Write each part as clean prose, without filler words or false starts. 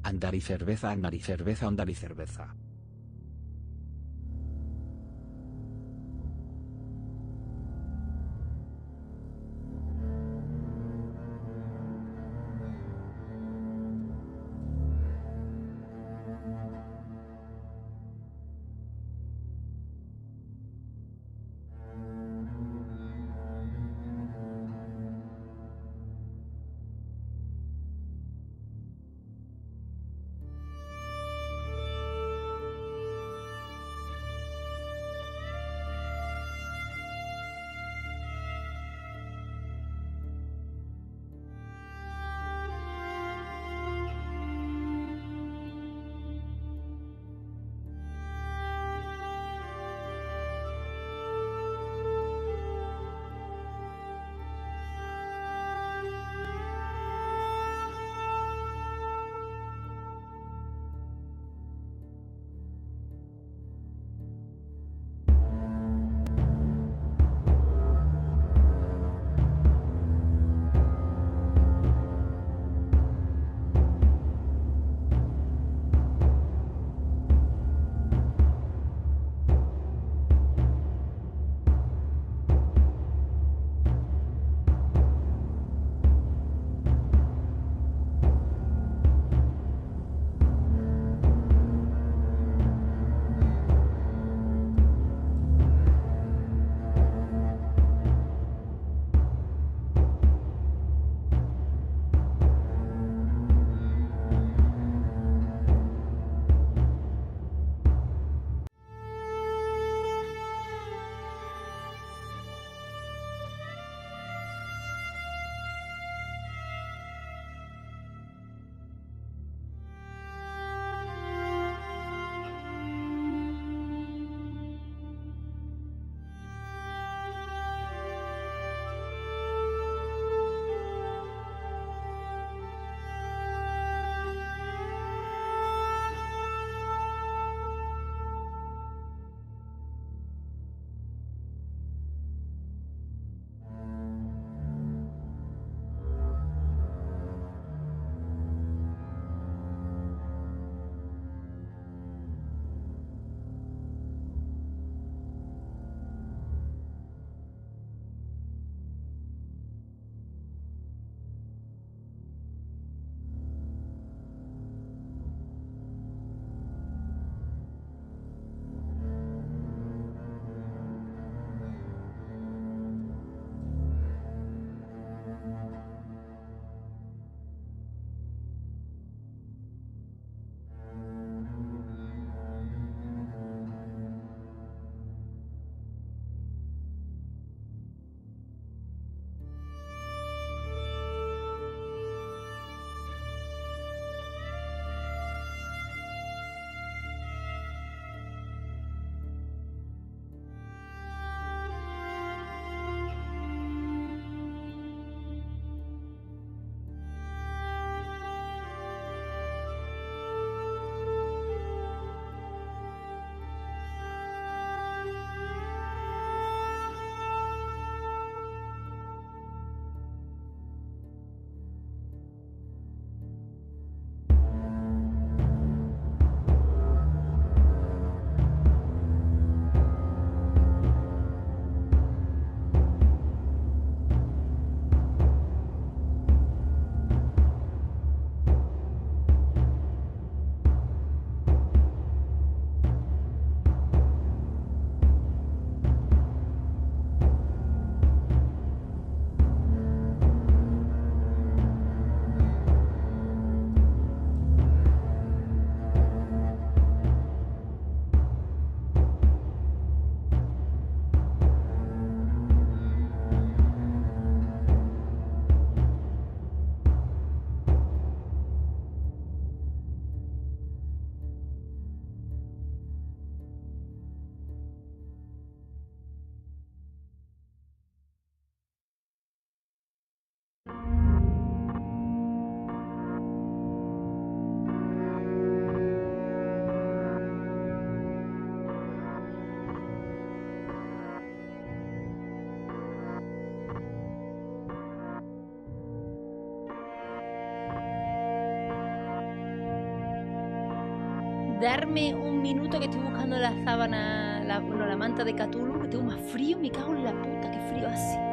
Andar y cerveza, andar y cerveza, andar y cerveza. darme un minuto que estoy buscando la sábana, bueno, la manta de Cthulhu, que tengo más frío, me cago en la puta, qué frío hace.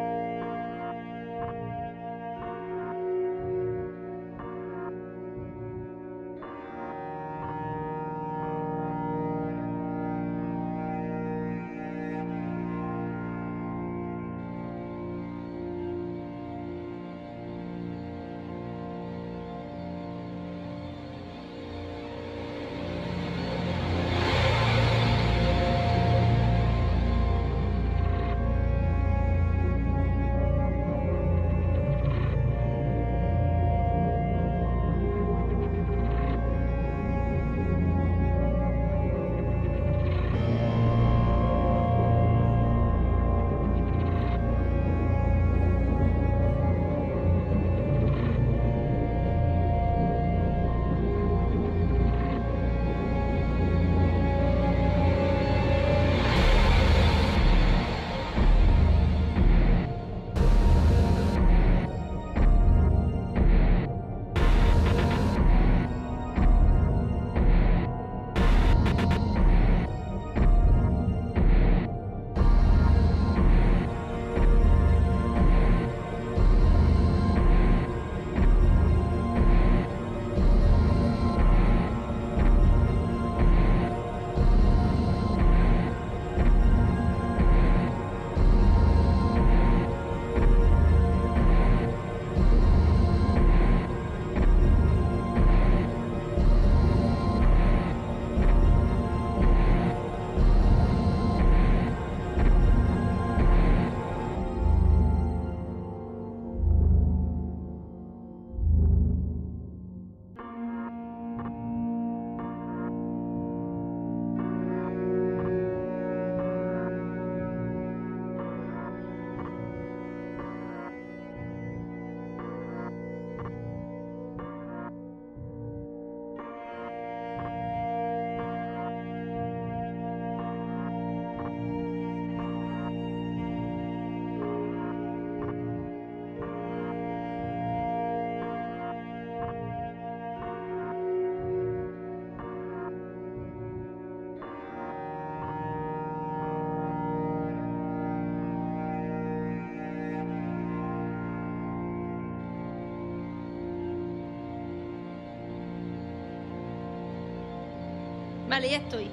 Vale, ya estoy.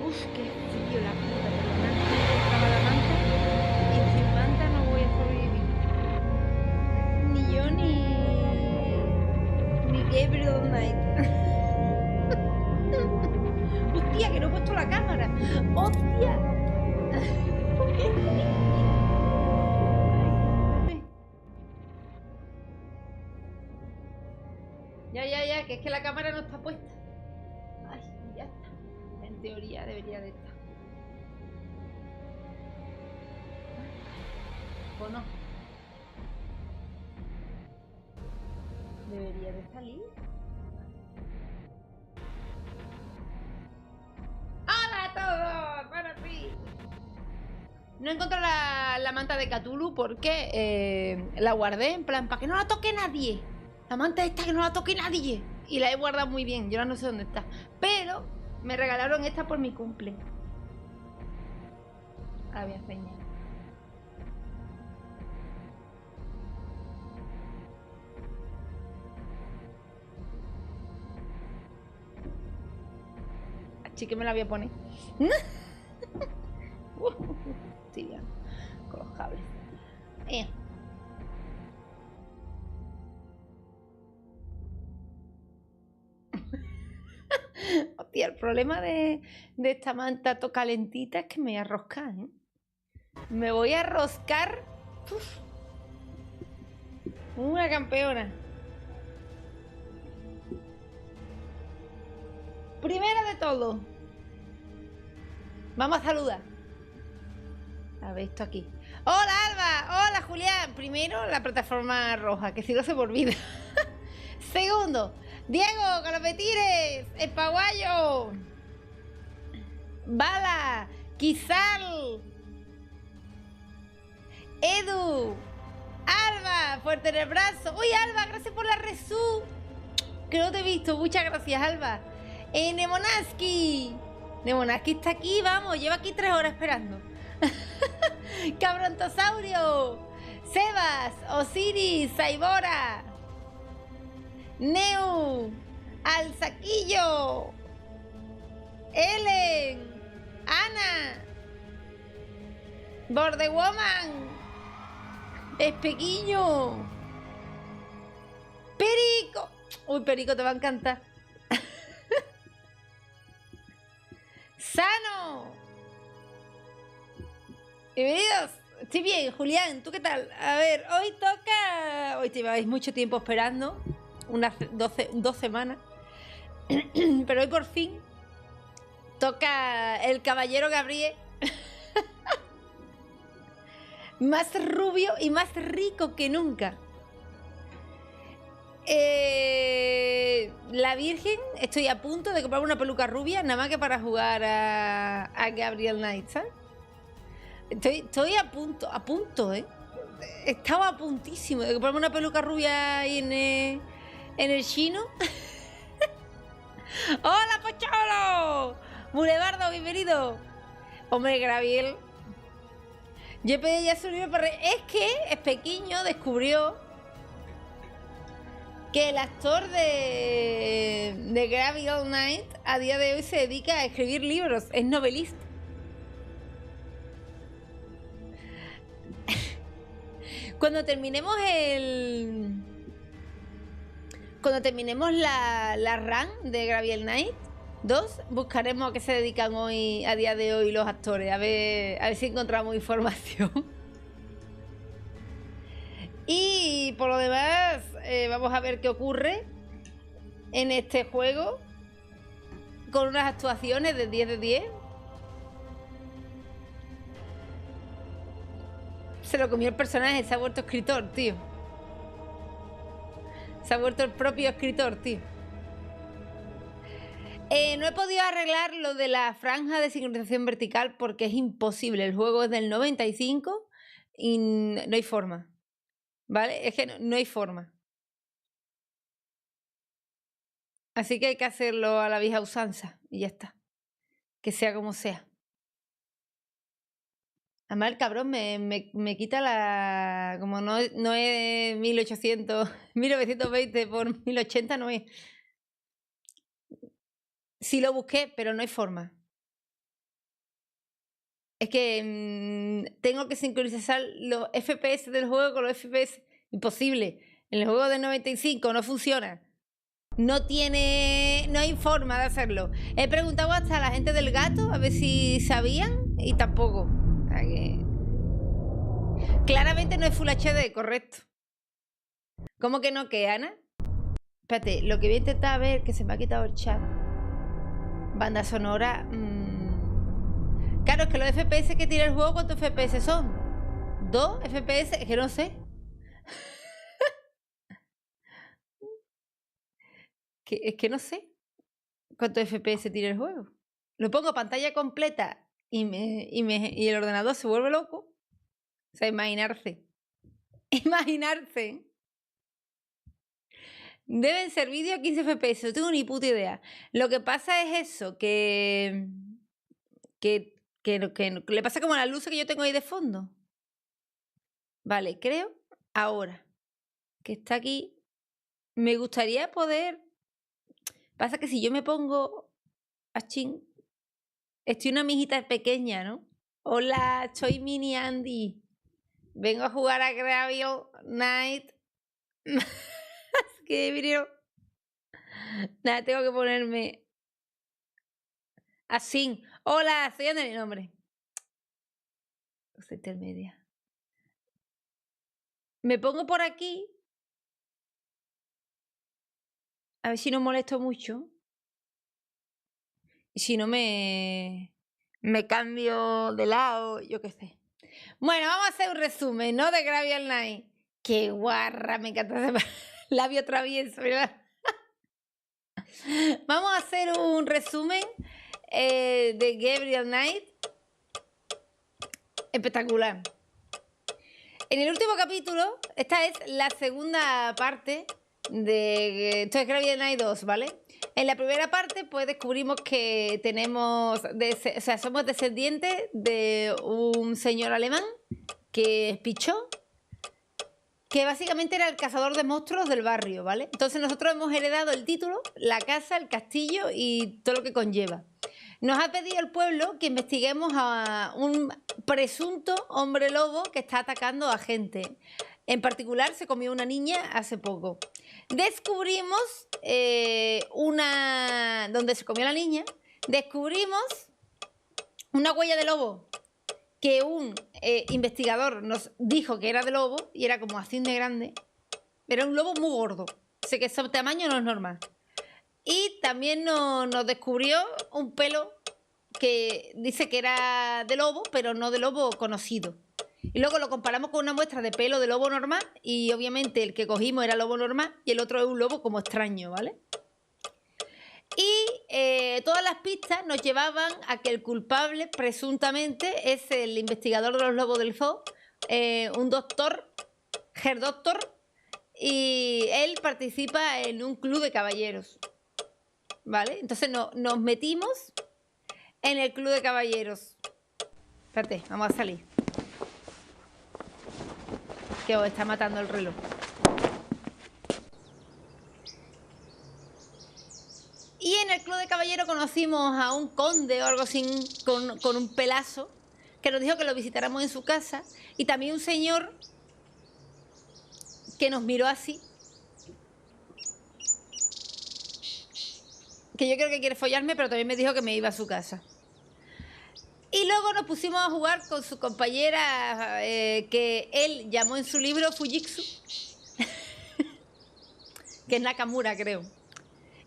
Uf, qué frío la puta, perdonad. Estaba la manta y sin manta no voy a sobrevivir. Ni yo ni Gabriel Knight. Hostia, que no he puesto la cámara. Hostia. Ya, que es que la cámara no está puesta. Ay, ya está. En teoría debería de estar. ¿O no? Debería de salir. ¡Hola a todos! ¡Para ti! No encontré la manta de Cthulhu porque la guardé en plan para que no la toque nadie. La manta esta que no la toque nadie. Y la he guardado muy bien. Yo ahora no sé dónde está. Pero me regalaron esta por mi cumple. Ah, voy a enseñar. Así que me la voy a poner. Estoy bien. Con los cables. Hostia, el problema de esta manta calentita es que me voy a roscar, ¿eh? Me voy a roscar. Uf, una campeona. Primero de todo, vamos a saludar. A ver esto aquí. Hola Alba, hola Julián. Primero la plataforma roja, que si no se me olvida. Segundo, Diego, con los betires, el paguayo, Bala, Kizal, Edu, Alba, fuerte en el brazo. Uy, Alba, gracias por la resú. Que no te he visto, muchas gracias, Alba. Nemonaski. Nemonaski está aquí, vamos, lleva aquí 3 horas esperando. Cabrontosaurio. Sebas, Osiris, Saibora. Neu. Alzaquillo. Ellen. Ana. Bordewoman. Espequiño. Perico. Uy, Perico, te va a encantar. Sano. Bienvenidos. Estoy bien, Julián. ¿Tú qué tal? A ver, hoy toca... Hoy lleváis mucho tiempo esperando. Unas 2 semanas. Pero hoy por fin toca el caballero Gabriel. Más rubio y más rico que nunca. La Virgen, estoy a punto de comprarme una peluca rubia, nada más que para jugar a Gabriel Knight, ¿sabes? Estoy a punto, ¿eh? Estaba a puntísimo de comprarme una peluca rubia ahí en el chino. ¡Hola, Pocholo! Bulevardo, bienvenido. Hombre, Gabriel. Yo pedí ya su libro para... Es que es pequeño, descubrió que el actor de Gabriel Knight a día de hoy se dedica a escribir libros, es novelista. Cuando terminemos la run de Gabriel Knight 2, buscaremos a qué se dedican hoy, a día de hoy, los actores, a ver si encontramos información. Y por lo demás, vamos a ver qué ocurre en este juego con unas actuaciones de 10 de 10. Se lo comió el personaje, se ha vuelto escritor, tío. Se ha vuelto el propio escritor, tío. No he podido arreglar lo de la franja de sincronización vertical porque es imposible. El juego es del 95 y no hay forma. ¿Vale? Es que no hay forma. Así que hay que hacerlo a la vieja usanza y ya está. Que sea como sea. Además el cabrón me quita la... Como no es 1920 por 1080 no es. Sí lo busqué, pero no hay forma. Es que tengo que sincronizar los FPS del juego con los FPS. Imposible. En el juego del 95 no funciona. No hay forma de hacerlo. He preguntado hasta a la gente del gato a ver si sabían y tampoco. O sea que... Claramente no es Full HD, correcto. ¿Cómo que no, que Ana? Espérate, lo que voy a intentar ver, que se me ha quitado el chat. Banda sonora. Claro, es que los FPS que tiene el juego, ¿cuántos FPS son? ¿2 FPS? Es que no sé. Es que no sé cuántos FPS tiene el juego. Lo pongo a pantalla completa y el ordenador se vuelve loco. O sea, imaginarse. Imaginarse. Deben ser vídeos a 15 FPS. No tengo ni puta idea. Lo que pasa es eso, que le pasa como a la luz que yo tengo ahí de fondo. Vale, creo ahora que está aquí. Me gustaría poder... Pasa que si yo me pongo... Achín, estoy una mijita pequeña, ¿no? Hola, soy Mini Andy. Vengo a jugar a Gabriel Knight. ¿Qué video? Nada, tengo que ponerme así. Hola, soy André, nombre. Cosa intermedia. Me pongo por aquí. A ver si no molesto mucho. Y si no me cambio de lado, yo qué sé. Bueno, vamos a hacer un resumen, ¿no? De Gabriel Knight. Qué guarra, me encanta ese labio travieso, ¿verdad? Vamos a hacer un resumen de Gabriel Knight. Espectacular. En el último capítulo, esta es la segunda parte de... Esto es Gabriel Knight 2, ¿vale? En la primera parte, pues descubrimos que somos descendientes de un señor alemán que es pichó, que básicamente era el cazador de monstruos del barrio, ¿vale? Entonces nosotros hemos heredado el título, la casa, el castillo y todo lo que conlleva. Nos ha pedido el pueblo que investiguemos a un presunto hombre lobo que está atacando a gente. En particular, se comió una niña hace poco. Descubrimos donde se comió la niña, descubrimos una huella de lobo que un investigador nos dijo que era de lobo y era como así de grande. Era un lobo muy gordo. Sé que ese tamaño no es normal. Y también nos descubrió un pelo que dice que era de lobo, pero no de lobo conocido. Y luego lo comparamos con una muestra de pelo de lobo normal y obviamente el que cogimos era lobo normal y el otro es un lobo como extraño, ¿vale? Y todas las pistas nos llevaban a que el culpable presuntamente es el investigador de los lobos del zoo, un doctor, Herr Doctor, y él participa en un club de caballeros, ¿vale? Entonces nos metimos en el club de caballeros. Espérate, vamos a salir. Que os está matando el reloj. Y en el club de caballeros conocimos a un conde o algo así con un pelazo que nos dijo que lo visitáramos en su casa. Y también un señor que nos miró así. Que yo creo que quiere follarme, pero también me dijo que me iba a su casa. Y luego nos pusimos a jugar con su compañera que él llamó en su libro Fujitsu, que es Nakamura, creo.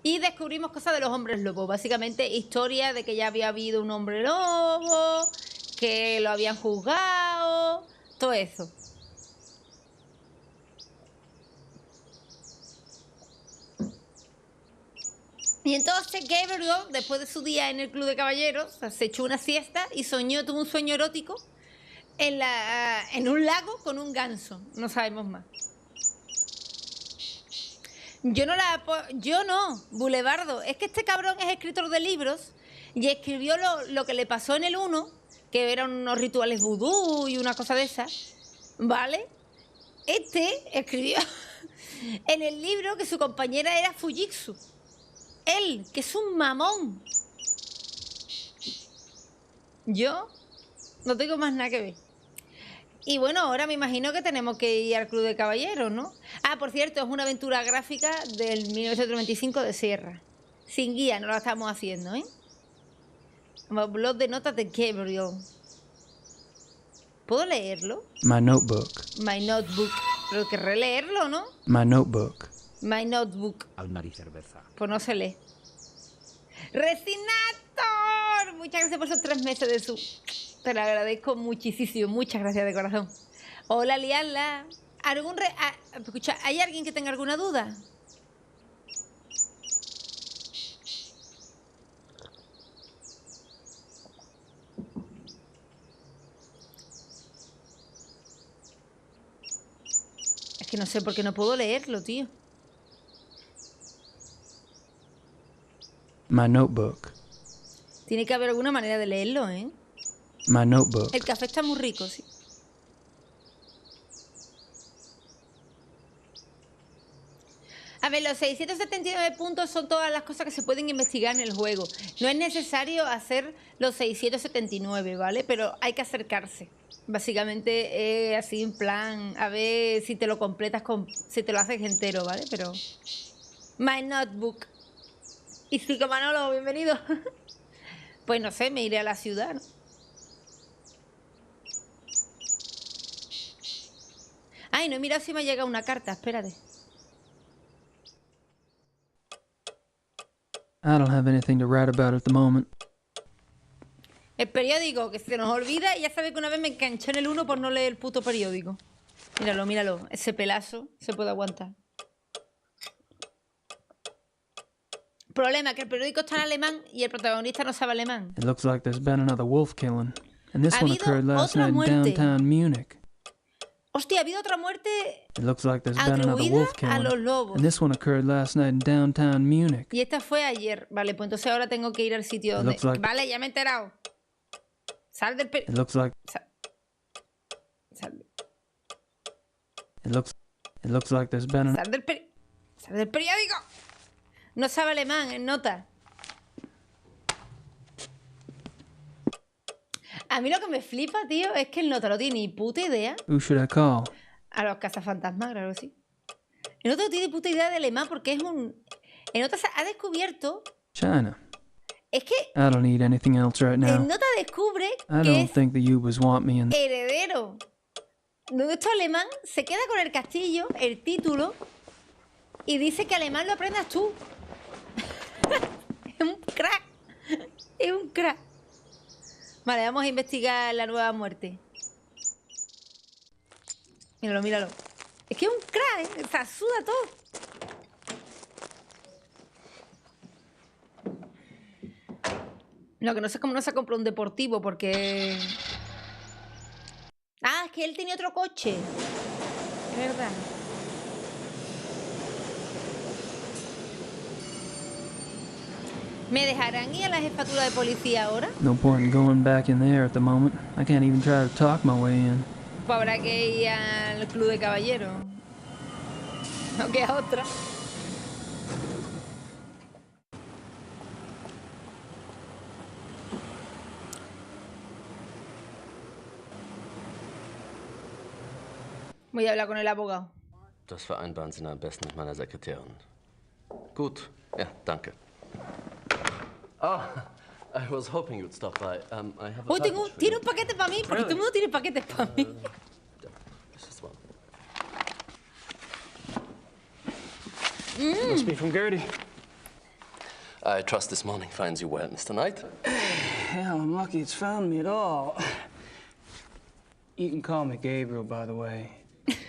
Y descubrimos cosas de los hombres lobos. Básicamente historia de que ya había habido un hombre lobo, que lo habían juzgado, todo eso. Y entonces Gabriel, después de su día en el club de caballeros, se echó una siesta y tuvo un sueño erótico en un lago con un ganso. No sabemos más. Yo no, Bulevardo. Es que este cabrón es escritor de libros y escribió lo que le pasó en el 1, que eran unos rituales vudú y una cosa de esas, ¿vale? Este escribió en el libro que su compañera era Fujitsu. Él, que es un mamón. Yo no tengo más nada que ver. Y bueno, ahora me imagino que tenemos que ir al Club de Caballeros, ¿no? Ah, por cierto, es una aventura gráfica del 1995 de Sierra. Sin guía, no la estamos haciendo, ¿eh? Blog de notas de Gabriel. ¿Puedo leerlo? My notebook. My notebook. Pero que releerlo, ¿no? My notebook. My notebook. Almar y cerveza. Pues no se lee. ¡Resinator! Muchas gracias por esos 3 meses de sub. Te lo agradezco muchísimo. Muchas gracias de corazón. Hola, Lian. Escucha, ¿hay alguien que tenga alguna duda? Es que no sé por qué no puedo leerlo, tío. My notebook. Tiene que haber alguna manera de leerlo, ¿eh? My notebook. El café está muy rico, sí. A ver, los 679 puntos son todas las cosas que se pueden investigar en el juego. No es necesario hacer los 679, ¿vale? Pero hay que acercarse. Básicamente así en plan, a ver si te lo completas si te lo haces entero, ¿vale? Pero... My notebook. Y Cico Manolo, bienvenido. Pues no sé, me iré a la ciudad, ¿no? Ay, no he mirado si me ha llegado una carta, espérate. I don't have anything to write about at the moment. El periódico, que se nos olvida, y ya sabes que una vez me enganché en el 1 por no leer el puto periódico. Míralo, míralo, ese pelazo se puede aguantar. Problema, que el periódico está en alemán y el protagonista no sabe alemán. It looks like there's been another wolf killing. And this Ha one habido occurred last otra night in muerte. downtown Munich. Hostia, ha habido otra muerte It looks like there's been another atribuida wolf a los killing. lobos. And this one occurred last night in downtown Munich. Y esta fue ayer. Vale, pues entonces ahora tengo que ir al sitio donde... looks like- Vale, ya me he enterado. Sal del It looks like Sal there's been Sal del periódico. No sabe alemán, en nota. A mí lo que me flipa, tío, es que el nota no tiene ni puta idea. Who should I call? A los cazafantasmas, claro que sí. El nota no tiene puta idea de alemán porque es un... El nota ha descubierto... China. Es que I don't need anything else right el now. nota descubre I que don't es think the Ubers want me in. heredero. Nuestro alemán se queda con el castillo, el título, y dice que alemán lo aprendas tú. Es un crack. Es un crack. Vale, vamos a investigar la nueva muerte. Míralo, míralo. Es que es un crack, ¿eh? O sea, suda todo. Lo que no sé es cómo no se compró un deportivo, porque... Ah, es que él tenía otro coche. Es verdad. ¿Me dejarán ir a la jefatura de policía ahora? No point in going back in there at the moment. I can't even try to talk my way in. Pues habrá que ir al club de caballeros. No queda otra. Voy a hablar con el abogado. Das vereinbaren Sie am besten mit meiner Sekretärin. Gut, ja, danke. Oh, I was hoping you'd stop by. I have a Oh, package for tiene you. un paquete para mí, porque todo el mundo tiene paquetes para mí. This is one. Must be from Gertie. I trust this morning finds you well, Mr. Knight. Hell, I'm lucky it's found me at all. You can call me Gabriel, by the way.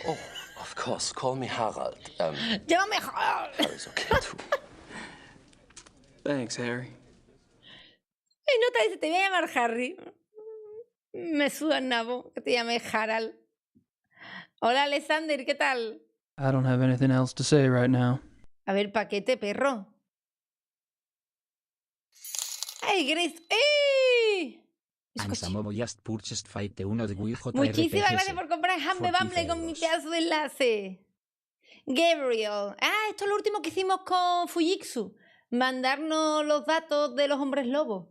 Oh, of course. Call me Harald. Llámame Harald. Harry's okay too. Thanks, Harry. Y nota dice, te voy a llamar Harry. Me suda el nabo que te llame Harald. Hola, Alexander, ¿qué tal? I don't have anything else to say right now. A ver, paquete, perro. ¡Ay, Grace! ¡Ey! Ansamomo just purchased 51 de WIJRPGs. Muchísimas gracias por comprar Hambe Bumble con mi pedazo de enlace. Gabriel. Ah, esto es lo último que hicimos con Fujitsu. Mandarnos los datos de los hombres lobos.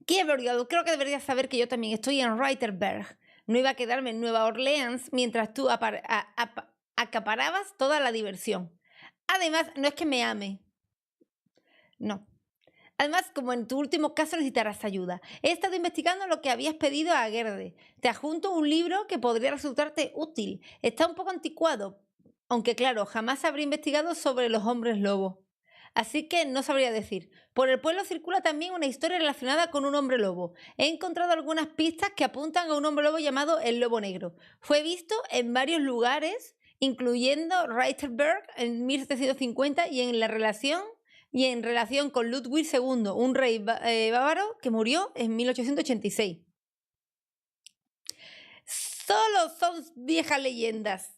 Gabriel, creo que deberías saber que yo también estoy en Reiterberg. No iba a quedarme en Nueva Orleans mientras tú acaparabas toda la diversión. Además, no es que me ame. No. Además, como en tu último caso necesitarás ayuda. He estado investigando lo que habías pedido a Gerde. Te adjunto un libro que podría resultarte útil. Está un poco anticuado, aunque claro, jamás habría investigado sobre los hombres lobos. Así que no sabría decir. Por el pueblo circula también una historia relacionada con un hombre lobo. He encontrado algunas pistas que apuntan a un hombre lobo llamado el Lobo Negro. Fue visto en varios lugares, incluyendo Reiterberg en 1750 y en relación con Ludwig II, un rey bávaro que murió en 1886. Solo son viejas leyendas.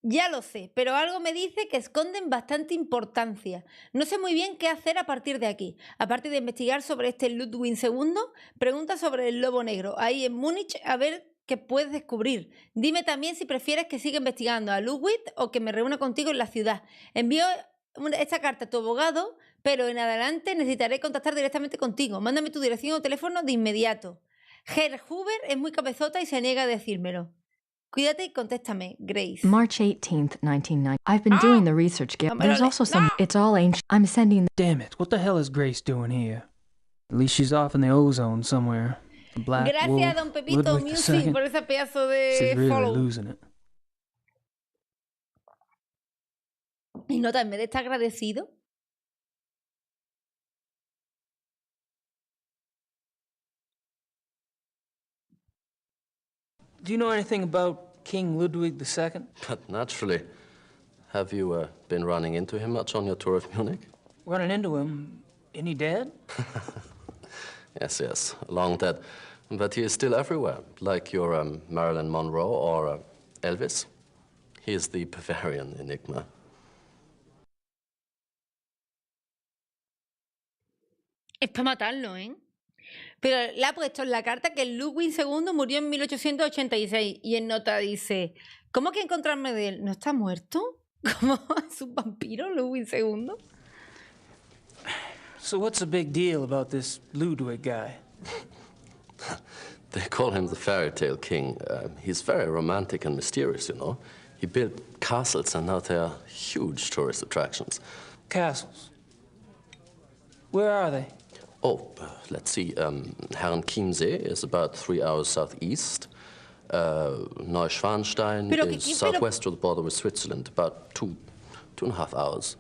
Ya lo sé, pero algo me dice que esconden bastante importancia. No sé muy bien qué hacer a partir de aquí. Aparte de investigar sobre este Ludwig II, pregunta sobre el Lobo Negro. Ahí en Múnich, a ver qué puedes descubrir. Dime también si prefieres que siga investigando a Ludwig o que me reúna contigo en la ciudad. Envío esta carta a tu abogado, pero en adelante necesitaré contactar directamente contigo. Mándame tu dirección o teléfono de inmediato. Herr Huber es muy cabezota y se niega a decírmelo. Cuídate y contéstame, Grace. March 18th, 1990. I've been doing the research. There's also some... It's all ancient. I'm sending... Damn it, what the hell is Grace doing here? At least she's off in the ozone somewhere. The Black Gracias, Wolf, don Pepito Ludwig Music, II. por ese pedazo de She's really follow. losing it. Y nota, en vez de estar agradecido, Do you know anything about King Ludwig II? But naturally. Have you been running into him much on your tour of Munich? Running into him? Isn't he dead? Yes, long dead. But he is still everywhere, like your Marilyn Monroe or Elvis. He is the Bavarian enigma. Es para matarlo, ¿eh? Pero le ha puesto en la carta que Ludwig II murió en 1886 y en nota dice, ¿cómo que encontrarme de él? ¿No está muerto? ¿Cómo es un vampiro, Ludwig II? So what's the big deal about this Ludwig guy? They call him the fairy tale king. He's very romantic and mysterious, you know. He built castles and now they are huge tourist attractions. Castles? Where are they? Oh, let's see. Herrenchiemsee is about 3 hours southeast. Neuschwanstein is southwest of the border with Switzerland, about 2.5 hours.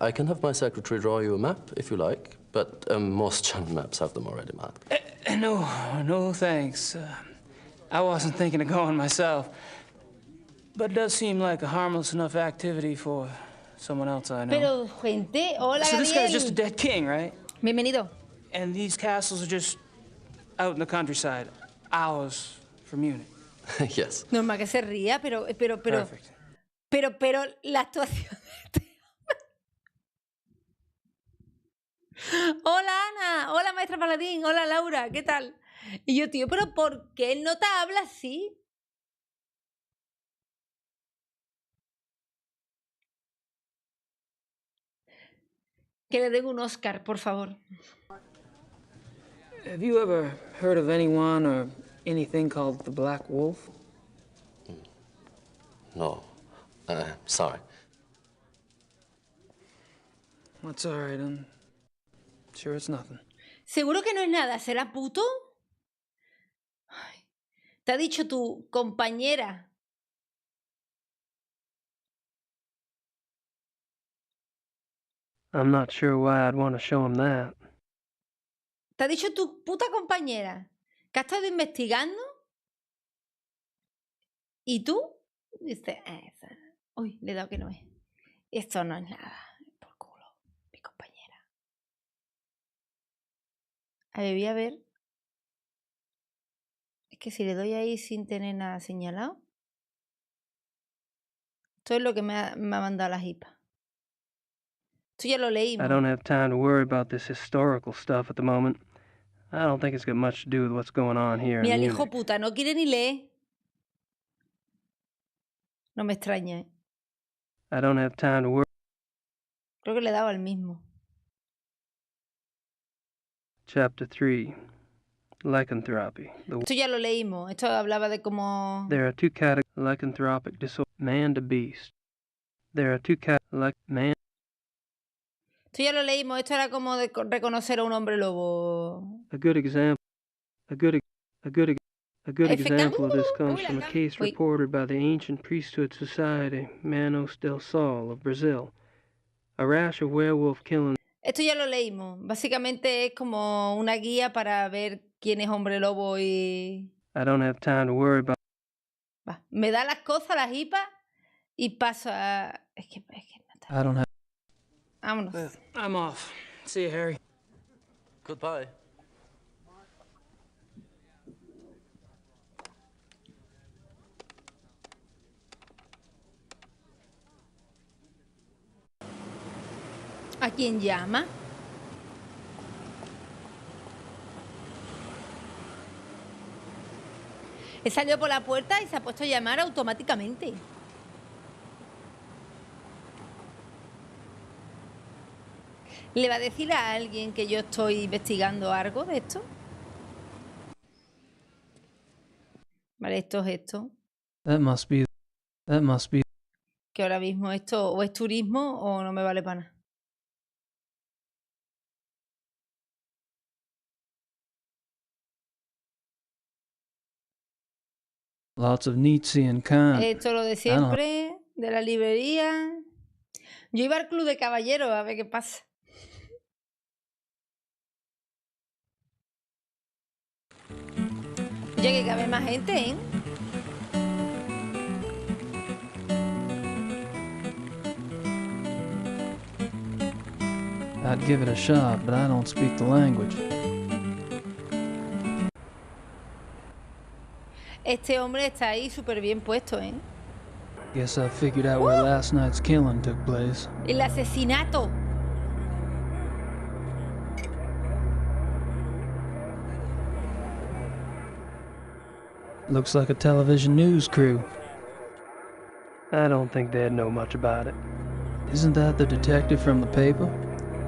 I can have my secretary draw you a map, if you like, but most German maps have them already marked. No thanks. I wasn't thinking of going myself. But it does seem like a harmless enough activity for someone else I know. Pero, gente, hola, So this Gabriel. guy's just a dead king, right? Bienvenido. And these castles are just out in the countryside, hours from Munich. Yes. Normal que se ría, pero Perfect. pero la actuación de este hombre. Hola, Ana. Hola, maestra Paladín. Hola, Laura. ¿Qué tal? Y yo, tío, ¿pero por qué el nota habla así? Que le den un Oscar, por favor. Have you ever heard of anyone or anything called the Black Wolf? No. Sorry. That's all right. I'm sure it's nothing. Seguro que no es nada. ¿Será puto? Ay, te ha dicho tu compañera. I'm not sure why I'd want to show him that. Te ha dicho tu puta compañera que ha estado investigando. ¿Y tú? Dice, uy, le he dado que no es. Esto no es nada. Por culo, mi compañera. A ver, voy a ver. Es que si le doy ahí sin tener nada señalado. Esto es lo que me ha mandado la jipa. Esto ya lo leímos. I don't have time to worry about this historical stuff at the moment. I don't think it's got much to do with what's going on here Mira, in el Munich. hijo puta no quiere ni leer. No me extraña, ¿eh? I don't have time to worry. Creo que le he dado al mismo. Chapter 3. Lycanthropy. Esto ya lo leímos. Esto hablaba de cómo... There are two categories. Lycanthropic disorder. Man to beast. There are two categories. Man. Esto ya lo leímos. Esto era como de reconocer a un hombre lobo. A good example. A good example of this comes from a case reported by the Ancient Priesthood Society, Manos del Sol of Brazil. A rash of werewolf killing. Esto ya lo leímos. Básicamente es como una guía para ver quién es hombre lobo y... I don't have time to worry about. Va. Me da las cosas, las hipas y paso a... Es que no está. I don't have. Vámonos. I'm off. See you, Harry. Goodbye. ¿A quién llama? He salido por la puerta y se ha puesto a llamar automáticamente. ¿Le va a decir a alguien que yo estoy investigando algo de esto? Vale, esto es esto. That must be. Que ahora mismo esto o es turismo o no me vale para nada. Lots of Nietzsche and Kant. Esto lo de siempre, de la librería. Yo iba al club de caballeros a ver qué pasa. Oye, que cabe más gente, ¿eh? I'd give it a shot, but I don't speak the language. Este hombre está ahí súper bien puesto, ¿eh? Guess I figured out where last night's killing took place. El asesinato. Looks like a television news crew. I don't think they'd know much about it. Isn't that the detective from the paper?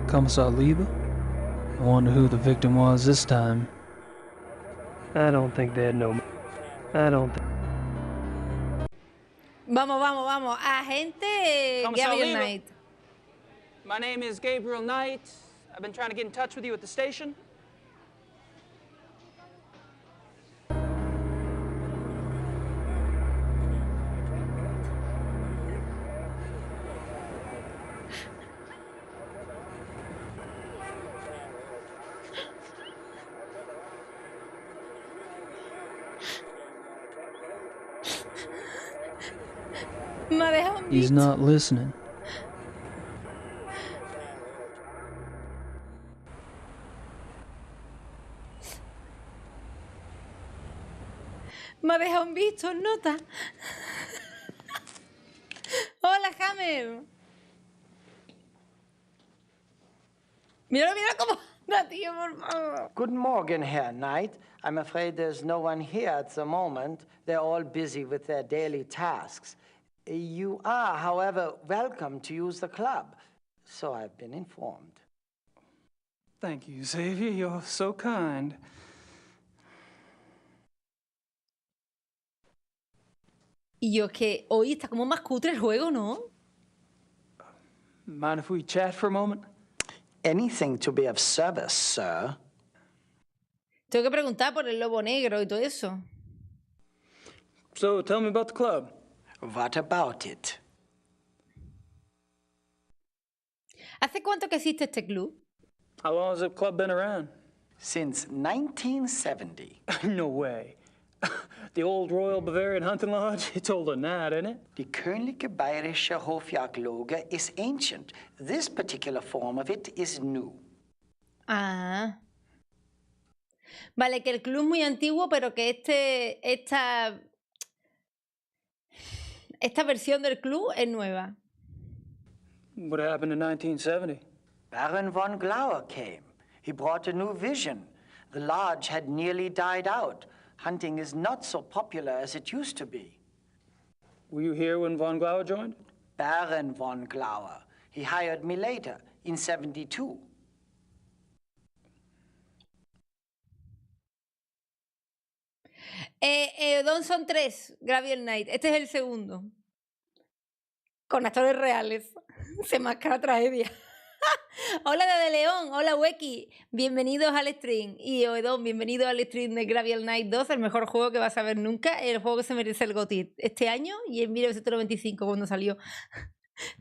Commissar Lieber? I wonder who the victim was this time. I don't think they'd know. I don't think. Vamos, vamos, vamos. Agente Gabriel Knight. My name is Gabriel Knight. I've been trying to get in touch with you at the station. Me ha dejado un He's bicho. not listening. Me ha dejado un visto en nota. Hola, Hammer. Mira, mira cómo anda, tío, por favor. Good morning, Herr Knight. I'm afraid there's no one here at the moment. They're all busy with their daily tasks. You are, however, welcome to use the club. So I've been informed. Thank you, Xavier. You're so kind. Y yo que hoy está como más cutre el juego, ¿no? Mind if we chat for a moment? Anything to be of service, sir. Tengo que preguntar por el lobo negro y todo eso. So, tell me about the club. What about it? ¿Hace cuánto que existe este club? How long has the club been around? Since 1970. No way. The old Royal Bavarian Hunting Lodge? It's older than that, isn't it? Die Königliche Bayerische Hofjagdloge is ancient. This particular form of it is new. Ah. Vale, que el club es muy antiguo, pero que esta versión del club es nueva. What happened in 1970? Baron von Glauer came. He brought a new vision. The lodge had nearly died out. Hunting is not so popular as it used to be. Were you here when von Glauer joined? Baron von Glauer. He hired me later, in 72. Don son 3, Gabriel Knight. Este es el segundo. Con actores reales. Se mascara tragedia. Hola de León, hola Weki. Bienvenidos al stream. Y Oedón, bienvenido al stream de Gabriel Knight 2, el mejor juego que vas a ver nunca. El juego que se merece el GOTY este año y en 1995 cuando salió.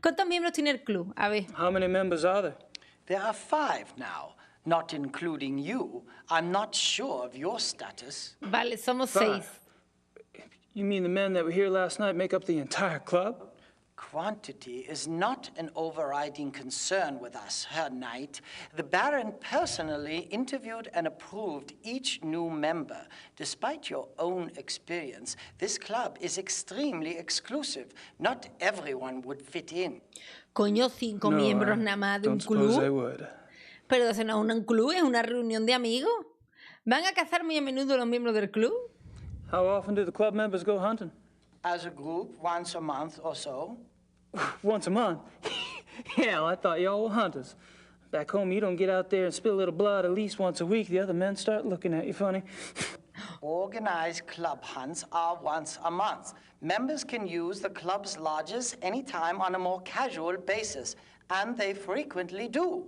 ¿Cuántos miembros tiene el club? A ver. How many members are there? There are 5 now, not including you. I'm not sure of your status. Vale, somos 6. You mean the men that were here last night make up the entire club? Quantity is not an overriding concern with us, Herr Knight. The Baron personally interviewed and approved each new member. Despite your own experience, this club is extremely exclusive. Not everyone would fit in. Coño, 5 miembros nada más de un club. Pero eso no es un club, es una reunión de amigos. ¿Van a cazar muy a menudo los miembros del club? How often do the club members go hunting? As a group, once a month or so. Once a month? Hell, I thought y'all were hunters. Back home, you don't get out there and spill a little blood at least once a week. The other men start looking at you funny. Organized club hunts are once a month. Members can use the club's lodges anytime on a more casual basis, and they frequently do.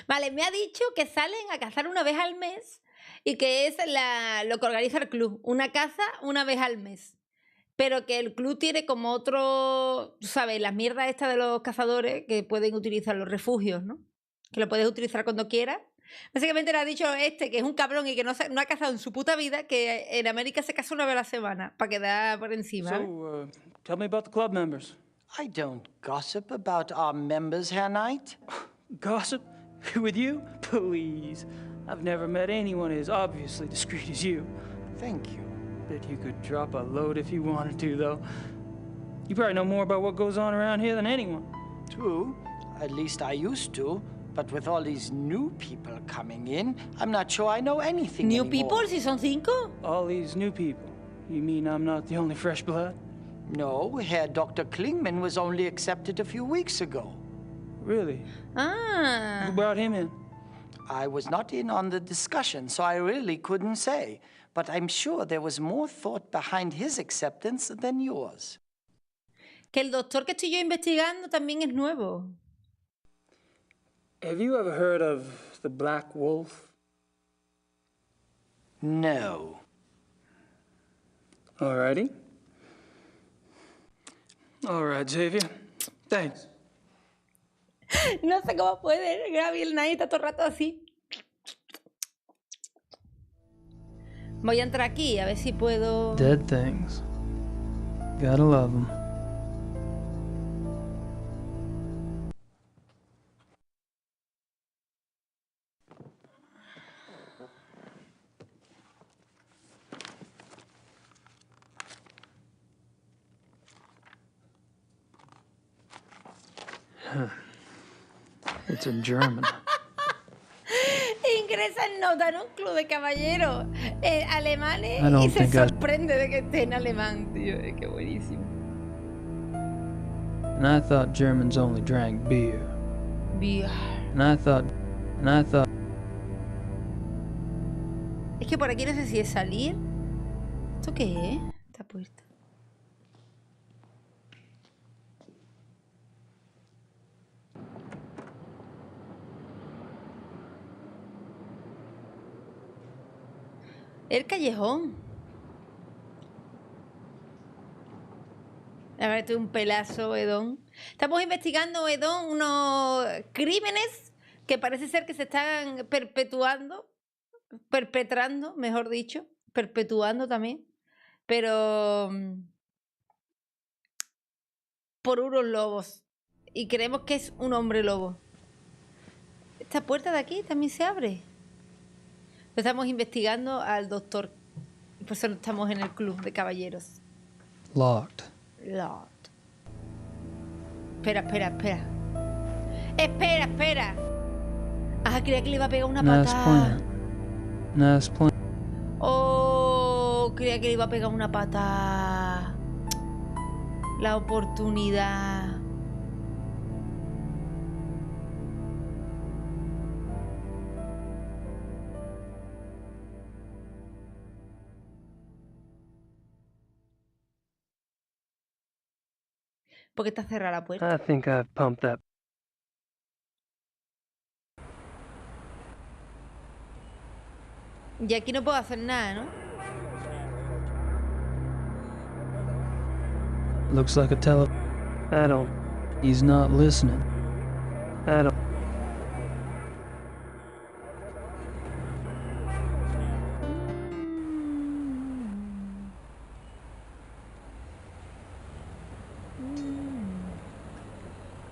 Vale, me ha dicho que salen a cazar una vez al mes y que es lo que organiza el club, una caza una vez al mes. Pero que el club tiene como otro, tú sabes, las mierdas estas de los cazadores que pueden utilizar los refugios, ¿no? Que lo puedes utilizar cuando quieras. Básicamente le ha dicho que es un cabrón y que no ha cazado en su puta vida, que en América se caza una vez a la semana para quedar por encima. So, tell me about the club members. I don't gossip about our members, Herr Knight. Gossip? With you? Please. I've never met anyone as obviously discreet as you. Thank you. Bet you could drop a load if you wanted to, though. You probably know more about what goes on around here than anyone. True. At least I used to. But with all these new people coming in, I'm not sure I know anything New anymore. people, si son 5. All these new people. You mean I'm not the only fresh blood? No, Herr Dr. Klingman was only accepted a few weeks ago. Really? Ah. Who brought him in? I was not in on the discussion, so I really couldn't say. But I'm sure there was more thought behind his acceptance than yours. Que el doctor que estoy yo investigando también es nuevo. Have you ever heard of the Black Wolf? No. Alrighty. All right, Xavier. Thanks. No sé cómo puede. Gabriel Knight está todo el rato así. Voy a entrar aquí a ver si puedo. Dead things. Gotta love them. It's in German. Ingresa en nota en un club de caballeros alemanes y se sorprende de que esté en alemán, tío. Es que buenísimo. And I thought Germans only drank beer. Beer. And I thought. Es que por aquí no sé si es salir. ¿Esto qué es? Esta puerta. El callejón. A ver, esto es un pelazo, Edón. Estamos investigando, Edón, unos crímenes que parece ser que se están perpetrando, mejor dicho, perpetuando también, pero por unos lobos. Y creemos que es un hombre lobo. Esta puerta de aquí también se abre. Estamos investigando al doctor. Por eso estamos en el club de caballeros. Locked. Espera. Espera. Ah, creía que le iba a pegar una patada. Nice plan. Oh, creía que le iba a pegar una patada. La oportunidad. ¿Por qué está cerrada la puerta? I think I've pumped that. Y aquí no puedo hacer nada, ¿no? Looks like a I don't. He's not listening. I don't.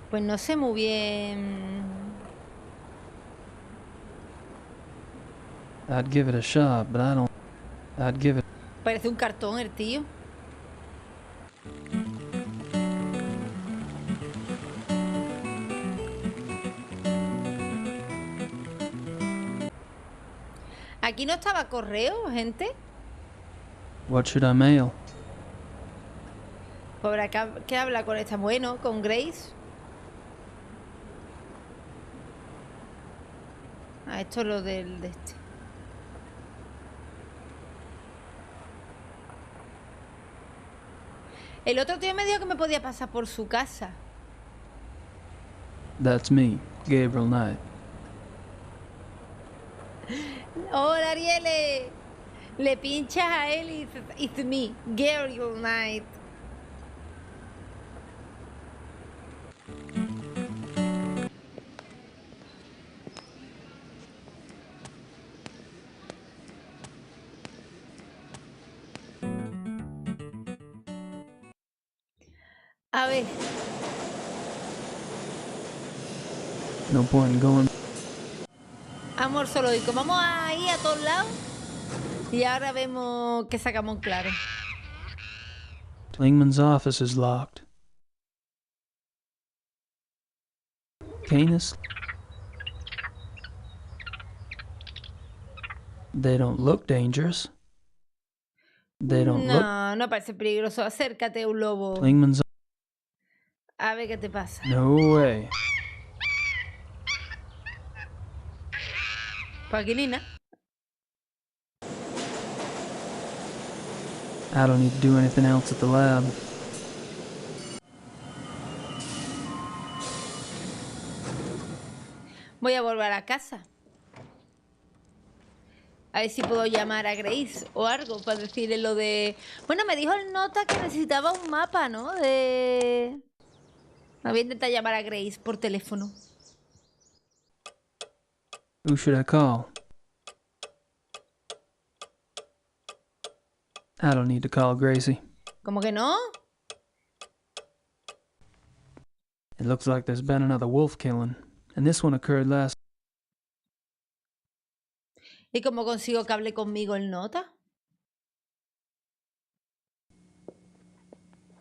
Pues no sé muy bien. I'd give it a shot, but I don't. I'd give it. Parece un cartón el tío. Aquí no estaba correo, gente. What should I mail? Por acá, ¿qué habla con esta? Bueno, con Grace. Ah, esto es lo del de este. El otro tío me dijo que me podía pasar por su casa. That's me, Gabriel Knight. Hola, Ariele. Le pinchas a él y dices, it's me, Gabriel Knight. A ver. No point in going. Amor zoológico. Vamos a ir a todos lados. Y ahora vemos que sacamos claro. Klingman's office is locked. Canis. They don't look dangerous. They don't look. No parece peligroso. Acércate, un lobo. Klingman's. A ver qué te pasa. No way. Paquilina. I don't need to do anything else at the lab. Voy a volver a casa. A ver si puedo llamar a Grace o algo para decirle lo de... Bueno, me dijo el nota que necesitaba un mapa, ¿no? Me voy a intentar llamar a Grace por teléfono. Who should I call? I don't need to call Gracie. ¿Cómo que no? It looks like there's been another wolf killing, and this one occurred last. ¿Y cómo consigo que hable conmigo el nota?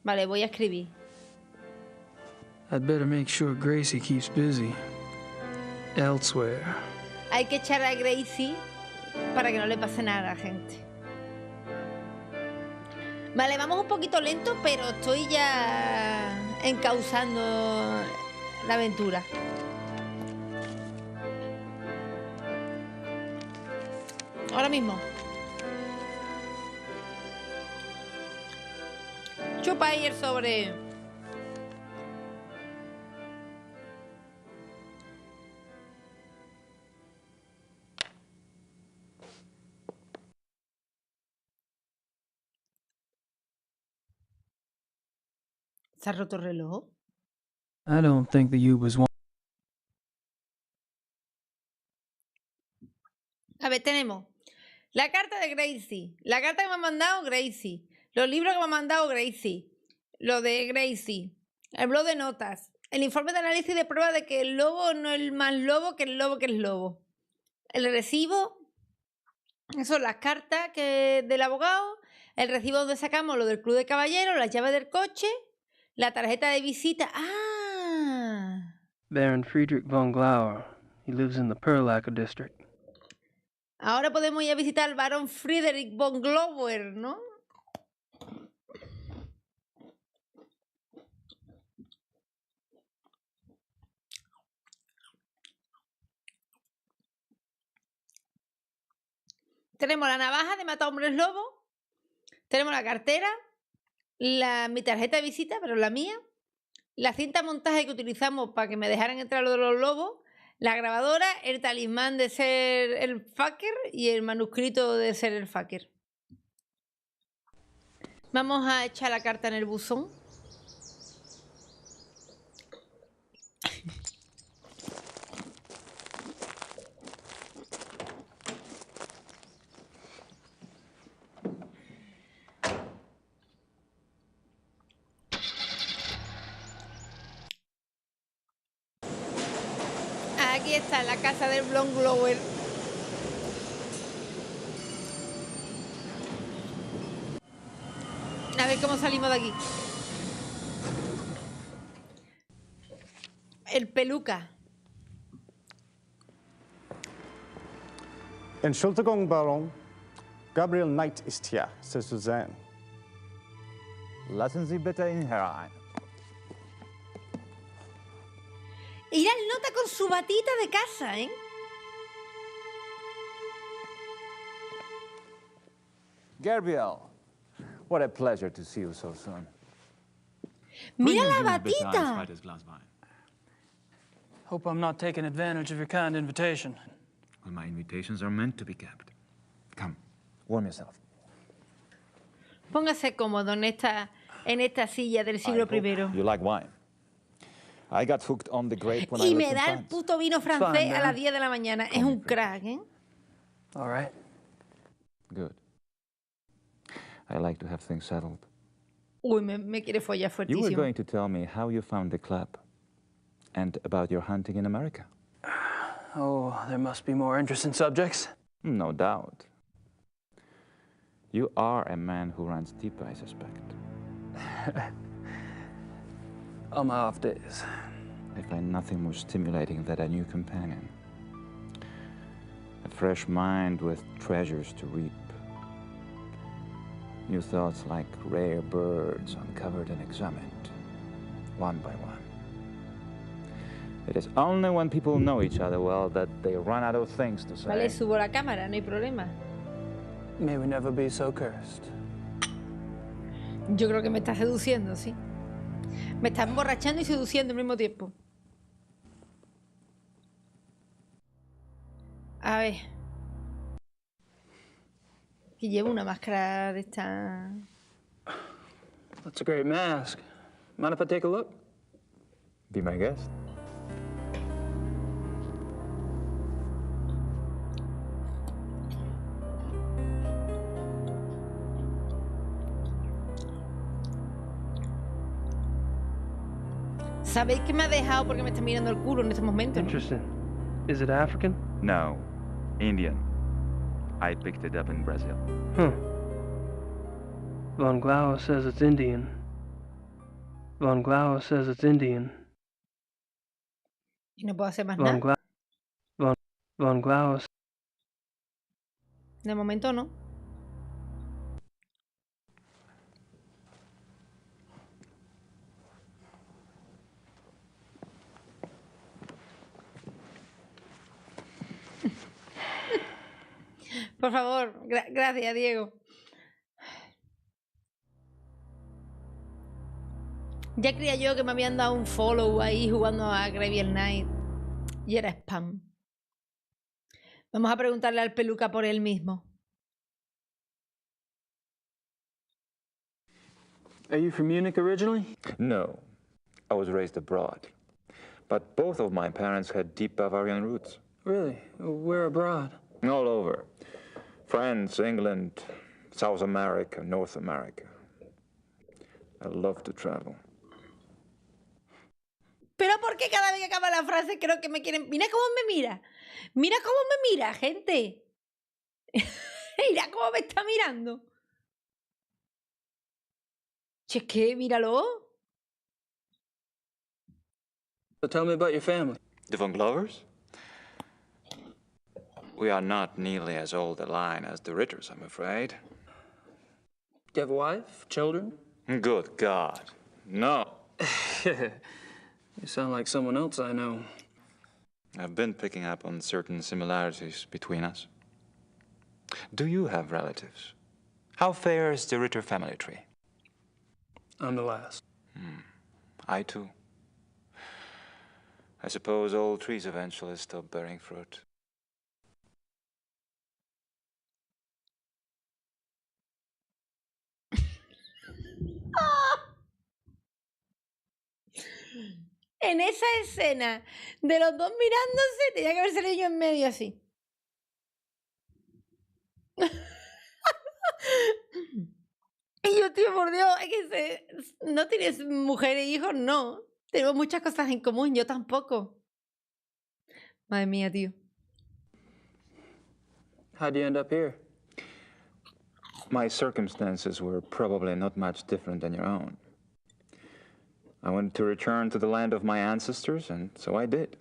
Vale, voy a escribir. I'd better make sure Gracie keeps busy. Elsewhere. Hay que echar a Gracie para que no le pase nada a la gente. Vale, vamos un poquito lento, pero estoy ya encauzando la aventura. Ahora mismo. Chupa ahí el sobre. ¿Se ha roto el reloj? I don't think the U was one. A ver, tenemos la carta de Gracie, la carta que me ha mandado Gracie, los libros que me ha mandado Gracie, lo de Gracie, el blog de notas, el informe de análisis de prueba de que el lobo no es más lobo que el lobo que es lobo, el recibo, son las cartas del abogado, el recibo donde sacamos lo del club de caballeros, las llaves del coche, la tarjeta de visita. ¡Ah! Baron Friedrich von Glauer. He lives in the Perlaca district. Ahora podemos ir a visitar al barón Friedrich von Glauer, ¿no? Tenemos la navaja de matar hombres lobo. Tenemos la cartera. Mi tarjeta de visita, pero la mía. La cinta montaje que utilizamos para que me dejaran entrar lo de los lobos. La grabadora, el talismán de ser el fucker y el manuscrito de ser el fucker. Vamos a echar la carta en el buzón. Aquí está la casa del Von Glauer. A ver cómo salimos de aquí. El peluca. Entschuldigung, Baron. Gabriel Knight ist hier, c'est Suzanne. Lassen Sie bitte ihn herein. Irá el nota con su batita de casa, ¿eh? Gabriel, what a pleasure to see you so soon. Mira la batita. Hope I'm not taking advantage of your kind invitation. Well, my invitations are meant to be kept. Come. Warm yourself. Póngase cómodo en esta silla del siglo I. You like wine. I got hooked on the grape when I Y lived me in da el France. puto vino francés a las 10 de la mañana. Es un crack, ¿eh? All right. Good. I like to have things settled. Uy, me quiere follar You were fuertísimo. going to tell me how you found the club and about your hunting in America. Oh, there must be more interesting subjects. No doubt. You are a man who runs deep, I suspect. On my off days. I find nothing more stimulating than a new companion. A fresh mind with treasures to reap. New thoughts like rare birds uncovered and examined, one by one. It is only when people know each other well that they run out of things to say. Vale, subo la cámara, no hay problema. May we never be so cursed. Yo creo que me está seduciendo, sí. Me está emborrachando y seduciendo al mismo tiempo. A ver. Que llevo una máscara de esta... That's a great mask. Mind if I take a look? Be my guest. ¿Sabéis que me ha dejado porque me está mirando el culo en este momento? Interesting. Is it African? No, Indian. I picked it up in Brazil. Von Glauer says it's Indian. Von Glauer says it's Indian. Y no puedo hacer más nada. Von Glauer. De momento no. Por favor, gracias, Diego. Ya creía yo que me habían dado un follow ahí jugando a Gabriel Knight y era spam. Vamos a preguntarle al peluca por él mismo. Are you from Munich originally? No, I was raised abroad. But both of my parents had deep Bavarian roots. Really? Where abroad? All over. France, England, South America, North America. I love to travel. Pero ¿por qué cada vez que acaba la frase creo que me quieren... Mira cómo me mira. Mira cómo me mira, gente. Mira cómo me está mirando. Che, es que míralo. So tell me about your family. The Von Glauers? We are not nearly as old a line as the Ritters, I'm afraid. Do you have a wife? Children? Good God, no. You sound like someone else I know. I've been picking up on certain similarities between us. Do you have relatives? How fares the Ritter family tree? I'm the last. I too. I suppose all trees eventually stop bearing fruit. En esa escena de los dos mirándose, tenía que haber salido yo en medio así. Y yo, tío, por Dios, es que no tienes mujer e hijos, no. Tenemos muchas cosas en común, yo tampoco. Madre mía, tío. How'd you end up here? My circumstances were probably not much different than your own. I wanted to return to the land of my ancestors, and so I did.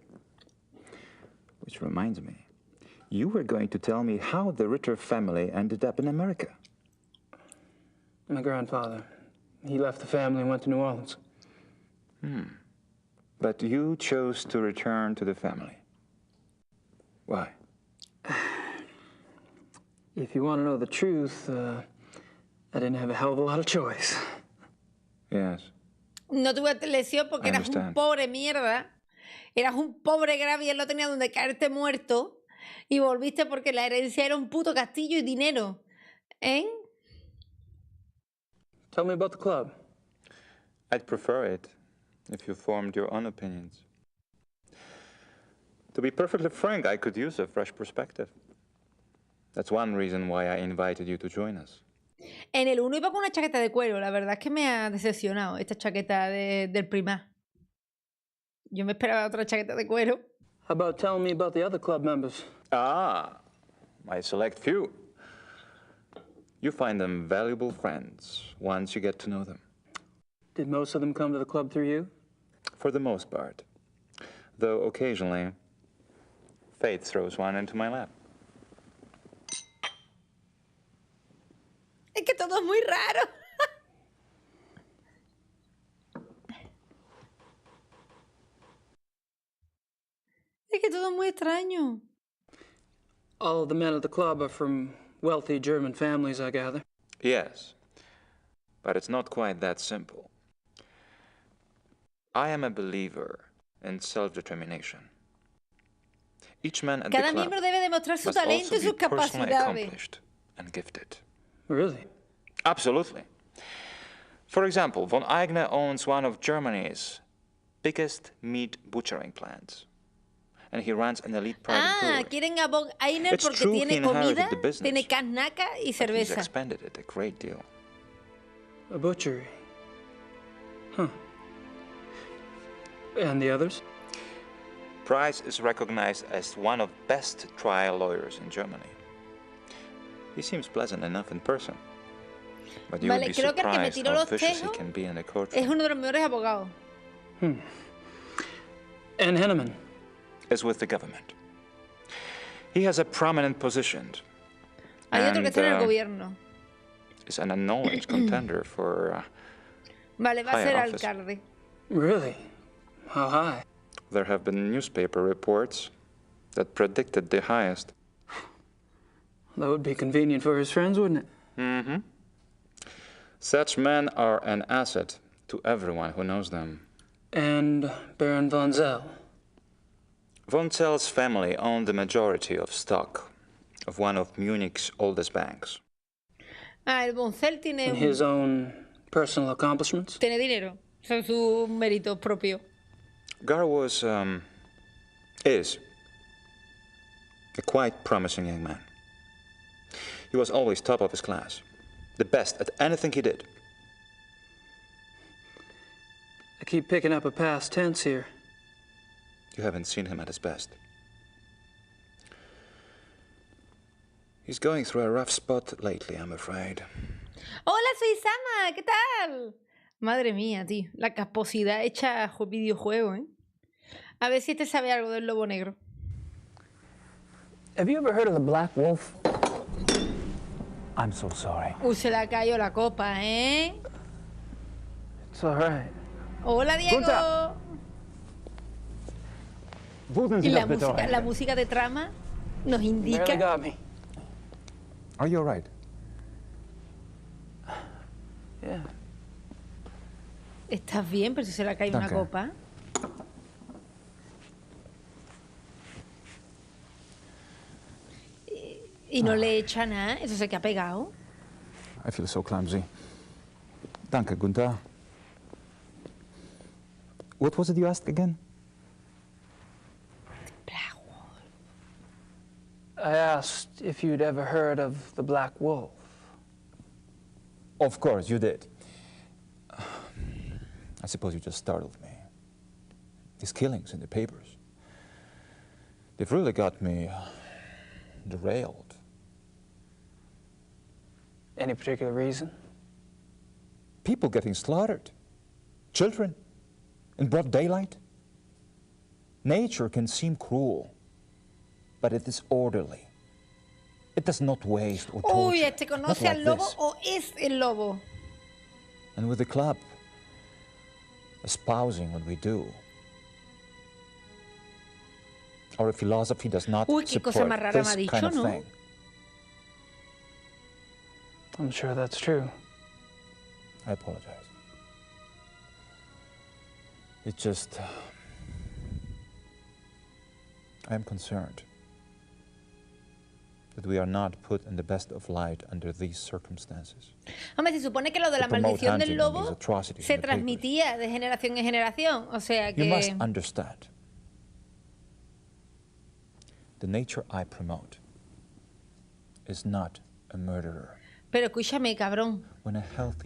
Which reminds me, you were going to tell me how the Ritter family ended up in America. My grandfather. He left the family and went to New Orleans. But you chose to return to the family. Why? If you want to know the truth, I didn't have a hell of a lot of choice. Yes. No tuve lesión porque eras un pobre mierda. Eras un pobre Gabriel, no tenía donde caerte muerto. Y volviste porque la herencia era un puto castillo y dinero. ¿Eh? Tell me about the club. I'd prefer it if you formed your own opinions. To be perfectly frank, I could use a fresh perspective. That's one reason why I invited you to join us. En el 1 iba con una chaqueta de cuero. La verdad es que me ha decepcionado esta chaqueta del primar. Yo me esperaba otra chaqueta de cuero. How about telling me about the other club members? Ah, my select few. You find them valuable friends once you get to know them. Did most of them come to the club through you? For the most part. Though occasionally, fate throws one into my lap. Es que todo es muy raro. Es que todo es muy extraño. All of the men at the club are from wealthy German families, I gather. Yes, but it's not quite that simple. I am a believer in self-determination. Each man at the Cada club miembro debe demostrar su must talento also y be sus personally capacidades. accomplished and gifted. Really? Absolutely. For example, von Eigner owns one of Germany's biggest meat butchering plants. And he runs an elite private brewery. Quieren a Von Eigner It's porque true he tiene inherited comida, the business, tiene carnaca y but he's cerveza. expanded it a great deal. A butchery. Huh. And the others? Price is recognized as one of the best trial lawyers in Germany. He seems pleasant enough in person. But you would be creo que el que me surprised tiró how los vicious he tejos can be in a es courtroom. uno de los mejores abogados. And Henneman? Is with the government. He has a prominent position. Hay otro que está en el and, gobierno. is an acknowledged contender for Vale, va a higher ser office. alcalde. Really? How high? There have been newspaper reports that predicted the highest. That would be convenient for his friends, wouldn't it? Mm-hmm. Such men are an asset to everyone who knows them. And Baron von Zell? Von Zell's family owned the majority of stock of one of Munich's oldest banks. El Boncel tiene, And his own personal accomplishments? tiene dinero. Son sus méritos propios. Gar is a quite promising young man. He was always top of his class, the best at anything he did. I keep picking up a past tense here. You haven't seen him at his best. He's going through a rough spot lately, I'm afraid. Hola, soy Sama, ¿qué tal? Madre mía, tío, la casposidad hecha videojuego, ¿eh? A ver si este sabe algo del lobo negro. Have you ever heard of the Black Wolf? I'm so sorry. Se le cayó la copa, ¿eh? It's all right. Hola, Diego. Y la música de trama nos indica... Barely got me. Are you all right? Yeah. ¿Estás bien? Pero si se le ha caído una copa. Y no le echa nada. Eso se que ha pegado. I feel so clumsy. Danke, Gunther. What was it you asked again? Black Wolf. I asked if you'd ever heard of the Black Wolf. Of course, you did. I suppose you just startled me. These killings in the papers. They've really got me derailed. Any particular reason? People getting slaughtered. Children. In broad daylight. Nature can seem cruel, but it is orderly. It does not waste or torture. Uy, ¿este conoce al lobo o es el lobo? And with the club espousing what we do, our philosophy does not support this kind of thing. I'm sure that's true. I apologize. It's just... I am concerned that we are not put in the best of light under these circumstances. Hombre, se supone que lo de la maldición del lobo se transmitía de generación en generación, o sea que... You must understand. The nature I promote is not a murderer. Pero escúchame, cabrón.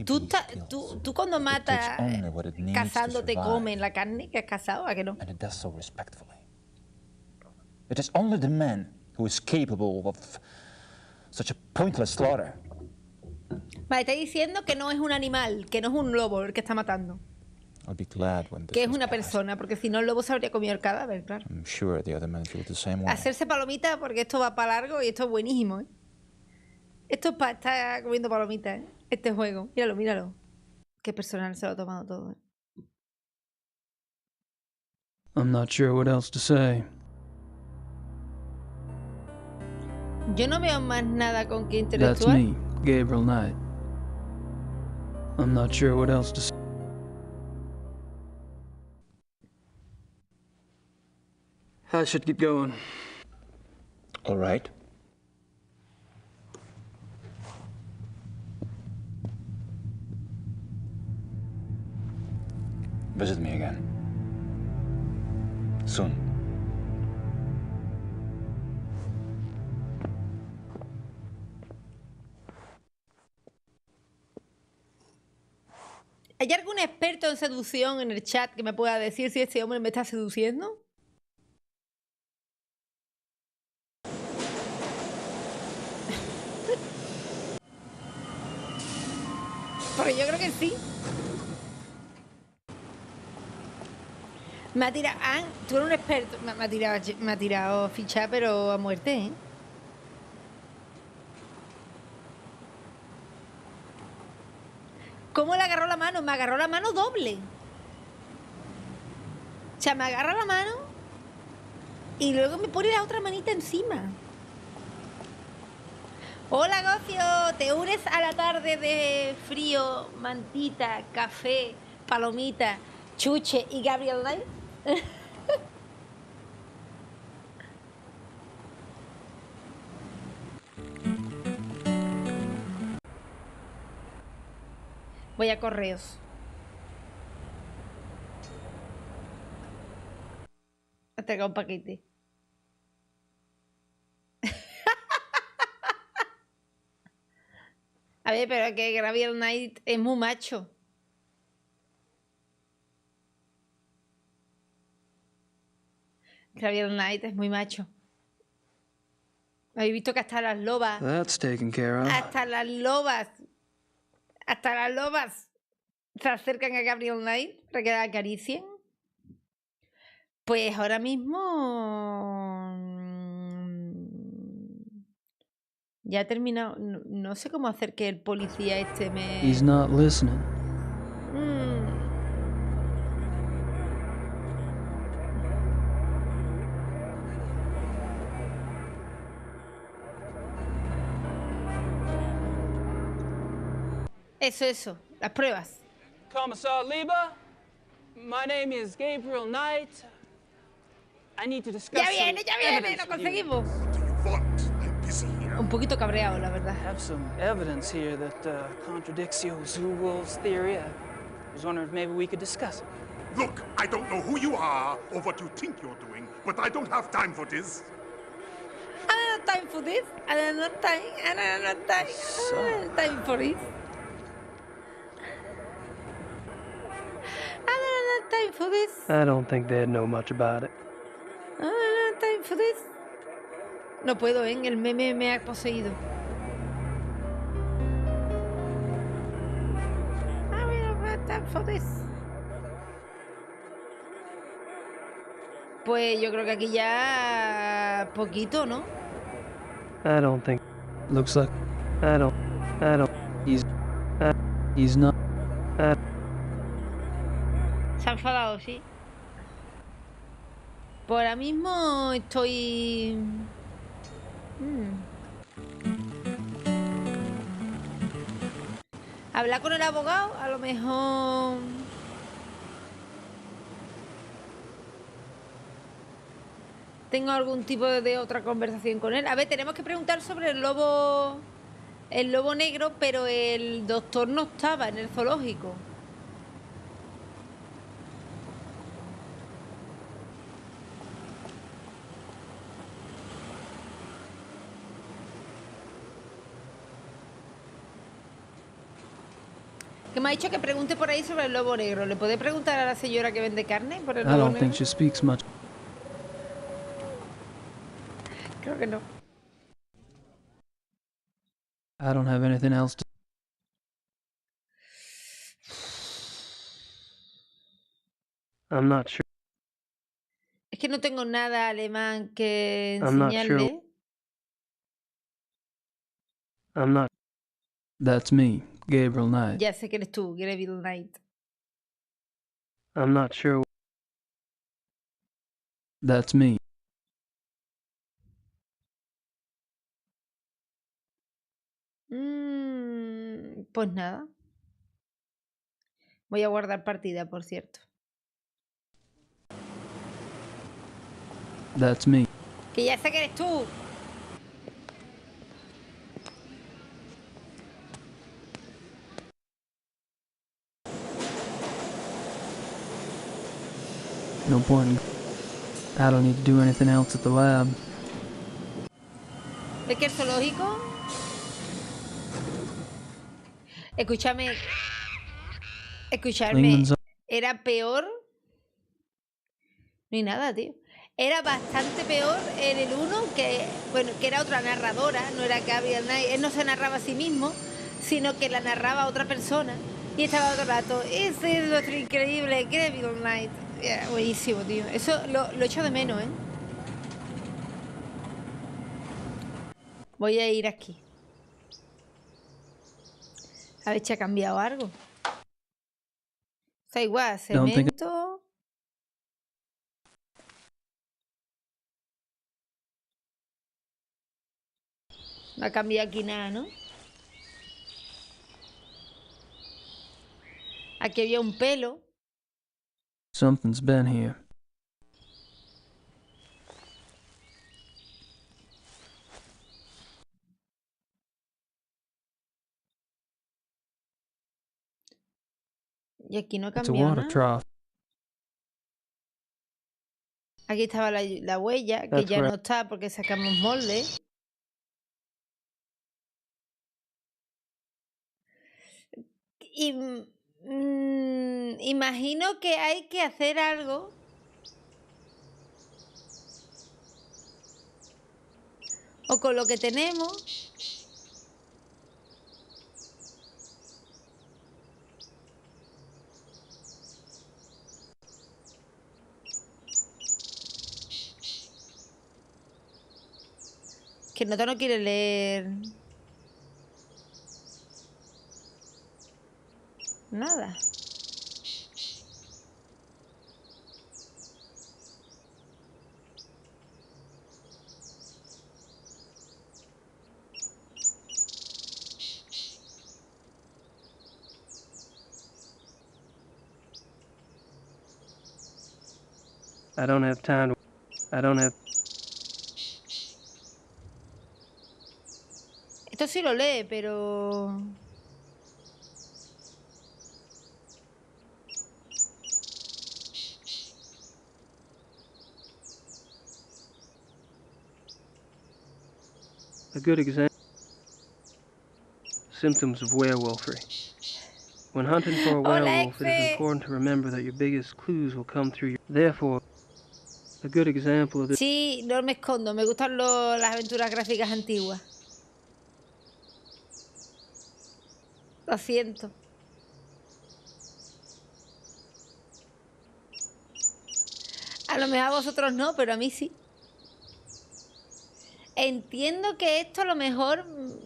Tú cuando matas, cazando te comen la carne que has cazado, ¿a que no? And it does so respectfully. It is only the man who is capable of such a pointless slaughter. Vale, está diciendo que no es un animal, que no es un lobo el que está matando. I'll be glad when this Que es is una past. persona, porque si no el lobo se habría comido el cadáver, claro. I'm sure the other men feel the same way. Hacerse palomita porque esto va para largo y esto es buenísimo, ¿eh? Esto es para estar comiendo palomitas, ¿eh? Este juego. Míralo, míralo. Qué personal se lo ha tomado todo, ¿eh? I'm not sure what else to say. Yo no veo más nada con que That's interactuar. me, Gabriel Knight. I'm not sure what else to say. I should get going. All right. Visit me again. Soon. ¿Hay algún experto en seducción en el chat que me pueda decir si este hombre me está seduciendo? Porque yo creo que sí. Me ha tirado... Ah, tú eres un experto. Me ha tirado ficha, pero a muerte, ¿eh? ¿Cómo le agarró la mano? Me agarró la mano doble. O sea, me agarra la mano y luego me pone la otra manita encima. Hola, Gocio. ¿Te unes a la tarde de frío, mantita, café, palomita, chuche y Gabriel Knight? Voy a correos. Me ha tragado un paquete. A ver, pero que Gabriel Knight es muy macho. Gabriel Knight es muy macho. Habéis visto que hasta las lobas. That's taken care of. Hasta las lobas. Hasta las lobas se acercan a Gabriel Knight para que la acaricien. Pues ahora mismo ya he terminado. No sé cómo hacer que el policía este me... He's not listening. Eso, las pruebas. Commissar Liba, my name is Gabriel Knight. I need to discuss Ya viene, lo conseguimos. Un poquito cabreado, la verdad. I have some evidence here that contradicts your Zoo-Wolves theory. I was wondering if maybe we could discuss it. Look, I don't know who you are or what you think you're doing, but I don't have time for this. I don't have time for this. I don't have time. I don't have time. I don't have time for this. I don't have time for this. I don't think they'd know much about it. I don't have time for this. No puedo, ¿eh? El meme me ha poseído. I don't have time for this. Pues yo creo que aquí ya poquito, ¿no? I don't think. Looks like I don't. he's not. Se ha enfadado, sí. Por ahora mismo estoy... Hablar con el abogado, a lo mejor... Tengo algún tipo de otra conversación con él. A ver, tenemos que preguntar sobre el lobo negro, pero el doctor no estaba en el zoológico. Que me ha dicho que pregunte por ahí sobre el lobo negro. ¿Le puede preguntar a la señora que vende carne por el I lobo don't negro? think she speaks much. Creo que no. I don't have anything else to I'm not sure. Es que no tengo nada alemán que I'm not sure. enseñarle. I'm not. That's me, Gabriel Knight. Ya sé que eres tú, Gabriel Knight. I'm not sure. That's me. Pues nada. Voy a guardar partida, por cierto. That's me. Que ya sé que eres tú. No point. I don't need to do anything else at the lab. ¿Es que el zoológico? Escúchame. Escucharme. Era peor. No hay nada, tío. Era bastante peor en el 1 que, bueno, que era otra narradora, no era Gabriel Knight. Él no se narraba a sí mismo, sino que la narraba otra persona. Y estaba todo el rato, ese es nuestro increíble Gabriel Knight. Yeah, buenísimo, tío. Eso lo echo de menos, ¿eh? Voy a ir aquí. A ver si ha cambiado algo. Está igual, cemento. No ha cambiado aquí nada, ¿no? Aquí había un pelo. Something's been here. Y aquí no ha It's a cambiado water nada. trough. Aquí estaba la huella, que That's ya right. no está porque sacamos molde. Y imagino que hay que hacer algo. O con lo que tenemos. Que Nota no quiere leer nada. I don't have time to. I don't have. Esto sí lo lee, pero... A good example. Symptoms of werewolfery. When hunting for a werewolf, it is important to remember that your biggest clues will come through your. Therefore, a good example of this. Sí, no me escondo. Me gustan las aventuras gráficas antiguas. Lo siento. A lo mejor a vosotros no, pero a mí sí. Entiendo que esto a lo mejor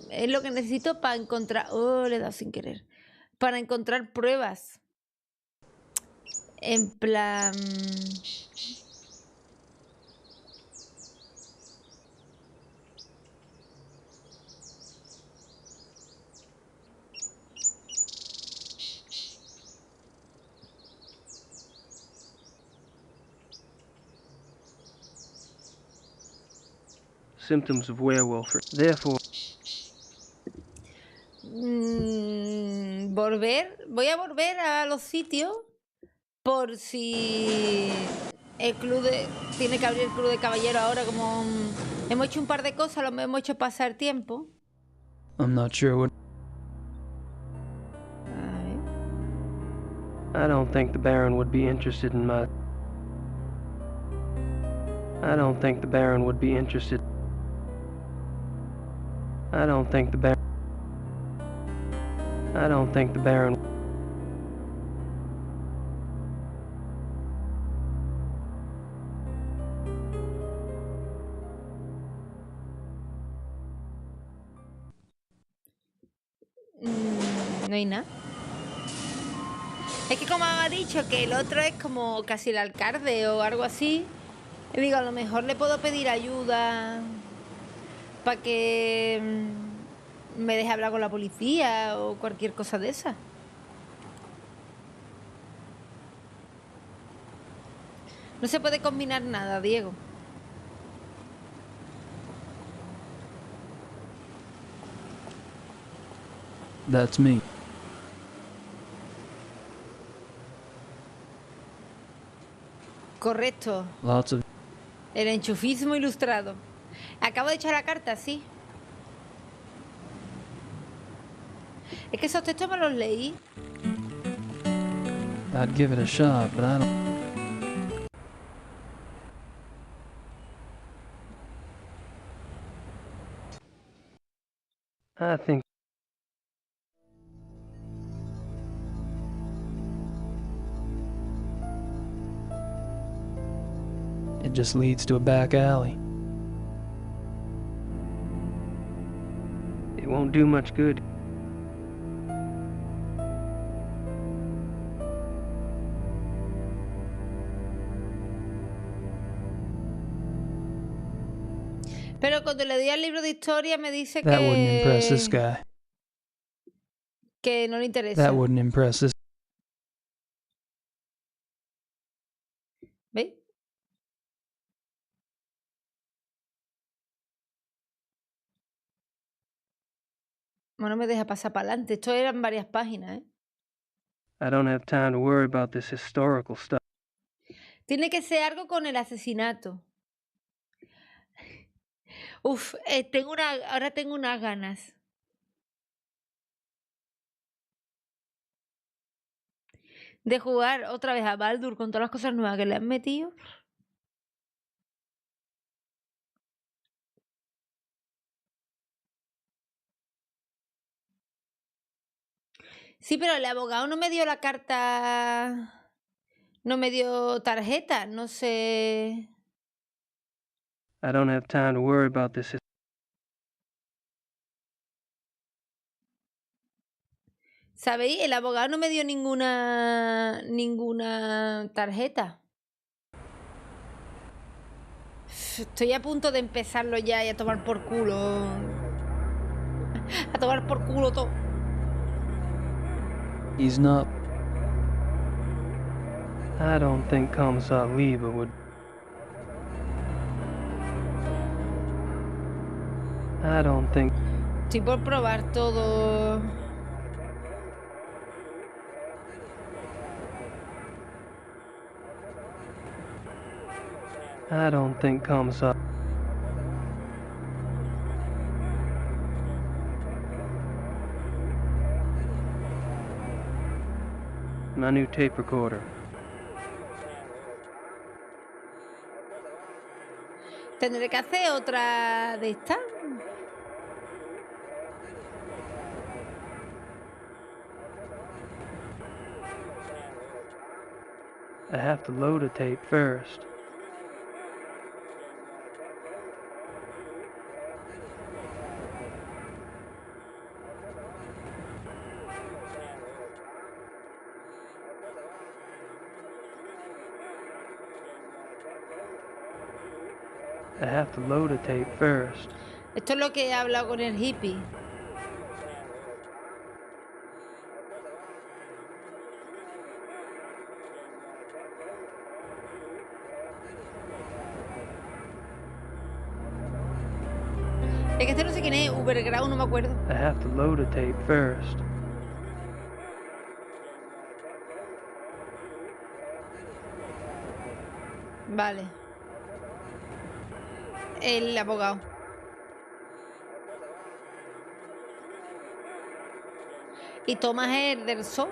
es lo que necesito para encontrar... Oh, le he dado sin querer. Para encontrar pruebas. En plan... Symptoms of werewolfery. Therefore. Voy a volver a los sitios por si el club tiene que abrir el club de caballeros ahora, como hemos hecho un par de cosas, lo hemos hecho pasar tiempo. I'm not sure what. I don't think the Baron would be interested in my. I don't think the Baron would be interested. I don't think the Baron. I don't think the Baron. No hay nada. Es que como ha dicho que el otro es como casi el alcalde o algo así, y digo, a lo mejor le puedo pedir ayuda para que me deje hablar con la policía o cualquier cosa de esa. No se puede combinar nada, Diego. That's me. Correcto. Lots of... El enchufismo ilustrado. Acabo de echar la carta, sí. Es que esos textos me los leí. I'd give it a shot, but I don't... I think It just leads to a back alley. it won't do much good. Pero cuando le doy al libro de historia me dice That wouldn't impress this guy. que no le interesa. That wouldn't impress this. ¿Veis? Bueno, me deja pasar para adelante. Esto eran varias páginas, ¿eh? I don't have time to worry about this historical stuff. Tiene que ser algo con el asesinato. Uf, ahora tengo unas ganas. De jugar otra vez a Baldur con todas las cosas nuevas que le han metido. Sí, pero el abogado no me dio la carta. No me dio tarjeta, no sé. I don't have time to worry about this. ¿Sabéis? El abogado no me dio ninguna tarjeta. Estoy a punto de empezarlo ya y a tomar por culo. A tomar por culo todo. He's not. I don't think Commissar Lieber would. I don't think. Estoy por probar todo. I don't think Commissar. My new tape recorder. Tendré que hacer otra de estas. I have to load a tape first. I have to load a tape first. Esto es lo que he hablado con el hippie. Es que este no sé quién es, Ubergrau, no me acuerdo. I have to load a tape first. Vale. El abogado. Y Thomas Ederson.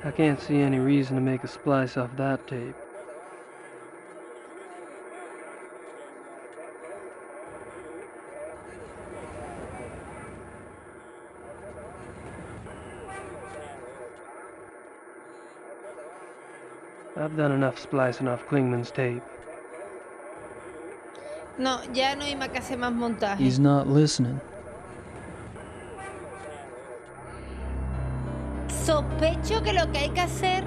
I can't see any reason to make a splice off that tape. I've done enough splicing off Klingman's tape. No, ya no hay más que hacer más montaje. He's not listening. Sospecho que lo que hay que hacer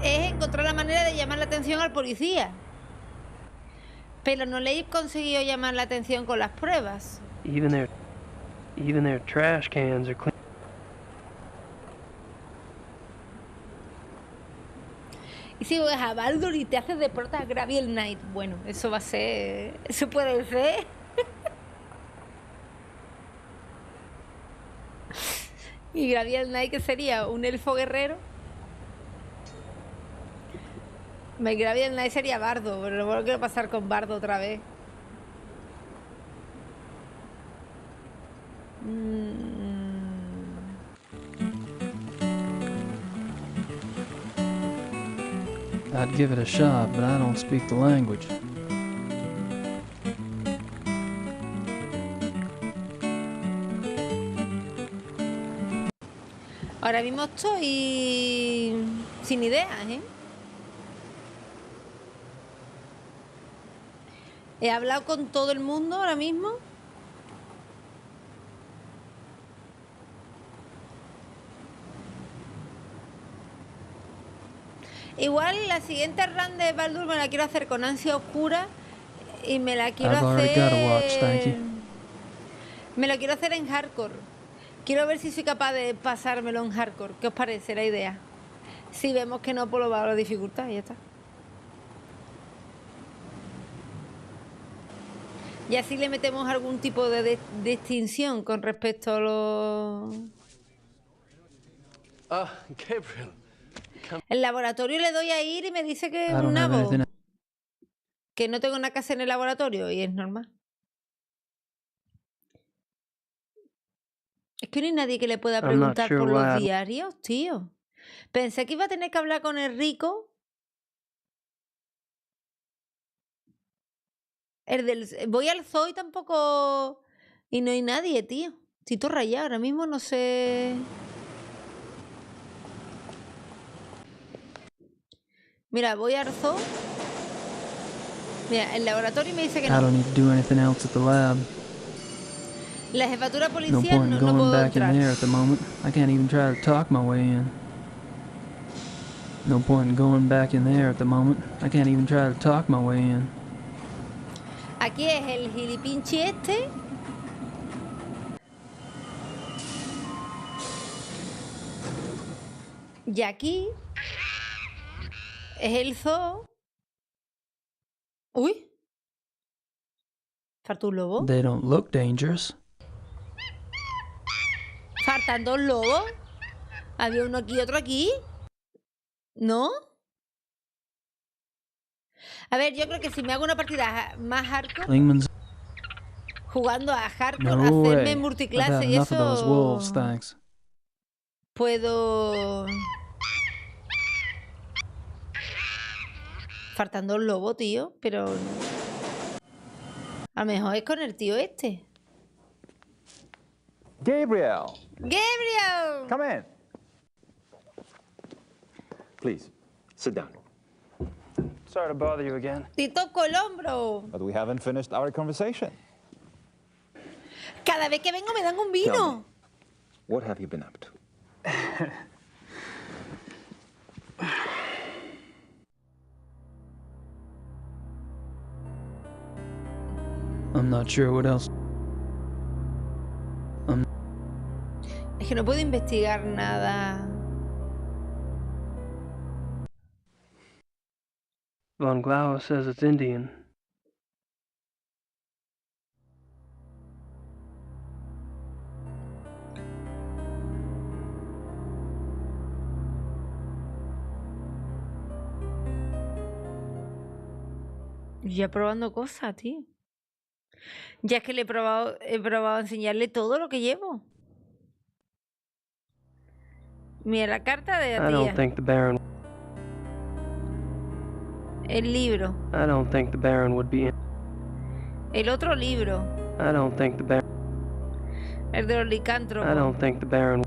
es encontrar la manera de llamar la atención al policía. Pero no le he conseguido llamar la atención con las pruebas. Even their trash cans are clean. Y si ves a Baldur y te haces de prota a Gabriel Knight, bueno, eso va a ser... Eso puede ser. Y Gabriel Knight, que sería un elfo guerrero. Gabriel Knight sería Bardo, pero no quiero pasar con Bardo otra vez. I'd give it a shot, but I don't speak the language. Ahora mismo estoy sin ideas, ¿eh? He hablado con todo el mundo ahora mismo. Igual la siguiente run de Baldur me la quiero hacer con ansia oscura y me la quiero hacer... Me lo quiero hacer en hardcore. Quiero ver si soy capaz de pasármelo en hardcore. ¿Qué os parece la idea? Si vemos que no, pues lo va a la dificultad y ya está. Y así le metemos algún tipo de distinción con respecto a los... Ah, Gabriel. El laboratorio le doy a ir y me dice que es un nabo. Que no tengo nada que hacer en el laboratorio y es normal. Es que no hay nadie que le pueda preguntar por los diarios, tío. Pensé que iba a tener que hablar con el rico. Voy al zoo y tampoco... Y no hay nadie, tío. Estoy todo rayado. Ahora mismo no sé... Mira, voy al zoo. Mira, el laboratorio me dice que no. I don't need to do anything else at the lab. La jefatura No policial point in no going puedo back in entrar. there at the moment. I can't even try to talk my way in. No point in going back in there at the moment. I can't even try to talk my way in. Aquí es el gilipinchi este. Y aquí es el zoo. Uy. Falta un lobo. They don't look dangerous. Faltan dos lobos. Había uno aquí y otro aquí. ¿No? A ver, yo creo que si me hago una partida más hardcore, Klingman's... jugando a hardcore, No hacerme way. multiclase I've had y enough of those wolves, eso... thanks. Puedo... Faltan dos lobos, tío, pero... A lo mejor es con el tío este. Gabriel! ¡Gabriel! Come in. Please, sit down. Sorry to bother you again. Te toco el hombro. But we haven't finished our conversation. Cada vez que vengo me dan un Tell vino. me, what have you been up to? I'm not sure what else. Es que no puedo investigar nada. Von Glauer says it's Indian. Ya probando cosas, tío. Ya es que he probado a enseñarle todo lo que llevo. Mira, la carta de la I don't tía. think the Baron. El libro. I don't think the Baron would be in. El otro libro. I don't think the Baron. El de los licántropos. I don't think the Baron.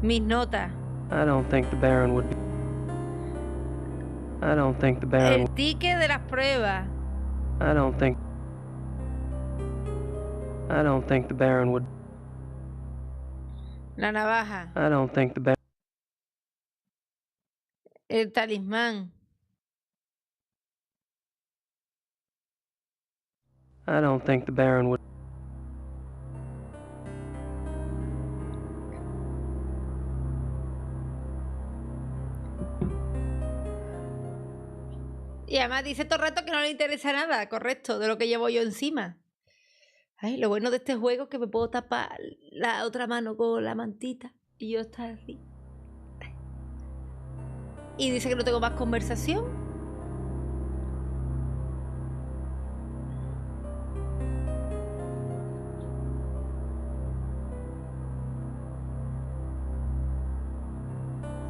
Mis notas. I don't think the Baron would be. I don't think the Baron... El ticket de las pruebas. I don't think the Baron would... La navaja. I don't think the Baron... El talismán. I don't think the Baron would... Y además dice todo el rato que no le interesa nada, correcto, de lo que llevo yo encima. Ay, lo bueno de este juego es que me puedo tapar la otra mano con la mantita y yo estar así. Y dice que no tengo más conversación.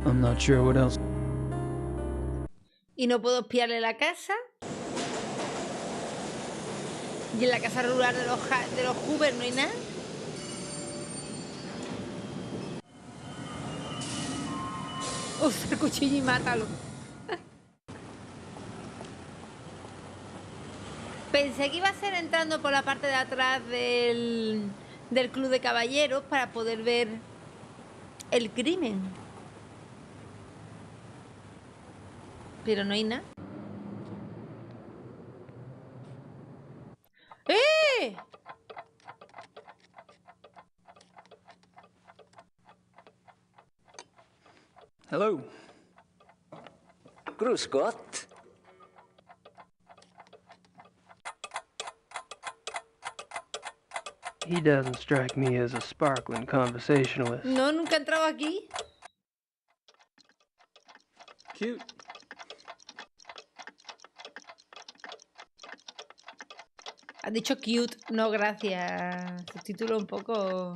I'm not sure what else. Y no puedo espiarle la casa. Y en la casa rural de los Hoover no hay nada. Usa el cuchillo y mátalo. Pensé que iba a ser entrando por la parte de atrás del club de caballeros para poder ver el crimen. Pero no hay nada. ¡Eh! Hello. Grüß Gott. He doesn't strike me as a sparkling conversationalist. No, nunca he entrado aquí. Cute. Has dicho cute, no gracias. Subtítulo un poco...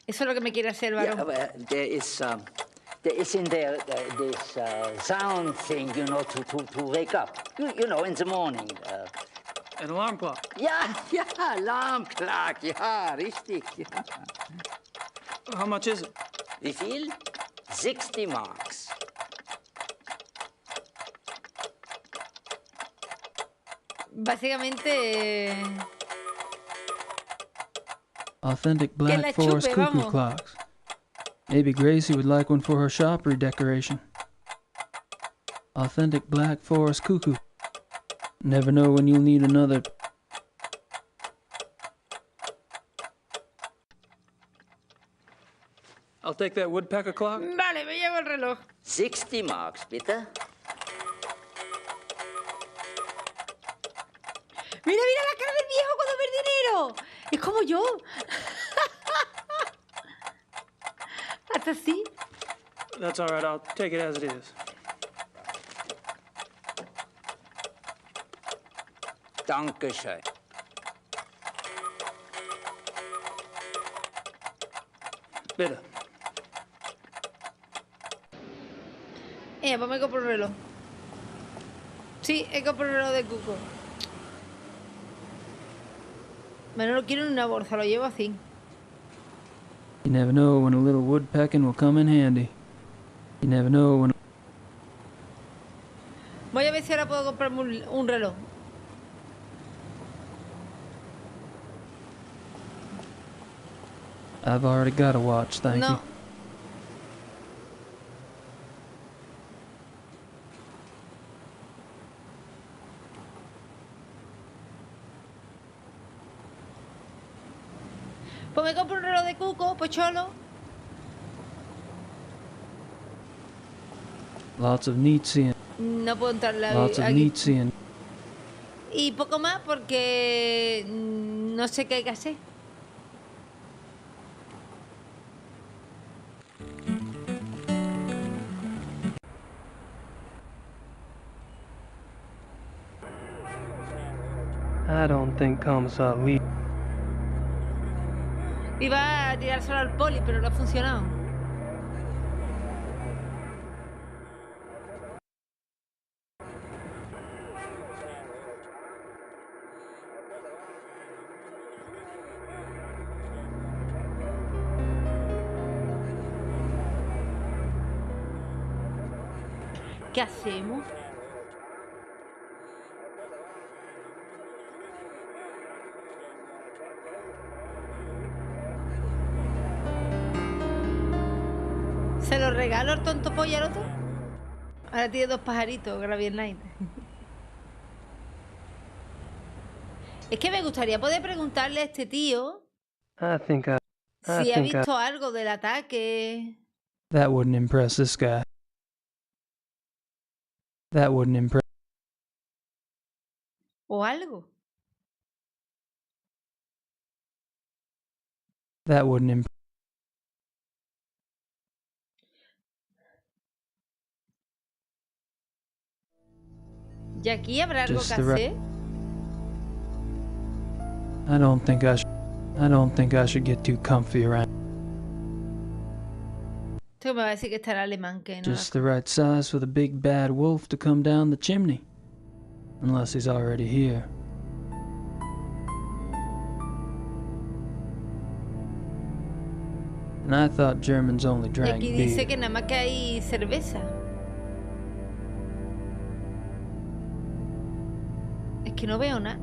Eso es lo que me quiere hacer, varón. Yeah, well, there is in there this sound thing, you know, to wake up. You know, in the morning. An alarm clock. Yeah, alarm clock. Ja, richtig. Ja. How much is it? Wie viel? 60 marks. Básicamente... Authentic Black Forest chupe, cuckoo vamos. clocks. Maybe Gracie would like one for her shop redecoration. Authentic Black Forest cuckoo. Never know when you'll need another. I'll take that woodpecker clock. Vale, me llevo el reloj. 60 marks, bitte. Mira, mira la cara del viejo cuando ve el dinero. Es como yo. Hasta así. That's all right. I'll take it as it is. Dankeschön. Bitte. Pues me compro un reloj. Sí, he comprado un reloj de cuco. Pero no lo quiero en una bolsa, lo llevo así. You never know when a little woodpecking will come in handy. You never know when... Voy a ver si ahora puedo comprarme un reloj. I've already got a watch, thank you. Pues me compro un reloj de cuco, pues cholo. Lots of neat seeing. No puedo entrar Lots of aquí. neat seeing. Y poco más porque no sé qué hay que hacer. I don't think Commissar Lee... Iba a tirar solo al poli, pero no ha funcionado. ¿Qué hacemos? ¿Se lo regalo al tonto pollo al otro? Ahora tiene 2 pajaritos, Gabriel Knight. Es que me gustaría poder preguntarle a este tío si ha visto algo del ataque. That wouldn't impress this guy. That wouldn't impress. O algo. That wouldn't impress. ¿Y aquí habrá algo que hacer? I don't think I should get too comfy around. Esto me va a decir que estará alemán, que no. Just the right size for the big bad wolf to come down the chimney. Unless he's already here. And I thought Germans only Y drank aquí beer. dice que nada más que hay cerveza. Es que no veo nada.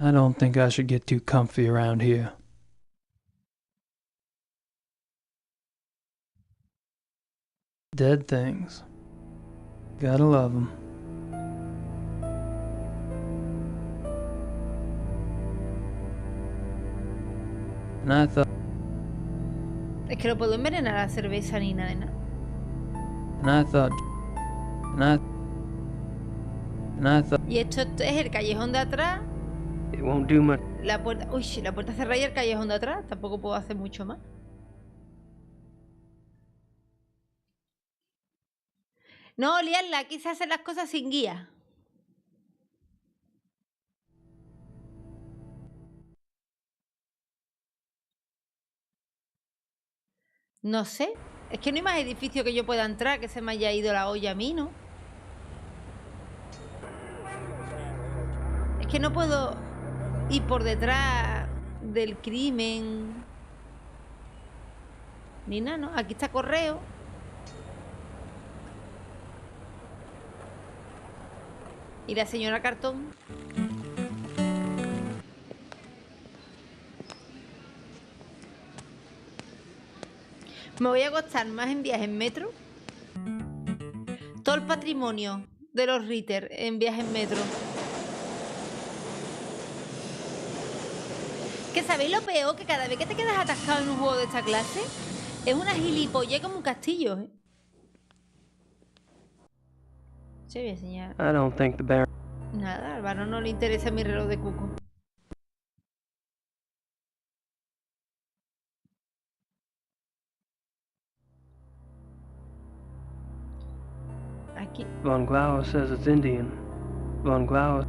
I don't think I should get too comfy around here. Dead things. Gotta love them. And I thought... Es que no puedo envenenar la cerveza ni nada de nada. Y esto es el callejón de atrás. It won't do much. La puerta, uy, la puerta cerrada y el callejón de atrás. Tampoco puedo hacer mucho más. No, liarla, aquí se hacen las cosas sin guía. No sé. Es que no hay más edificio que yo pueda entrar, que se me haya ido la olla a mí, ¿no? Es que no puedo ir por detrás del crimen. Ni nada, ¿no? Aquí está correo. Y la señora Cartón. Me voy a costar más en viajes en metro. Todo el patrimonio de los Ritter en viajes en metro. Que sabéis lo peor, que cada vez que te quedas atascado en un juego de esta clase es una gilipollez como un castillo, ¿eh? Sí, voy a enseñar. I don't think the Baron... Nada, al varón no le interesa mi reloj de cuco. Aquí. Von Glauer says it's Indian. Von Glauer...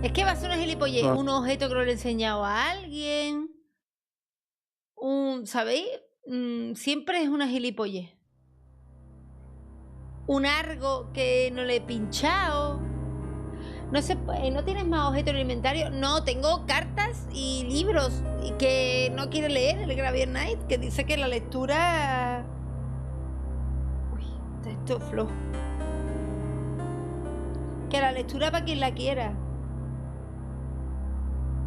Es que va a ser una gilipollez. Un objeto que no le he enseñado a alguien. ¿Sabéis? Siempre es una gilipollez. Un argo que no le he pinchado. No sé, ¿no tienes más objetos alimentarios? No, tengo cartas y libros y que no quiere leer el Gabriel Knight, que dice que la lectura... Uy, está esto flojo. Que la lectura para quien la quiera.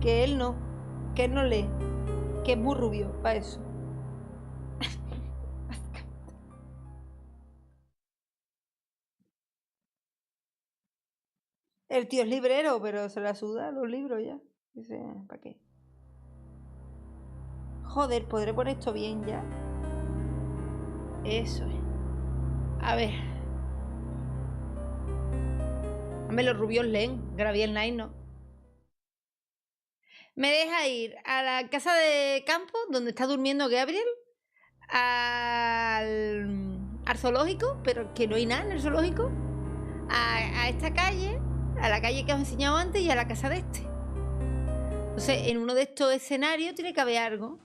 Que él no lee. Que es muy rubio para eso. El tío es librero, pero se la suda los libros ya. Dice, ¿para qué? Joder, ¿podré poner esto bien ya? Eso es. A ver. Hombre, los rubios leen. Gabriel Knight no. Me deja ir a la casa de campo donde está durmiendo Gabriel. Al zoológico, pero que no hay nada en el zoológico. A esta calle. A la calle que os he enseñado antes y a la casa de este. Entonces, en uno de estos escenarios tiene que haber algo.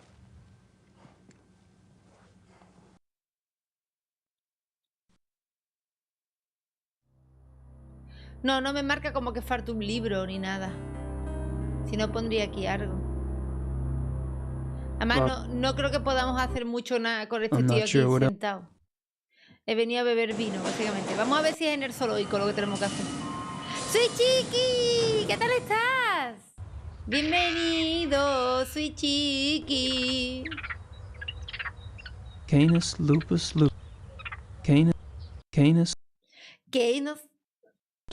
No, no me marca como que falta un libro ni nada. Si no, pondría aquí algo. Además, no creo que podamos hacer mucho nada con este tío aquí sentado. He venido a beber vino, básicamente. Vamos a ver si es en el zoológico lo que tenemos que hacer. ¡Soy Chiqui! ¿Qué tal estás? Bienvenido, soy Chiqui. Canis lupus lupus. Canis.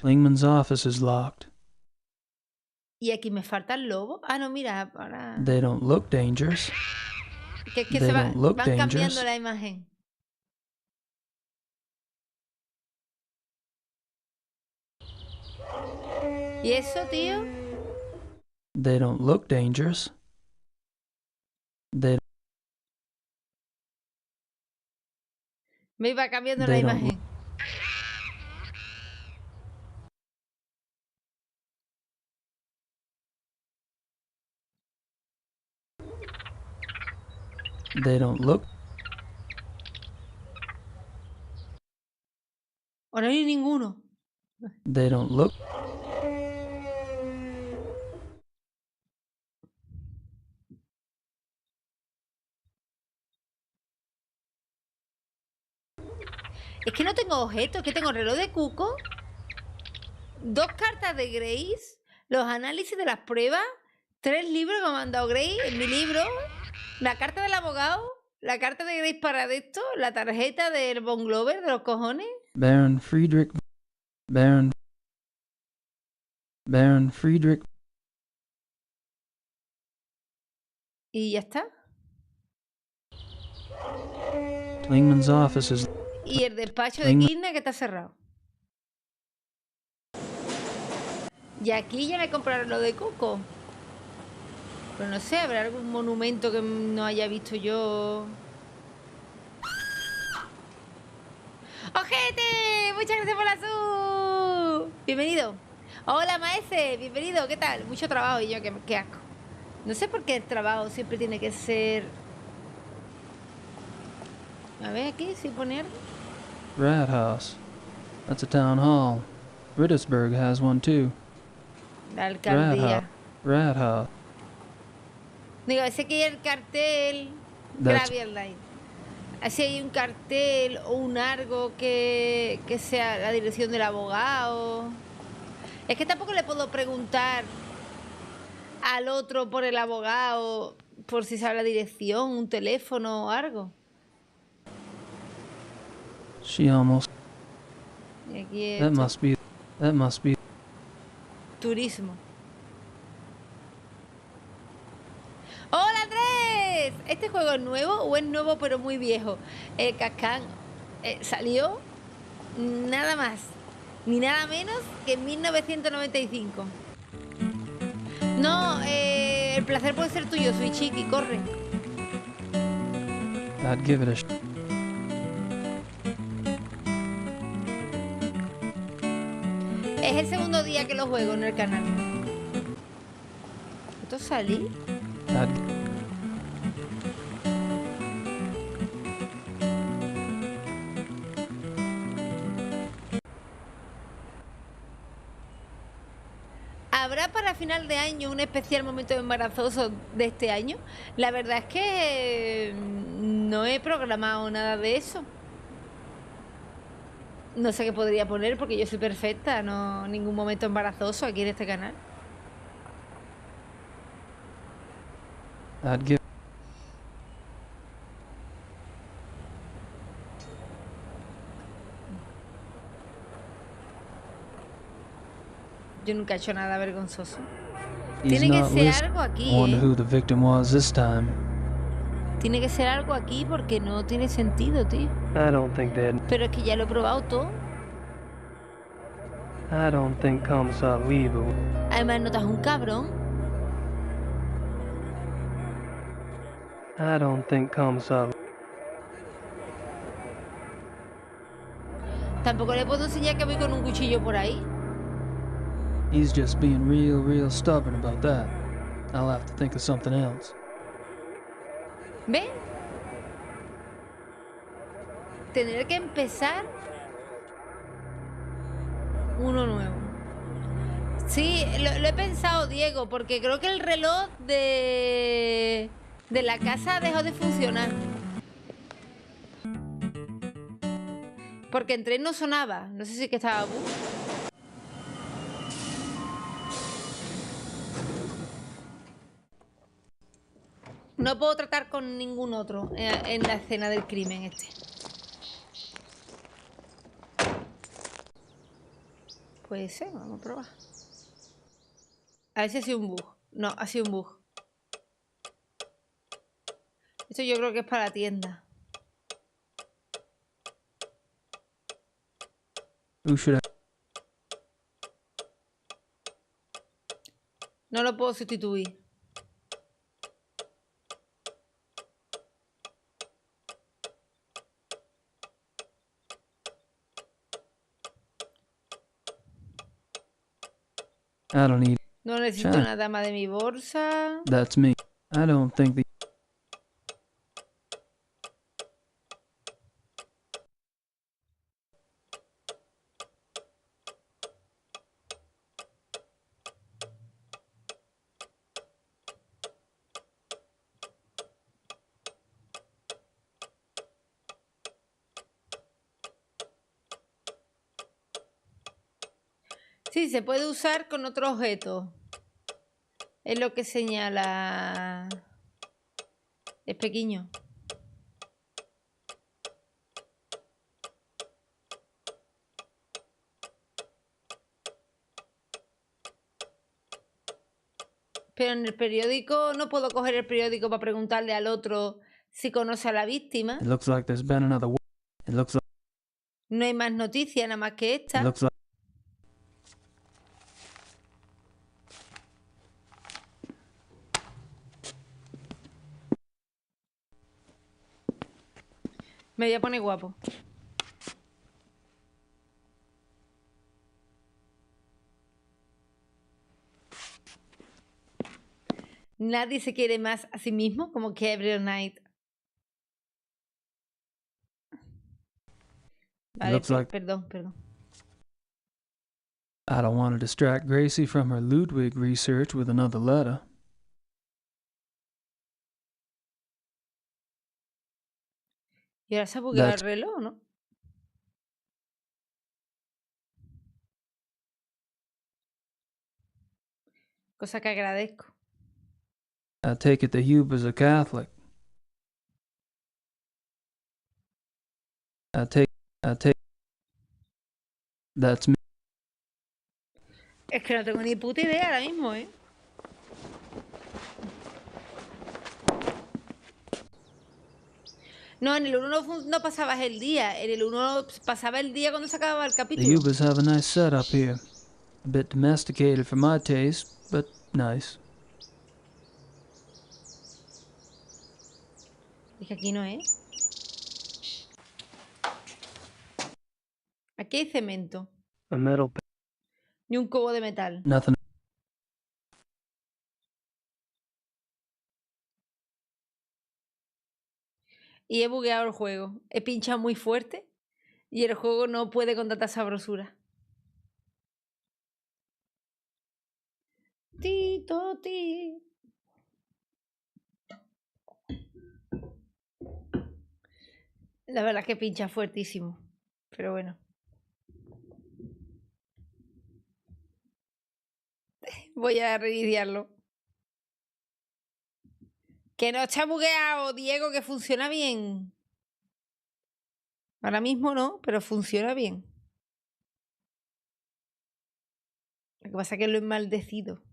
Lingman's office is locked. Y aquí me falta el lobo. Ah, no, mira, ahora... They don't look dangerous. Que se van cambiando la imagen. ¿Y eso, tío? They don't look dangerous. Me iba cambiando la imagen. They don't look. Ahora no hay ninguno. They don't look. Es que no tengo objetos, que tengo reloj de cuco, 2 cartas de Grace, los análisis de las pruebas, 3 libros que me ha mandado Grace en mi libro, la carta del abogado, la carta de Grace para esto, la tarjeta del Von Glover, de los cojones. Baron Friedrich. Y ya está. Lingman's office is... Y el despacho de Kirna que está cerrado. Y aquí ya me compraron lo de coco. Pero no sé, habrá algún monumento que no haya visto yo. ¡Ojete! Muchas gracias por la sub. Bienvenido. Hola, maese. Bienvenido. ¿Qué tal? Mucho trabajo y yo, qué asco. No sé por qué el trabajo siempre tiene que ser... A ver, aquí, sin poner... Rathaus. That's a town hall. Rittersburg has one too. La alcaldía. Rathaus. Digo, ese que hay el cartel. Gabriel Knight. Así hay un cartel o un algo que sea la dirección del abogado. Es que tampoco le puedo preguntar al otro por el abogado, por si sabe la dirección, un teléfono o algo. She almost. Y aquí That must be. Turismo. ¡Hola, Andrés! ¿Este juego es nuevo o es nuevo pero muy viejo? Cascán salió nada más ni nada menos que en 1995. No, el placer puede ser tuyo, soy Chiqui, corre. I'd give it a shot. Es el segundo día que lo juego en el canal. ¿Esto salí? ¿Habrá para final de año un especial momento embarazoso de este año? La verdad es que no he programado nada de eso. No sé qué podría poner porque yo soy perfecta, no ningún momento embarazoso aquí en este canal. Yo nunca he hecho nada vergonzoso. Tiene que ser algo aquí, Tiene que ser algo aquí porque no tiene sentido, tío. Pero es que ya lo he probado todo. Además, ¿no estás un cabrón? Tampoco le puedo enseñar que voy con un cuchillo por ahí. He's just being real stubborn about that. I'll have to think of something else. ¿Ven? Tener que empezar uno nuevo. Sí, lo he pensado, Diego, porque creo que el reloj de De la casa dejó de funcionar. Porque entré y no sonaba. No sé si es que estaba bug. No puedo tratar con ningún otro en la escena del crimen este. Puede ser, vamos a probar. A ver si ha sido un bug. No, ha sido un bug. Esto yo creo que es para la tienda. No lo puedo sustituir. I don't need. No necesito nada más de mi bolsa. That's me. I don't think the. Sí, se puede usar con otro objeto. Es lo que señala. Es pequeño. Pero en el periódico no puedo coger el periódico para preguntarle al otro si conoce a la víctima. It looks like there's been another. It looks like. No hay más noticias nada más que esta. It looks like. Me voy a poner guapo. Nadie se quiere más a sí mismo como Gabriel Knight. Vale, perdón. I don't want to distract Gracie from her Ludwig research with another letter. ¿Y ahora se ha bugueado el reloj, no? Cosa que agradezco. I take it the Huber's a Catholic. I take. That's me. Es que no tengo ni puta idea ahora mismo, ¿eh? No, en el 1 no pasabas el día. En el 1 pasaba el día cuando se acababa el The capítulo. Hubers have a nice setup here. A bit domesticated for my taste, but nice. Es que aquí no es. Aquí hay cemento. A metal. Y un cubo de metal. Nothing. Y he bugueado el juego. He pinchado muy fuerte y el juego no puede con tanta sabrosura. Tito, ti. La verdad es que pincha fuertísimo. Pero bueno. Voy a reiniciarlo. Que no está bugueado, Diego, que funciona bien. Ahora mismo no, pero funciona bien. Lo que pasa es que lo he maldecido.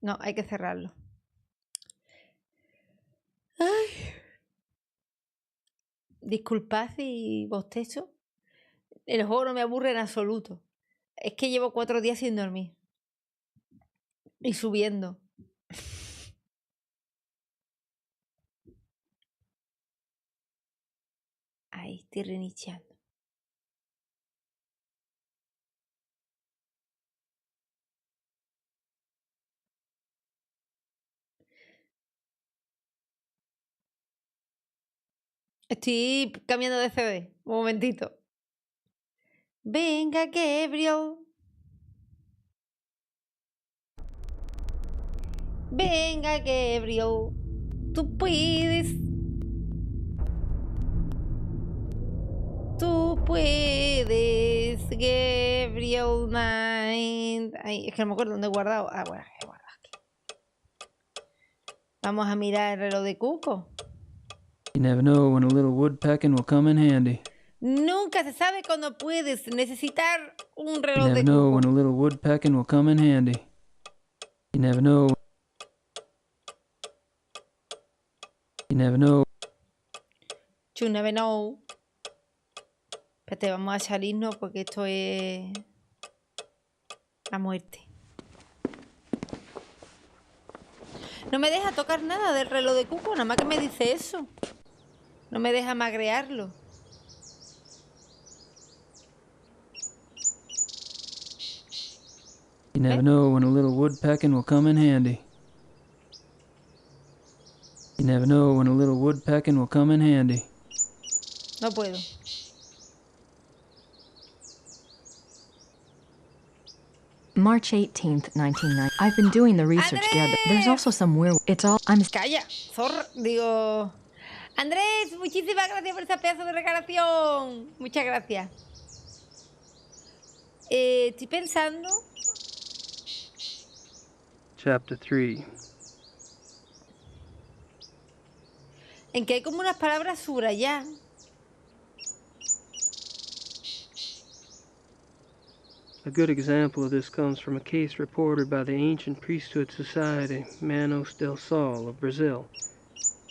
No, hay que cerrarlo. Ay. Disculpad si bostezo. El juego no me aburre en absoluto. Es que llevo 4 días sin dormir. Y subiendo. Ahí estoy reiniciando. Estoy cambiando de CD. Un momentito. Venga, Gabriel. Venga, Gabriel. Tú puedes. Tú puedes, Gabriel Knight. Ay, es que no me acuerdo dónde he guardado. Ah, bueno, he guardado aquí. Vamos a mirar el reloj de Cuco. You never know when a little woodpecking will come in handy. Nunca se sabe cuándo puedes necesitar un You reloj never de know Cuco. when a little woodpecking will come in handy. You never know. You never know. You never know. Espérate, vamos a salirnos porque esto es la muerte. No me deja tocar nada del reloj de Cuco, nada más que me dice eso. No me deja magrearlo. You never know when a little woodpecking will come in handy. You never know when a little woodpecking will come in handy. No puedo. March 18th, 1990. I've been doing the research, Gab. There's also some weird. It's all. Calla, zorra. Digo. Andrés, muchísimas gracias por esa pedazo de regalación. Muchas gracias. Estoy pensando. Chapter 3. En que hay como unas palabras subrayadas. A good example of this comes from a case reported by the Ancient Priesthood Society, Manos del Sol of Brazil.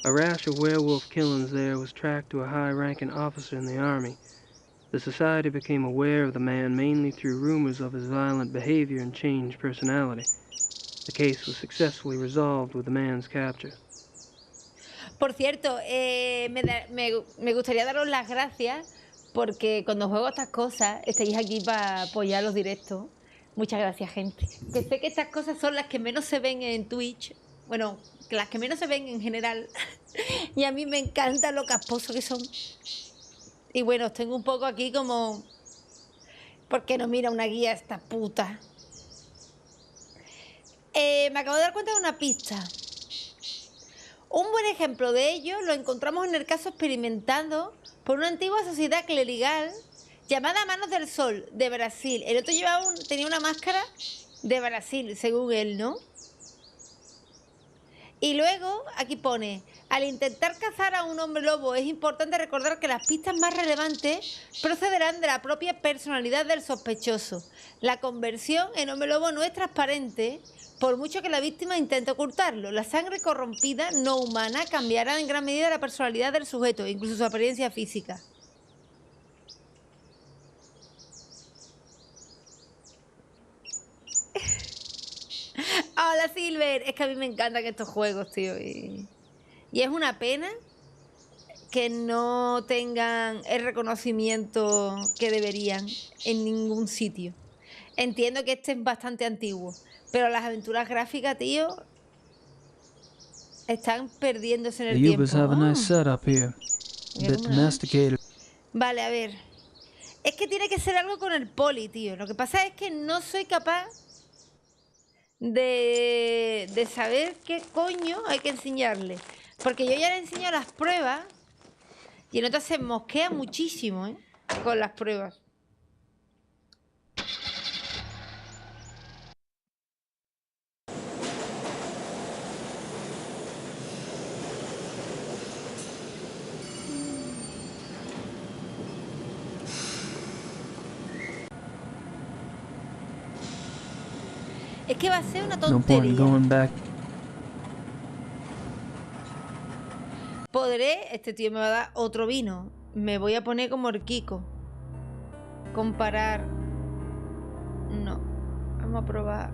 A rash of werewolf killings there was tracked to a high-ranking officer in the army. The society became aware of the man mainly through rumors of his violent behavior and changed personality. The case was successfully resolved with the man's capture. Por cierto, me gustaría daros las gracias porque cuando juego estas cosas estáis aquí para apoyar los directos. Muchas gracias, gente. Que sé que estas cosas son las que menos se ven en Twitch. Bueno, que las que menos se ven en general. Y a mí me encanta lo casposo que son. Y bueno, os tengo un poco aquí como... ¿Por qué no mira una guía esta puta? Me acabo de dar cuenta de una pista. Un buen ejemplo de ello lo encontramos en el caso experimentado por una antigua sociedad clerical llamada Manos del Sol, de Brasil. El otro tenía una máscara de Brasil, según él, ¿no? Y luego, aquí pone, al intentar cazar a un hombre lobo es importante recordar que las pistas más relevantes procederán de la propia personalidad del sospechoso. La conversión en hombre lobo no es transparente, por mucho que la víctima intente ocultarlo. La sangre corrompida, no humana, cambiará en gran medida la personalidad del sujeto, incluso su apariencia física. Hola, Silver. Es que a mí me encantan estos juegos, tío. Y es una pena que no tengan el reconocimiento que deberían en ningún sitio. Entiendo que este es bastante antiguo, pero las aventuras gráficas, tío, están perdiéndose en el tiempo. Vale, a ver. Es que tiene que ser algo con el poli, tío. Lo que pasa es que no soy capaz de saber qué coño hay que enseñarle. Porque yo ya le enseño las pruebas y en otras se mosquea muchísimo, ¿eh? Con las pruebas. Es que va a ser una tontería. Este tío me va a dar otro vino. Me voy a poner como el Kiko. Comparar. No. Vamos a probar.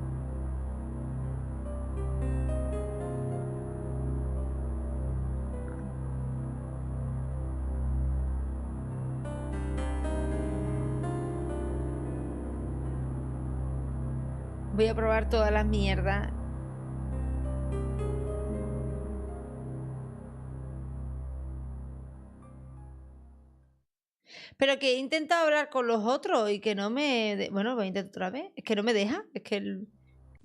Voy a probar todas las mierdas. Pero que he intentado hablar con los otros y que no me... Bueno, voy a intentar otra vez. Es que no me deja. Es que el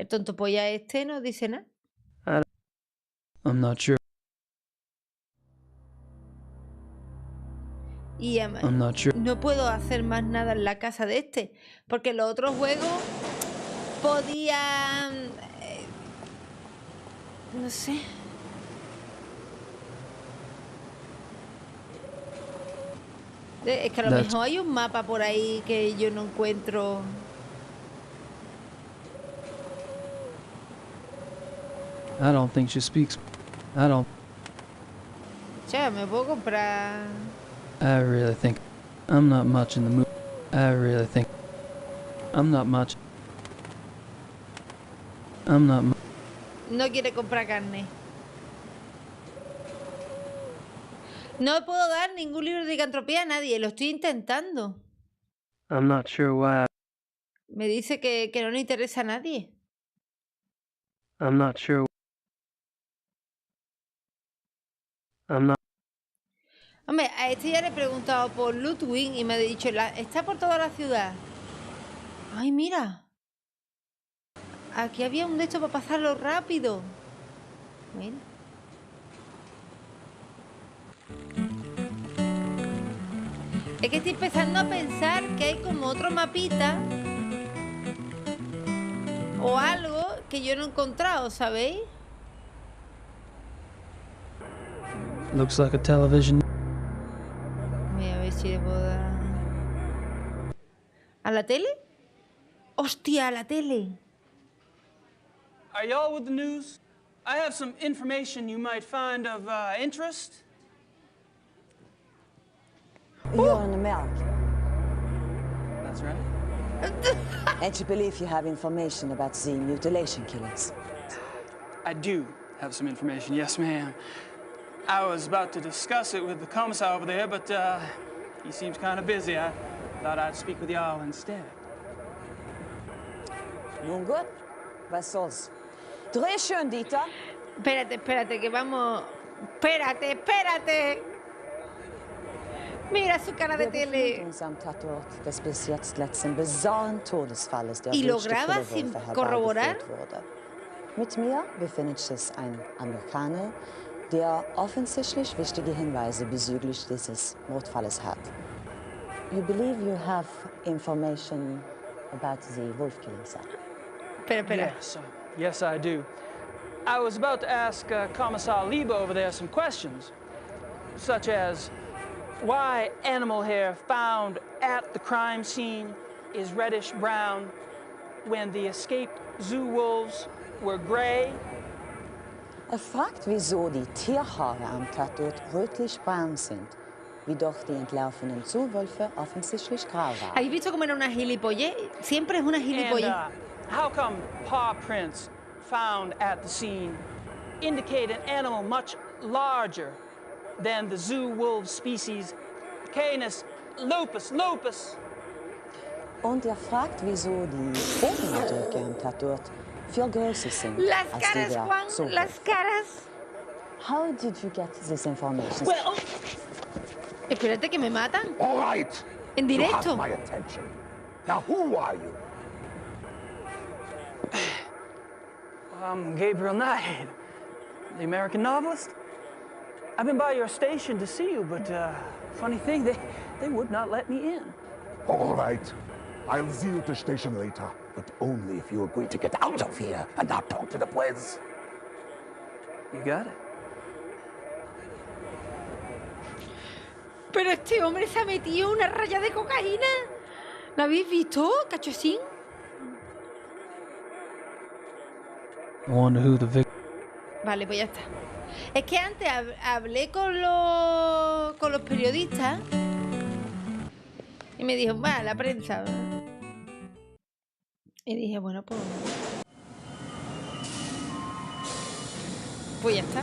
tonto polla este no dice nada. I'm not sure. Y además, I'm not sure. no puedo hacer más nada en la casa de este, porque los otros juegos podían... no sé. Es que a lo mejor hay un mapa por ahí que yo no encuentro. I don't think she speaks. I don't. Che, me puedo comprar. I really think I'm not much in the mood. I really think I'm not much. I'm not. No quiere comprar carne. No puedo dar ningún libro de licantropía a nadie. Lo estoy intentando. I'm not sure why. Me dice que no le interesa a nadie. I'm not sure. I'm not. Hombre, a este ya le he preguntado por Ludwig y me ha dicho, está por toda la ciudad. Ay, mira. Aquí había un de estos para pasarlo rápido. Bueno. Es que estoy empezando a pensar que hay como otro mapita o algo que yo no he encontrado, ¿sabéis? Looks like a television. Voy a ver si le puedo dar... ¿A la tele? ¡Hostia, a la tele! Are y'all with the news? I have some information you might find of interest. You're in America. That's right. And you believe you have information about the mutilation killings? I do have some information, yes, ma'am. I was about to discuss it with the commissar over there, but he seems kind of busy. I thought I'd speak with y'all instead. Nun gut, was soll's? Dreh schön, Dieter. Espérate, que vamos... Espérate. Mira su cara de tele. ¿Y lo graba sin corroborar? Mit mir befindet sich ein Amerikaner, der offensichtlich wichtige Hinweise bezüglich dieses Mordfalles hat. You believe you have information about the wolf killing site? Espera. Yes, I do. I was about to ask Commissar Liebe over there some questions, such as why animal hair found at the crime scene is reddish-brown when the escaped zoo wolves were gray. Fragt, wieso die Tierhaare am Tatort rötlich-braun sind, wie doch die entlaufenen Zoowölfe offensichtlich grau waren. ¿Habéis visto cómo era una gilipollez? Siempre es una gilipollez. And how come paw prints found at the scene indicate an animal much larger than the zoo wolf species Canis lupus? Und fragt, wieso die Fotoabdrücke am Tatort viel größer sind Las als caras, die der Juan, Zoowolf. las caras. How did you get this information? Well, espérate que me matan. All right. En You directo. have my attention. Now, who are you? I'm Gabriel Knight, the American novelist. I've been by your station to see you, but funny thing, they would not let me in. All right. I'll see you at the station later, but only if you agree to get out of here and not talk to the Pues. You got it. Pero este hombre se ha metido una raya de cocaína. ¿Lo habéis visto, cachosín? I wonder who the victim. Vale, pues ya está. Es que antes hablé con los periodistas y me dijo, va, la prensa. Y dije, bueno, pues ya está.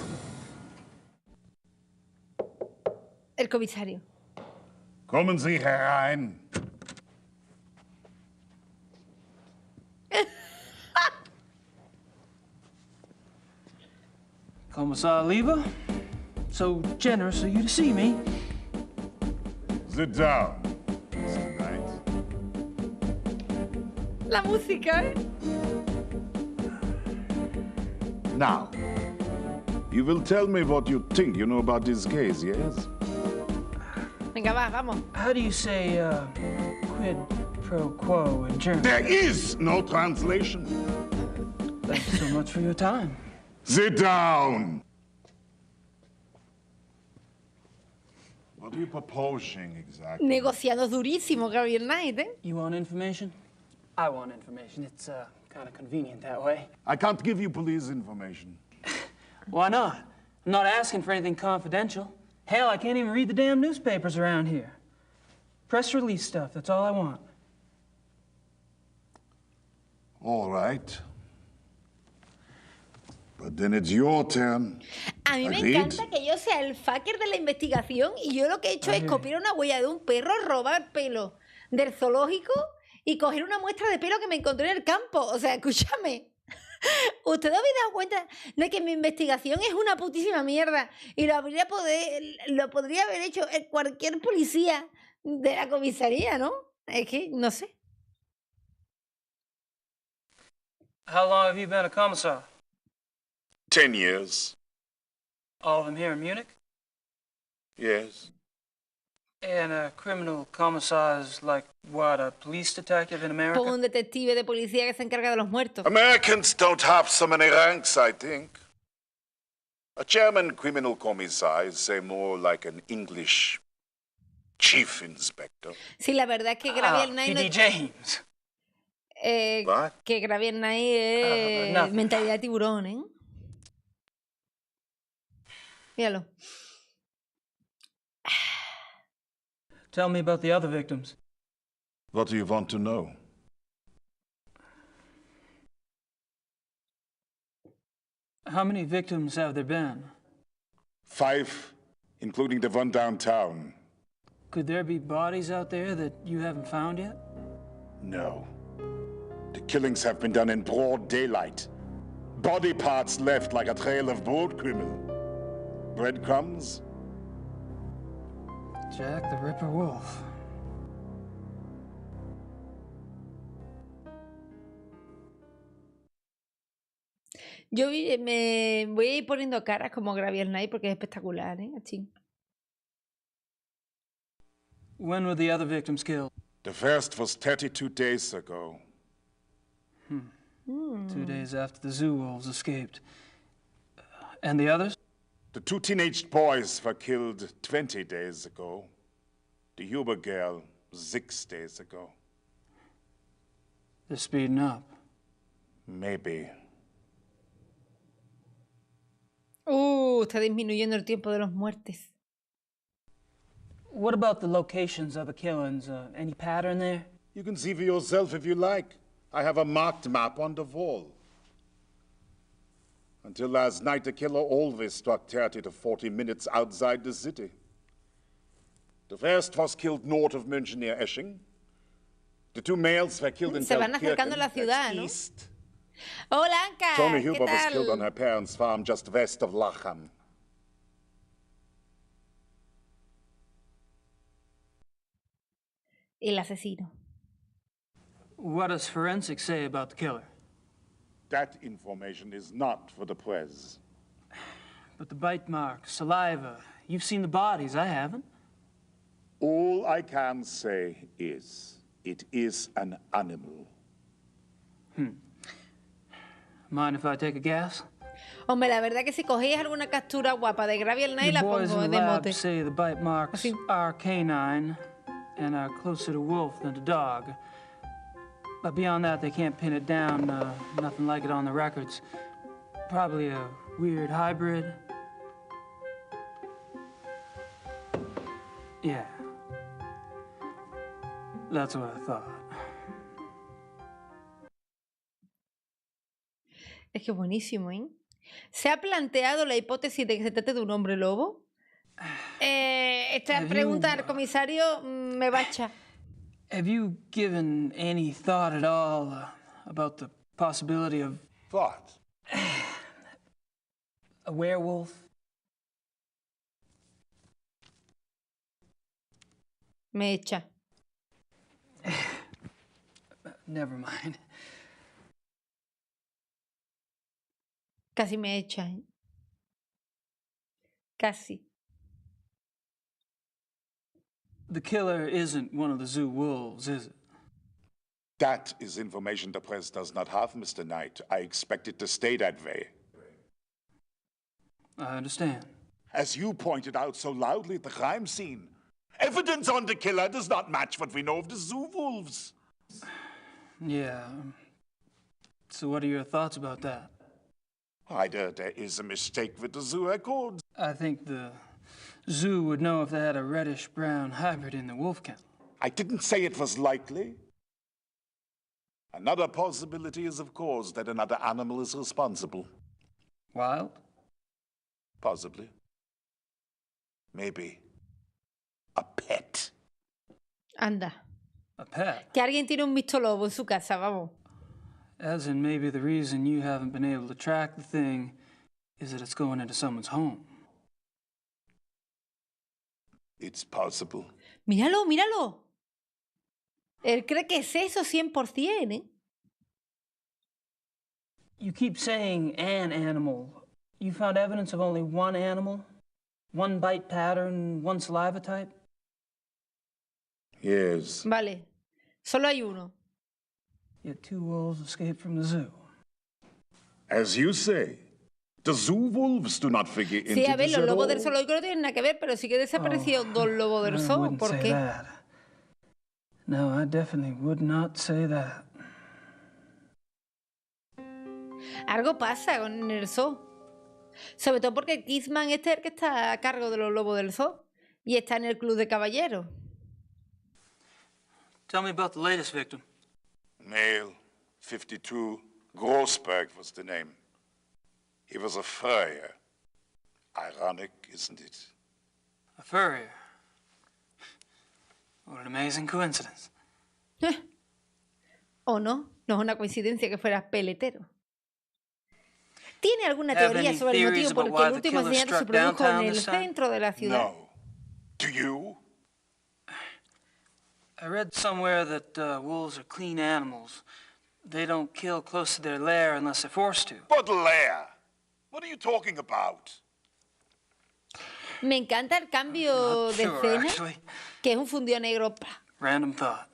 El comisario. Kommen Sie herein. Commissar Liebe, so generous of you to see me. Sit down, Mr. Knight. La música, ¿eh? Now, You will tell me what you think you know about this case, yes? Venga, vamos. How do you say quid pro quo in German? There is no translation. Thanks so much for your time. Sit down. What are you proposing exactly? Negociando durísimo, Gabriel Knight, ¿eh? You want information? I want information. It's kind of convenient that way. I can't give you police information. Why not? I'm not asking for anything confidential. Hell, I can't even read the damn newspapers around here. Press release stuff, that's all I want. All right. But then it's your turn. A mí me encanta que yo sea el fucker de la investigación y yo lo que he hecho es copiar una huella de un perro, robar pelo del zoológico y coger una muestra de pelo que me encontré en el campo. O sea, escúchame. ¿Usted no habéis dado cuenta de que mi investigación es una putísima mierda y lo podría haber hecho cualquier policía de la comisaría, ¿no? Es que no sé. How long have you been a commissar? 10 years. All of them here in Munich? Yes. And a criminal commissar is like, what, a police detective in America? Como un detective de policía que se encarga de los muertos. Americans don't have so many ranks, I think. A German criminal commissar is, say, more like an English chief inspector. Sí, la verdad es que Gabriel Knight... P.D. James. Que Gabriel Knight es mentalidad de tiburón, ¿eh? Míralo. Tell me about the other victims. What do you want to know? How many victims have there been? 5, including the one downtown. Could there be bodies out there that you haven't found yet? No. The killings have been done in broad daylight. Body parts left like a trail of boat criminal. Breadcrumbs? Jack the Ripper Wolf. Yo me voy a ir poniendo caras como Gabriel Knight porque es espectacular, ¿eh? Achín. When were the other victims killed? The first was 32 days ago. 2 days after the zoo wolves escaped. And the others? The 2 teenage boys were killed 20 days ago. The Huber girl 6 days ago. They're speeding up. Maybe. Está disminuyendo el tiempo de los muertes. What about the locations of the killings? Any pattern there? You can see for yourself if you like. I have a marked map on the wall. Until last night, the killer always struck 30 to 40 minutes outside the city. The first was killed north of München near Esching. The 2 males were killed in Se van acercando a la ciudad, ¿no? Hola, Anka. Tony ¿Qué Huber was tal? killed on her parents' farm just west of Lachem. El asesino. What does forensics say about the killer? That information is not for the press. But the bite marks, saliva, you've seen the bodies, I haven't. All I can say is, it is an animal. Mind if I take a guess? Hombre, la verdad que si cogéis alguna captura guapa de Gabriel Knight The la boys pongo in de the lab mote. say the bite marks are canine and are closer to wolf than to dog. But beyond that, they can't pin it down. Nothing like it on the records. Probably a weird hybrid. Yeah. That's what I thought. Es que es buenísimo, ¿eh? ¿Se ha planteado la hipótesis de que se trate de un hombre lobo? Esta pregunta al comisario me va a echar. Have you given any thought at all about the possibility of... What? A werewolf? Me echa. Never mind. Casi me echa, ¿eh? casi. The killer isn't one of the zoo wolves, is it? That is information the press does not have, Mr. Knight. I expect it to stay that way. I understand. As you pointed out so loudly at the crime scene, evidence on the killer does not match what we know of the zoo wolves. Yeah. So what are your thoughts about that? Either there is a mistake with the zoo records. I think the zoo would know if they had a reddish-brown hybrid in the wolf kennel. I didn't say it was likely. Another possibility is, of course, that another animal is responsible. Wild? Possibly. Maybe. A pet. Anda. A pet? Que alguien tiene un mistolobo en su casa, vamos. As in, maybe the reason you haven't been able to track the thing is that it's going into someone's home. It's possible. Míralo, míralo. Él cree que es eso 100%, ¿eh? You keep saying an animal. You found evidence of only one animal? One bite pattern, one saliva type? Yes. Vale. Solo hay uno. Yet 2 wolves escaped from the zoo. As you say, the zoo wolves do not figure into Sí, a ver, this los at lobos all. del zoológico no tienen nada que ver, pero sí que desapareció 2 lobos del zoo. wouldn't ¿Por say qué? that. No, I definitely would not say that. Algo pasa con el zoo. Sobre todo porque Kingston este es el que está a cargo de los lobos del zoo. Y está en el club de caballeros. Tell me about the latest victim. Male, 52, Grossberg was the name. He was a furrier. Ironic, isn't it? A furrier. What an amazing coincidence. ¿O no? No es una coincidencia que fuera peletero. ¿Tiene alguna teoría sobre el motivo por el que el último asesinato se produjo en el centro de la ciudad? No. Do you? I read somewhere that wolves are clean animals. They don't kill close to their lair unless they're forced to. What lair? What are you talking about? Me encanta el cambio de escena, que es un fundido negro. Random thought.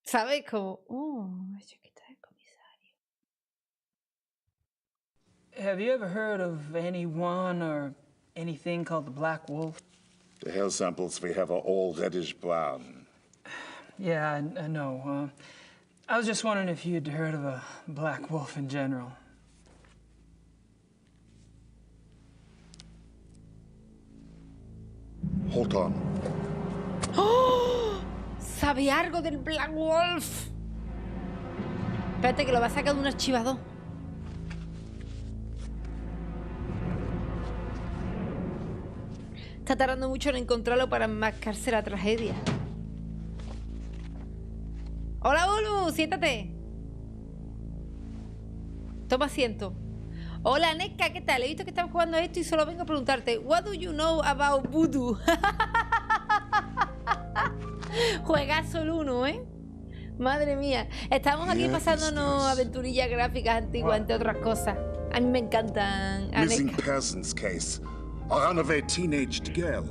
¿Sabes? Como, chiquita del comisario. Have you ever heard of anyone or anything called the black wolf? The hair samples we have are all reddish brown. Yeah, I know. I was just wondering if you'd heard of a black wolf in general. Hold on. ¡Oh! ¿Sabe algo del Black Wolf? Espérate que lo va a sacar de un archivador. Está tardando mucho en encontrarlo para enmascararse la tragedia. Hola, Ulu, siéntate. Toma asiento. Hola, Nesca, ¿qué tal? He visto que están jugando a esto y solo vengo a preguntarte, what do you know about voodoo? Juegazo el 1, ¿eh? Madre mía. Estamos aquí pasándonos aventurillas gráficas antiguas, entre otras cosas. A mí me encantan. Missing persons case. A runaway teenaged girl.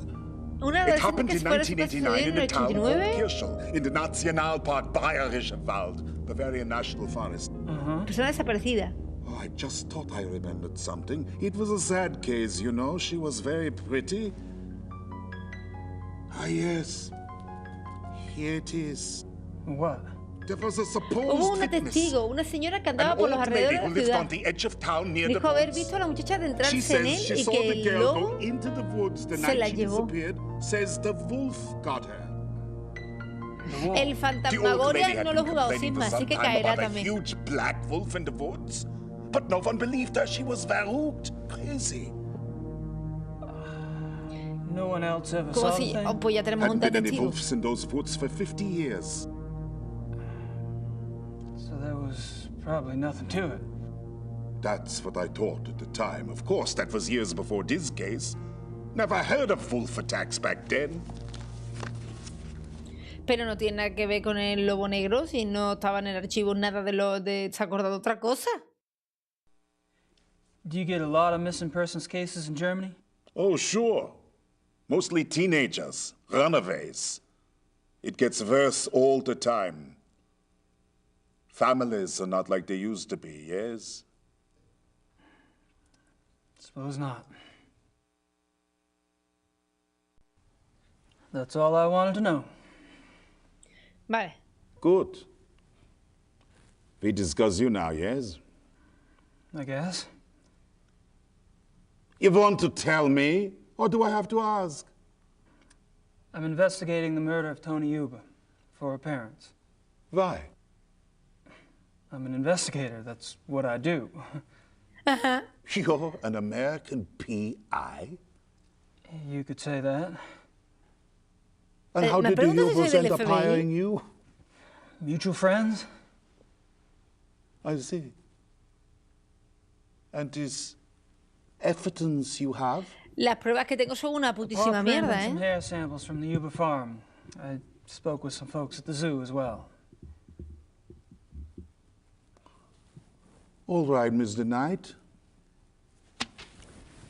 Una It happened que in se fue 1989 in the town of 89. Kirschel in the Nationalpark Bayerischer Wald, Bavarian National Forest. Persona desaparecida. Oh, I just thought I remembered something. It was a sad case, you know. She was very pretty. Ah, yes. Here it is. What? There was a supposed Hubo una witness. testigo, una señora que andaba An por los old lady alrededores who de la lived ciudad. on the edge of town near the Dijo haber woods. visto a la muchacha She adentrarse en says she él y saw que the el girl lobo go into the woods the se night la she llevó. disappeared. Says the wolf got her. El Fantasmagoria no lo he jugado sin más, así que caerá about a también. huge black wolf in the woods. But no one believed her. She was verrückt, crazy. No one else ever Como saw si, the thing? oh, pues ya tenemos un Hadn't been any testigo. wolves in those woods for 50 years. So there was probably nothing to it. That's what I thought at the time. Of course, that was years before this case. Never heard of wolf attacks back then. Pero no tiene nada que ver con el lobo negro, si no estaba en el archivo nada de lo de... ¿Se ha acordado otra cosa? Do you get a lot of missing persons cases in Germany? Oh, sure. Mostly teenagers, runaways. It gets worse all the time. Families are not like they used to be, yes? Suppose not. That's all I wanted to know. Vale. Good. We discuss you now, yes? I guess. You want to tell me, or do I have to ask? I'm investigating the murder of Tony Yuba for her parents. Why? I'm an investigator. That's what I do. You're an American PI? You could say that. And how did the Yubas end up hiring you? Mutual friends. I see. And this evidence you have? Las pruebas que tengo son una putísima mierda, Some hair samples from the Yuba farm. I spoke with some folks at the zoo as well. All right, Mr. Knight.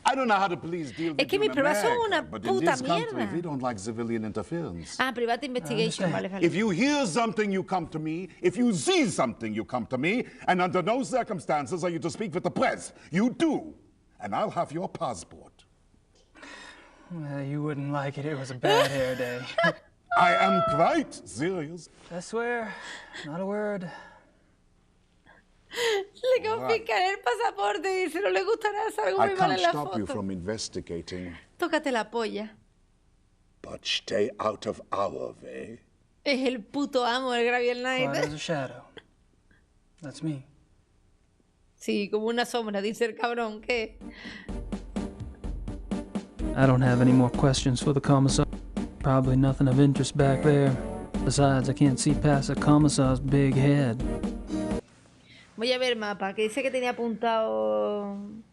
I don't know how the police deal with you in America, but in this country, we don't like civilian interference. Ah, private investigation, vale, vale. If you hear something, you come to me. If you see something, you come to me. And under no circumstances are you to speak with the press. You do. And I'll have your passport. Well, you wouldn't like it. It was a bad hair day. I am quite serious. I swear, not a word. Le confiscan el pasaporte y dice, no le gustará, sabe muy mal en la foto. I can't stop you from investigating. Tócate la polla. But stay out of our way. Es el puto amo, el Gabriel Knight. Quiet as a shadow. That's me. Sí, como una sombra, dice el cabrón, ¿qué? I don't have any more questions for the commissar. Probably nothing of interest back there. Besides, I can't see past the commissar's big head. Voy a ver el mapa, que dice que tenía apuntado...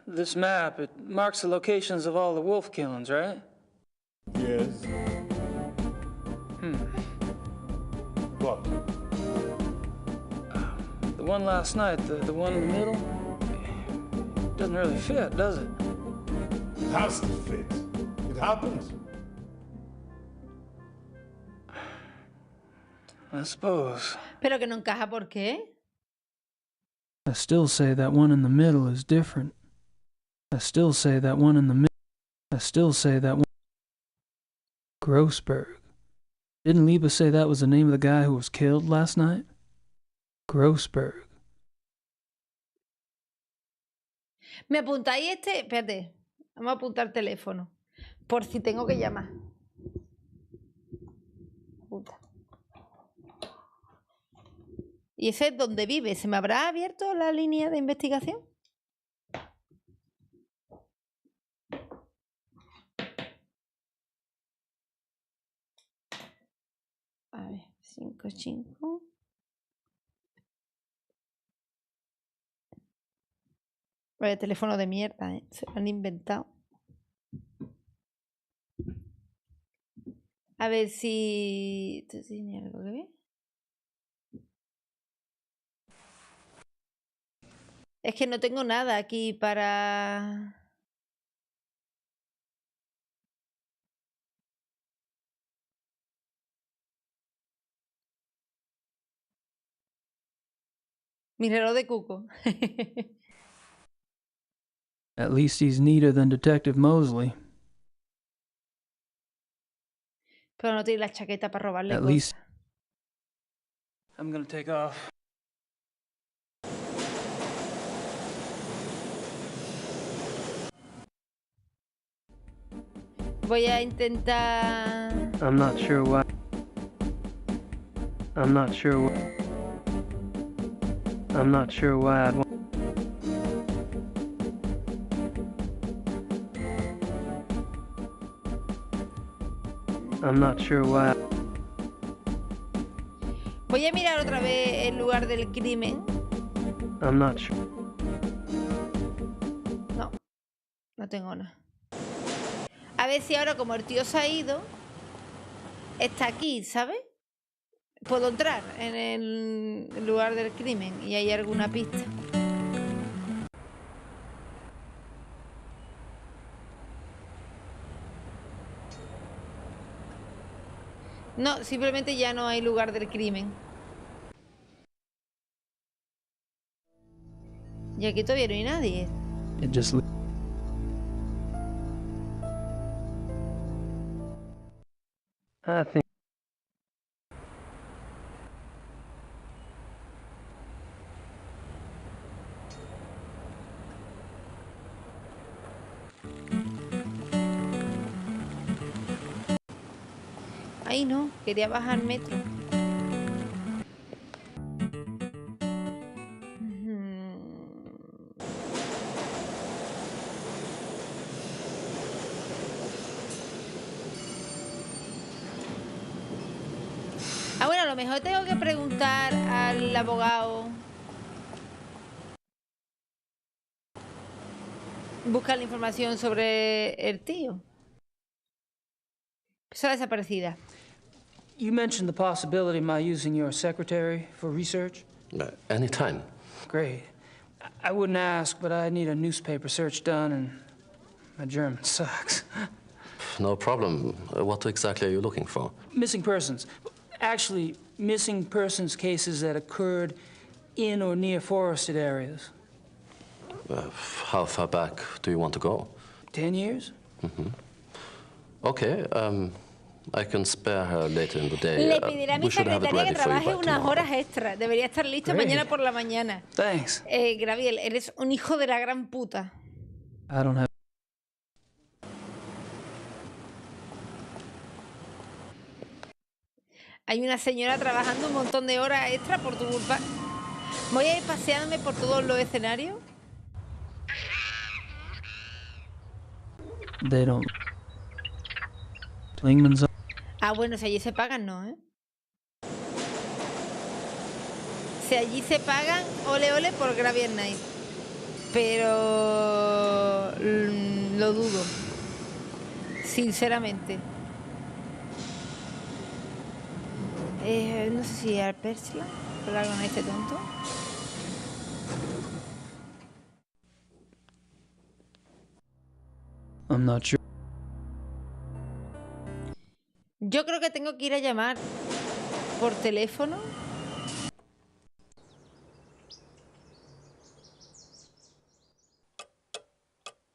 This map, it marks the locations of all the wolf killings, right? Yes. What? The one last night, the one in the middle, doesn't really fit, does it? It has to fit. It happened. I suppose. Pero que no encaja, ¿por qué? I still say that one in the middle is different. I still say that one in the middle. I still say that one. Grossberg. Didn't Liba say that was the name of the guy who was killed last night? Grossberg. ¿Me apuntáis este? Espérate. Vamos a apuntar teléfono. Por si tengo que llamar. Puta. ¿Y ese es donde vive? ¿Se me habrá abierto la línea de investigación? A ver, 55. Vaya teléfono de mierda, ¿eh? Se lo han inventado. A ver si... ¿Esto tiene algo que ver? Es que no tengo nada aquí para... Mi reloj de cuco. At least he's neater than Detective Mosley. Pero no tiene la chaqueta para robarle At cosas. least I'm gonna take off. Voy a intentar... I'm not sure why. I'm not sure why. I'm not sure why I'd want. I'm not sure why. Voy a mirar otra vez el lugar del crimen. I'm not sure. No tengo nada. A ver si ahora, como el tío se ha ido, está aquí, ¿sabes? Puedo entrar en el lugar del crimen y hay alguna pista. No, simplemente ya no hay lugar del crimen. Y aquí todavía no hay nadie. Ay, no, quería bajar metro. Ah, bueno, a lo mejor tengo que preguntar al abogado. Buscar la información sobre el tío. Persona desaparecida. You mentioned the possibility of my using your secretary for research? Anytime. Great. I wouldn't ask, but I need a newspaper search done, and my German sucks. No problem. What exactly are you looking for? Missing persons. Actually, missing persons cases that occurred in or near forested areas. How far back do you want to go? 10 years? Okay, I can spare her later in the day. Le pediré a mi secretaria que trabaje unas horas extra. Debería estar listo mañana por la mañana. Thanks. Gabriel, eres un hijo de la gran puta. I don't have... Hay una señora trabajando un montón de horas extra por tu culpa. Voy a ir paseándome por todos los escenarios. They don't... Ah, bueno, si allí se pagan, no, ¿eh? Si allí se pagan, ole ole por Gabriel Knight. Pero... lo dudo. Sinceramente. No sé si al Persla, pero algo en este tonto. I'm not sure. Yo creo que tengo que ir a llamar por teléfono.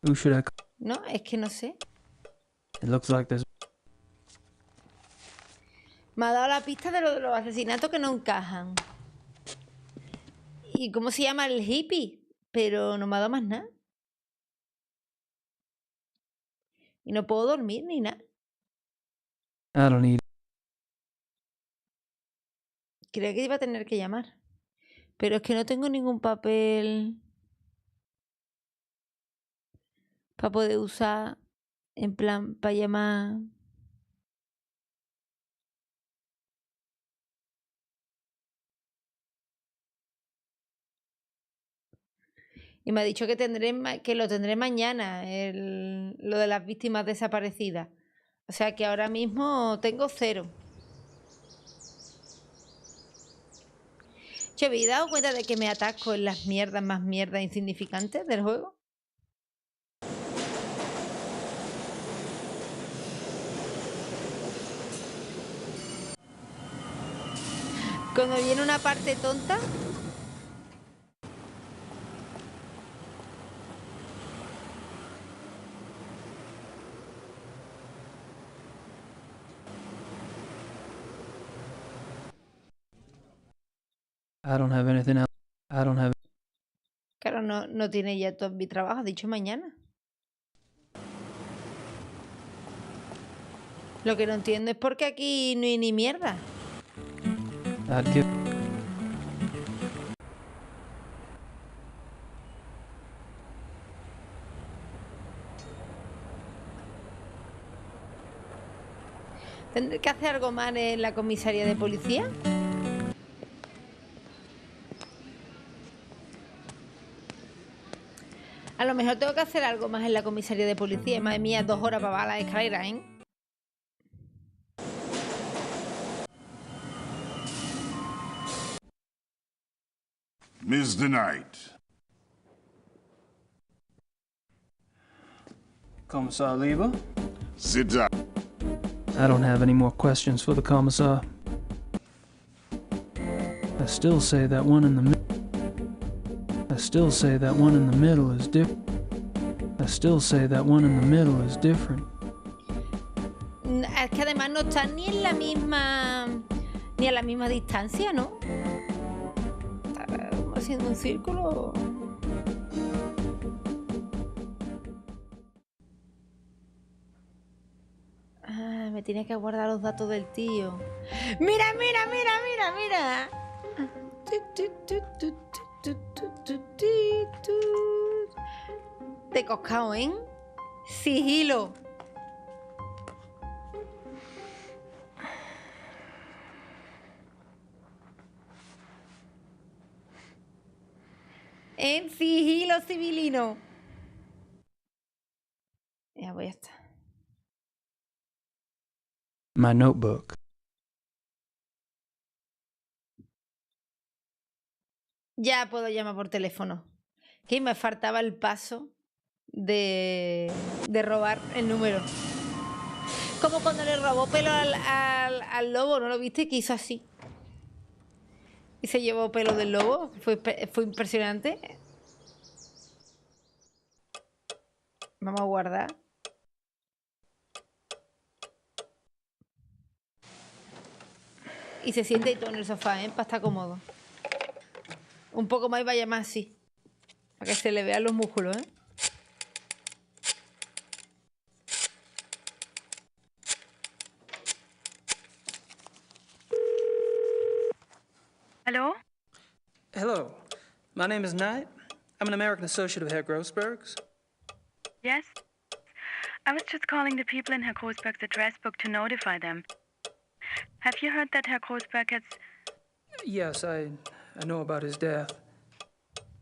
Who should I... No, es que no sé. It looks like there's... Me ha dado la pista de los asesinatos que no encajan. ¿Y cómo se llama el hippie? Pero no me ha dado más nada. Y no puedo dormir ni nada. I don't need... Creía que iba a tener que llamar. Pero es que no tengo ningún papel para poder usar en plan para llamar. Y me ha dicho que lo tendré mañana, lo de las víctimas desaparecidas. O sea que ahora mismo tengo 0. Che, ¿habéis dado cuenta de que me atasco en las mierdas más mierdas insignificantes del juego? Cuando viene una parte tonta... I don't have anything else. I don't have... Claro, no tiene ya todo mi trabajo, ha dicho mañana. Lo que no entiendo es por qué aquí no hay ni mierda. I'd give... ¿Tendré que hacer algo mal en la comisaría de policía? A A lo mejor tengo que hacer algo más en la comisaría de policía. Madre mía, 2 horas para bajar la escalera, ¿eh? Mr. Knight. Commissar Lieber? Sit down. I don't have any more questions for the Commissar. I still say that one in the middle. I still say that one in the middle is different. I still say that one in the middle is different. Es que además no están ni en la misma... ni a la misma distancia, ¿no? Está haciendo un círculo. Ah, me tiene que guardar los datos del tío. ¡Mira, mira, mira, mira, mira! De coscao, ¿eh? Sigilo. En sigilo civilino. Ya voy a estar. My notebook. Ya puedo llamar por teléfono. Que me faltaba el paso de robar el número. Como cuando le robó pelo al lobo, ¿no lo viste? Que hizo así. Y se llevó pelo del lobo. Fue impresionante. Vamos a guardar. Y se siente y todo en el sofá, ¿eh? Para estar cómodo. Un poco más y vaya más así. Para que se le vean los músculos, ¿eh? Hello? Hello. My name is Knight. I'm an American associate of Herr Grossberg's. Yes? I was just calling the people in Herr Grossberg's address book to notify them. Have you heard that Herr Grossberg has... Yes, I know about his death.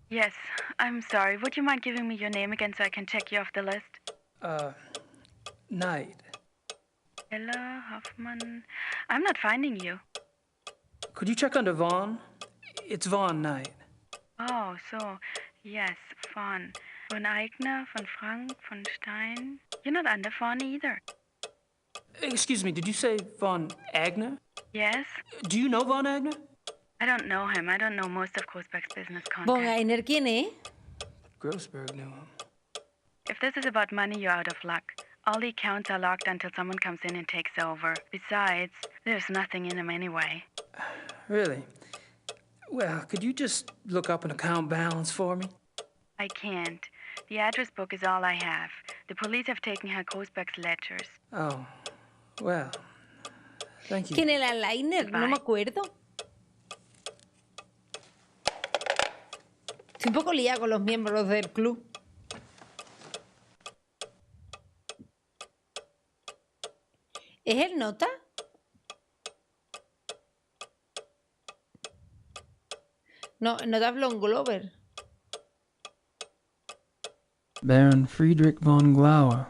Yes, I'm sorry. Would you mind giving me your name again so I can check you off the list? Knight. Ella Hoffman... I'm not finding you. Could you check under Vaughn? It's Vaughn Knight. Oh, so... Yes, Vaughn. Von Eigner, von Frank, von Stein... You're not under Vaughn either. Excuse me, did you say Von Agner? Yes? Do you know Von Agner? I don't know him. I don't know most of Grossberg's business contacts. Von Agner, ¿quién es? Grossberg knew him. If this is about money, you're out of luck. All the accounts are locked until someone comes in and takes over. Besides, there's nothing in them anyway. Really? Well, could you just look up an account balance for me? I can't. The address book is all I have. The police have taken Herr Grossberg's ledgers. Oh, well, thank you. ¿Quién era el liner? No me acuerdo. Estoy un poco liada con los miembros del club. ¿Es el nota? No, nota Blond Glover. Baron Friedrich von Glauer.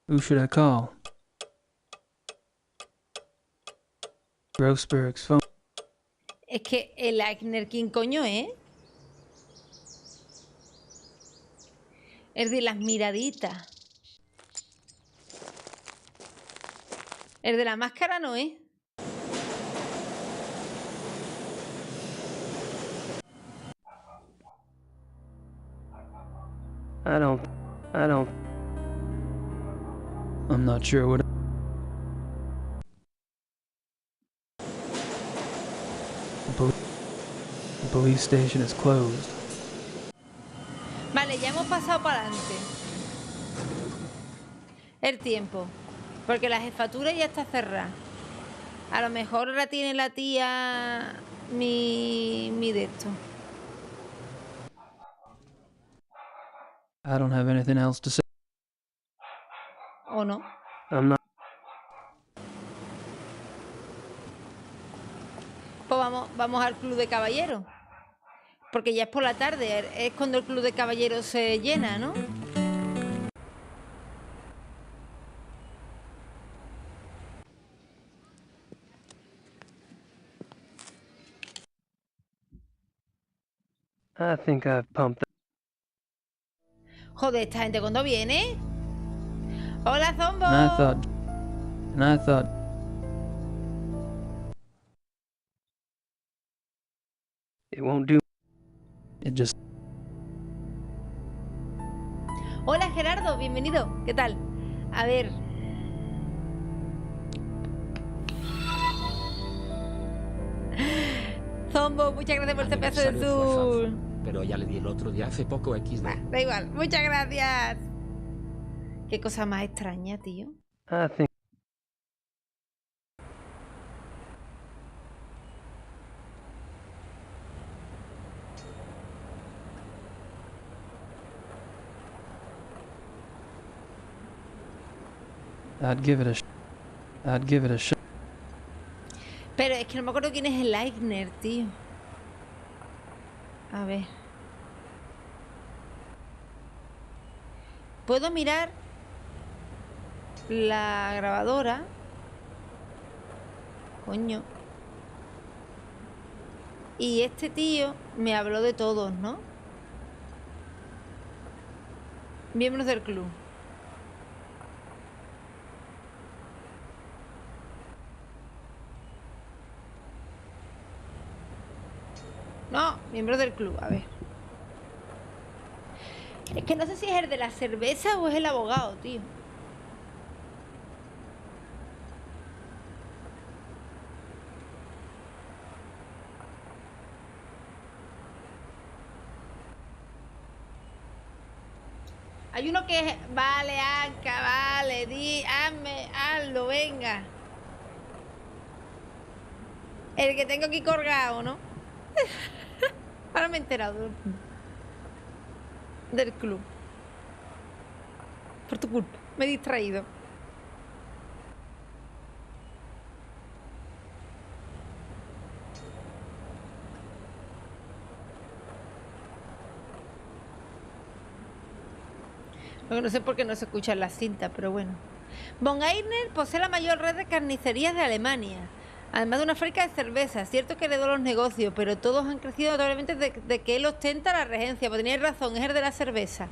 Who should I call? Grossberg's phone. Es que el Agner, ¿quién coño es? El de las miraditas. El de la máscara no es. I don't. I'm not sure what... The police station is closed. Vale, ya hemos pasado para adelante. El tiempo. Porque la jefatura ya está cerrada. A lo mejor ahora tiene la tía mi de esto. I don't have anything else to say. ¿O no? I'm not. Pues vamos al club de caballeros. Porque ya es por la tarde, es cuando el club de caballeros se llena, ¿no? I think I've pumped that. Joder, esta gente cuando viene. Hola, Zombo. And I thought it won't do. It just. Hola, Gerardo, bienvenido. ¿Qué tal? A ver. Zombo, muchas gracias por este pedazo de Zoom. Pero ya le di el otro día hace poco XD. Da igual, muchas gracias. Qué cosa más extraña, tío. I think. I'd give it a shot. Pero es que no me acuerdo quién es el Eigner, tío. A ver. Puedo mirar la grabadora. Coño. Y este tío me habló de todos, ¿no? Miembros del club. No, miembro del club, a ver. Es que no sé si es el de la cerveza o es el abogado, tío. Hay uno que es... Vale, Anca, vale, hazlo, venga. El que tengo aquí colgado, ¿no? Ahora me he enterado del club. Por tu culpa, me he distraído. Lo que no sé por qué no se escucha en la cinta, pero bueno. Von Einer posee la mayor red de carnicerías de Alemania, además de una fábrica de cerveza. Cierto que heredó los negocios, pero todos han crecido notablemente de que él ostenta la regencia. Pues teníais razón, es el de la cerveza.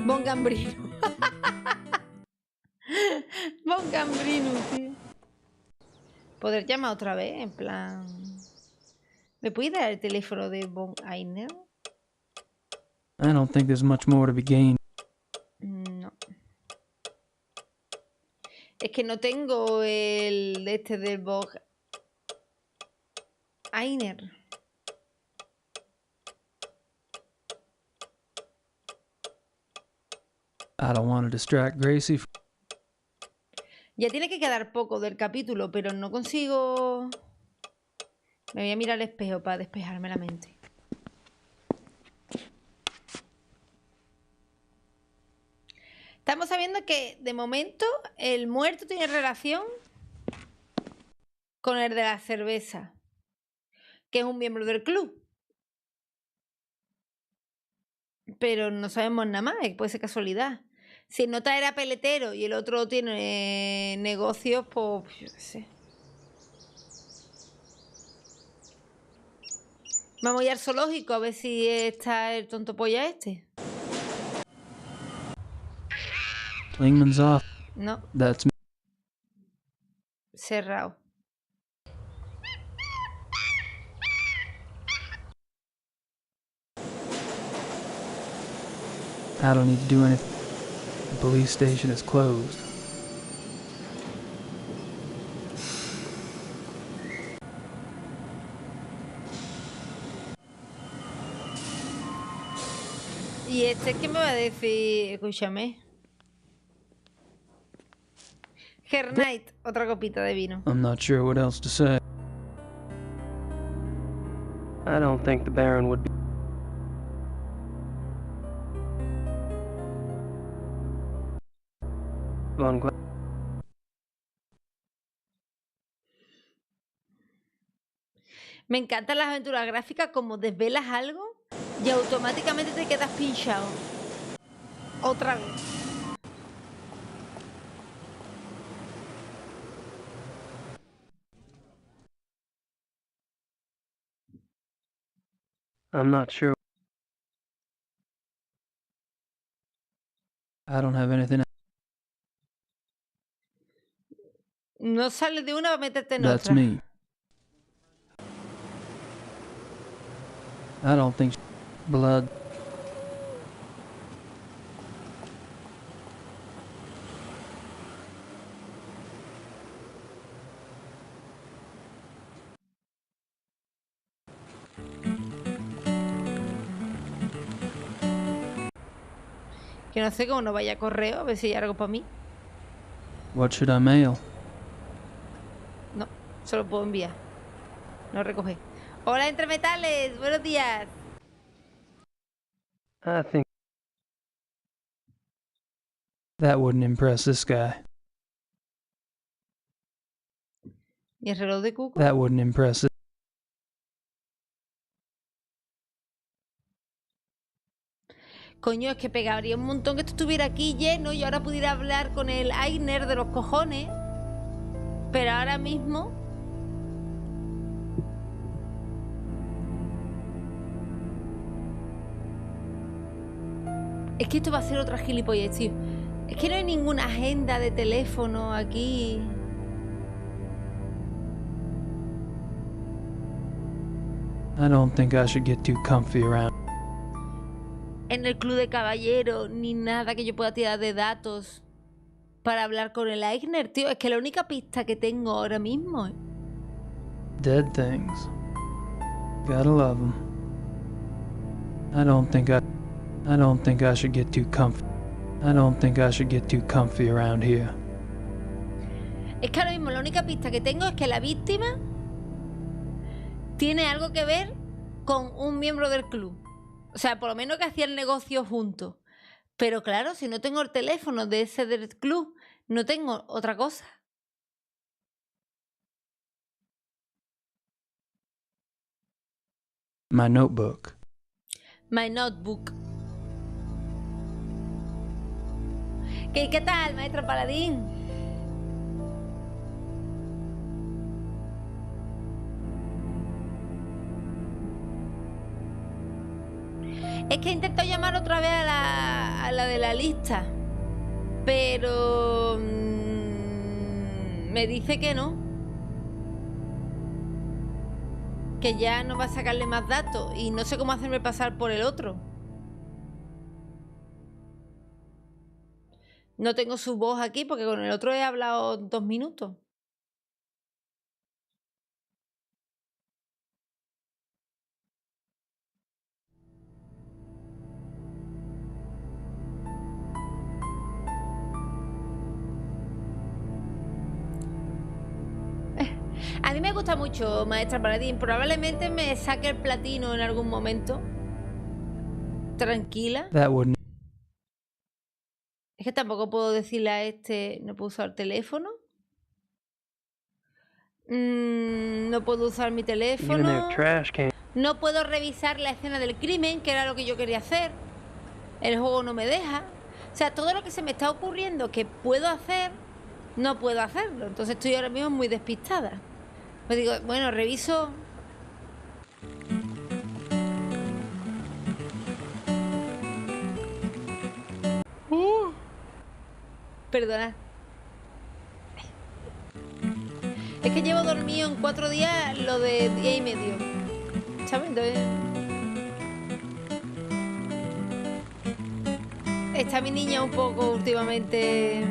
Von Gambrino. Von Gambrino, tío. Poder llamar otra vez, en plan... ¿Me puedes dar el teléfono de Von Einer? I don't think there's much more to be gained. No. Es que no tengo el de este del Von Einer. I don't want to distract Gracie. Ya tiene que quedar poco del capítulo, pero no consigo... Me voy a mirar al espejo para despejarme la mente. Estamos sabiendo que, de momento, el muerto tiene relación con el de la cerveza, que es un miembro del club. Pero no sabemos nada más, puede ser casualidad. Si el nota era peletero y el otro tiene negocios, pues yo qué sé. Vamos a ir al zoológico a ver si está el tonto polla este. Klingman's off. No. That's me. Cerrado. I don't need to do anything. The police station is closed. ¿Y este qué me va a decir? Escúchame. Gabriel Knight, otra copita de vino. I'm not sure what else to say. I don't think the Baron would be. Me encantan las aventuras gráficas, como desvelas algo y automáticamente te quedas pinchado. Otra vez. I'm not sure. I don't have anything. No sales de una para meterte en That's otra. me. I don't think blood. Que no sé cómo no vaya a correo, a ver si hay algo para mí. What should I mail? No, solo puedo enviar. No recoger. Hola, Entre Metales, buenos días. I think That wouldn't impress this guy. ¿Y el reloj de cuco? That wouldn't impress it. Coño, es que pegaría un montón que esto estuviera aquí lleno y ahora pudiera hablar con el Aigner de los cojones. Pero ahora mismo... Es que esto va a ser otra gilipollez, tío. Es que no hay ninguna agenda de teléfono aquí. I don't think I should get too comfy around. En el club de caballeros, ni nada que yo pueda tirar de datos para hablar con el Aigner, tío. Es que la única pista que tengo ahora mismo... Dead things. Gotta love them. I don't think I should get too comfy. I don't think I should get too comfy around here. Es que ahora mismo la única pista que tengo es que la víctima tiene algo que ver con un miembro del club. O sea, por lo menos que hacían negocio juntos. Pero claro, si no tengo el teléfono de ese del club, no tengo otra cosa. My notebook. My notebook. ¿Qué tal, maestro Paladín? Es que he intentado llamar otra vez a la de la lista, pero me dice que no, que ya no va a sacarle más datos y no sé cómo hacerme pasar por el otro. No tengo su voz aquí porque con el otro he hablado 2 minutos. A mí me gusta mucho, maestra Paladín. Probablemente me saque el platino en algún momento. Tranquila. Es que tampoco puedo decirle a este... No puedo usar el teléfono. No puedo usar mi teléfono. No puedo revisar la escena del crimen, que era lo que yo quería hacer. El juego no me deja. O sea, todo lo que se me está ocurriendo que puedo hacer, no puedo hacerlo. Entonces estoy ahora mismo muy despistada. Pues digo, bueno, reviso... Perdona. Es que llevo dormido en 4 días lo de día y medio. ¿Sabes? Entonces... Está mi niña un poco últimamente...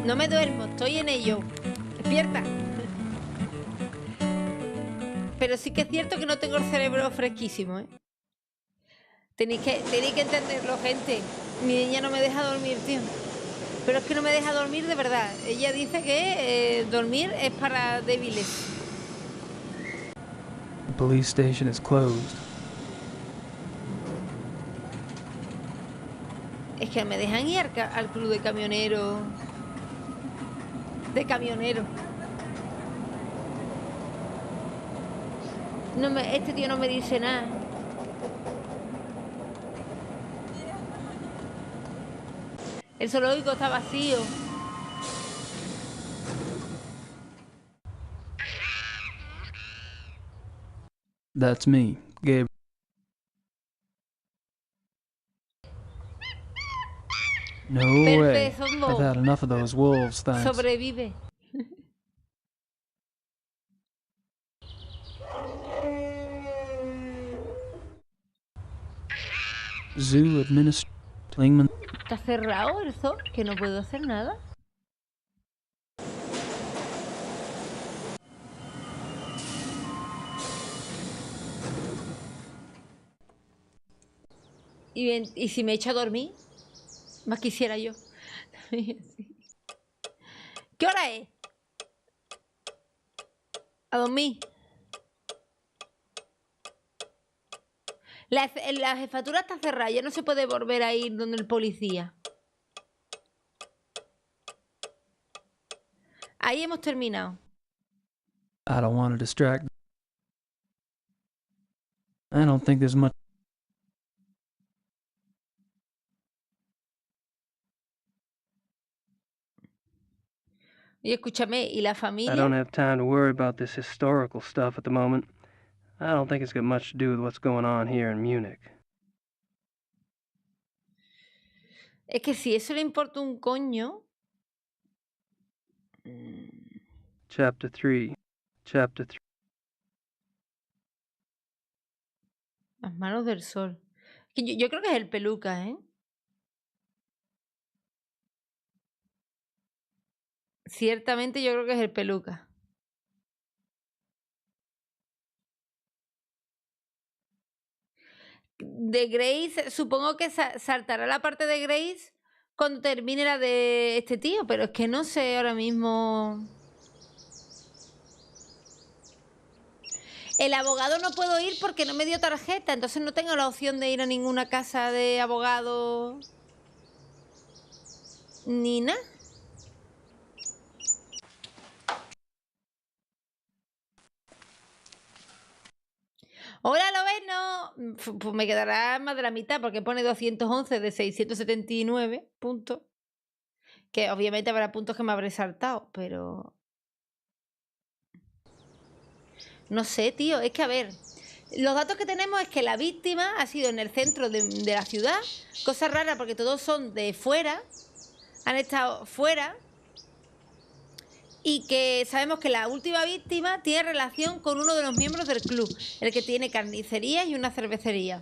No me duermo, estoy en ello. Despierta. Pero sí que es cierto que no tengo el cerebro fresquísimo, ¿eh? Tenéis que entenderlo, gente. Mi niña no me deja dormir, tío. Pero es que no me deja dormir de verdad. Ella dice que dormir es para débiles. The police station is closed. Es que me dejan ir al club de camioneros. De camioneros. Este tío no me dice nada. El zoológico está vacío. That's me, Gabriel. No way. I've had enough of those wolves, thanks. Sobrevive. Zoo administrator. Está cerrado el zoo, que no puedo hacer nada. ¿Y si me echo a dormir? Más quisiera yo. ¿Qué hora es? A dormir. La jefatura está cerrada, ya no se puede volver a ir donde el policía. Ahí hemos terminado. I don't want to distract. I don't think there's much. Y escúchame, ¿y la familia? I don't have time to worry about this historical stuff at the moment. I don't think it's got much to do with what's going on here in Munich. Es que si eso le importa un coño. Chapter 3. Chapter 3. Las manos del sol. Yo creo que es el peluca, ¿eh? Ciertamente yo creo que es el peluca. De Grace, supongo que saltará la parte de Grace cuando termine la de este tío, pero es que no sé ahora mismo. El abogado no puedo ir porque no me dio tarjeta, entonces no tengo la opción de ir a ninguna casa de abogado ni nada. Hola, ¿lo ves? No. Pues me quedará más de la mitad porque pone 211 de 679 puntos. Que obviamente habrá puntos que me habré saltado, pero... No sé, tío. Es que, a ver, los datos que tenemos es que la víctima ha sido en el centro de la ciudad. Cosa rara porque todos son de fuera. Han estado fuera. Y que sabemos que la última víctima tiene relación con uno de los miembros del club, el que tiene carnicería y una cervecería.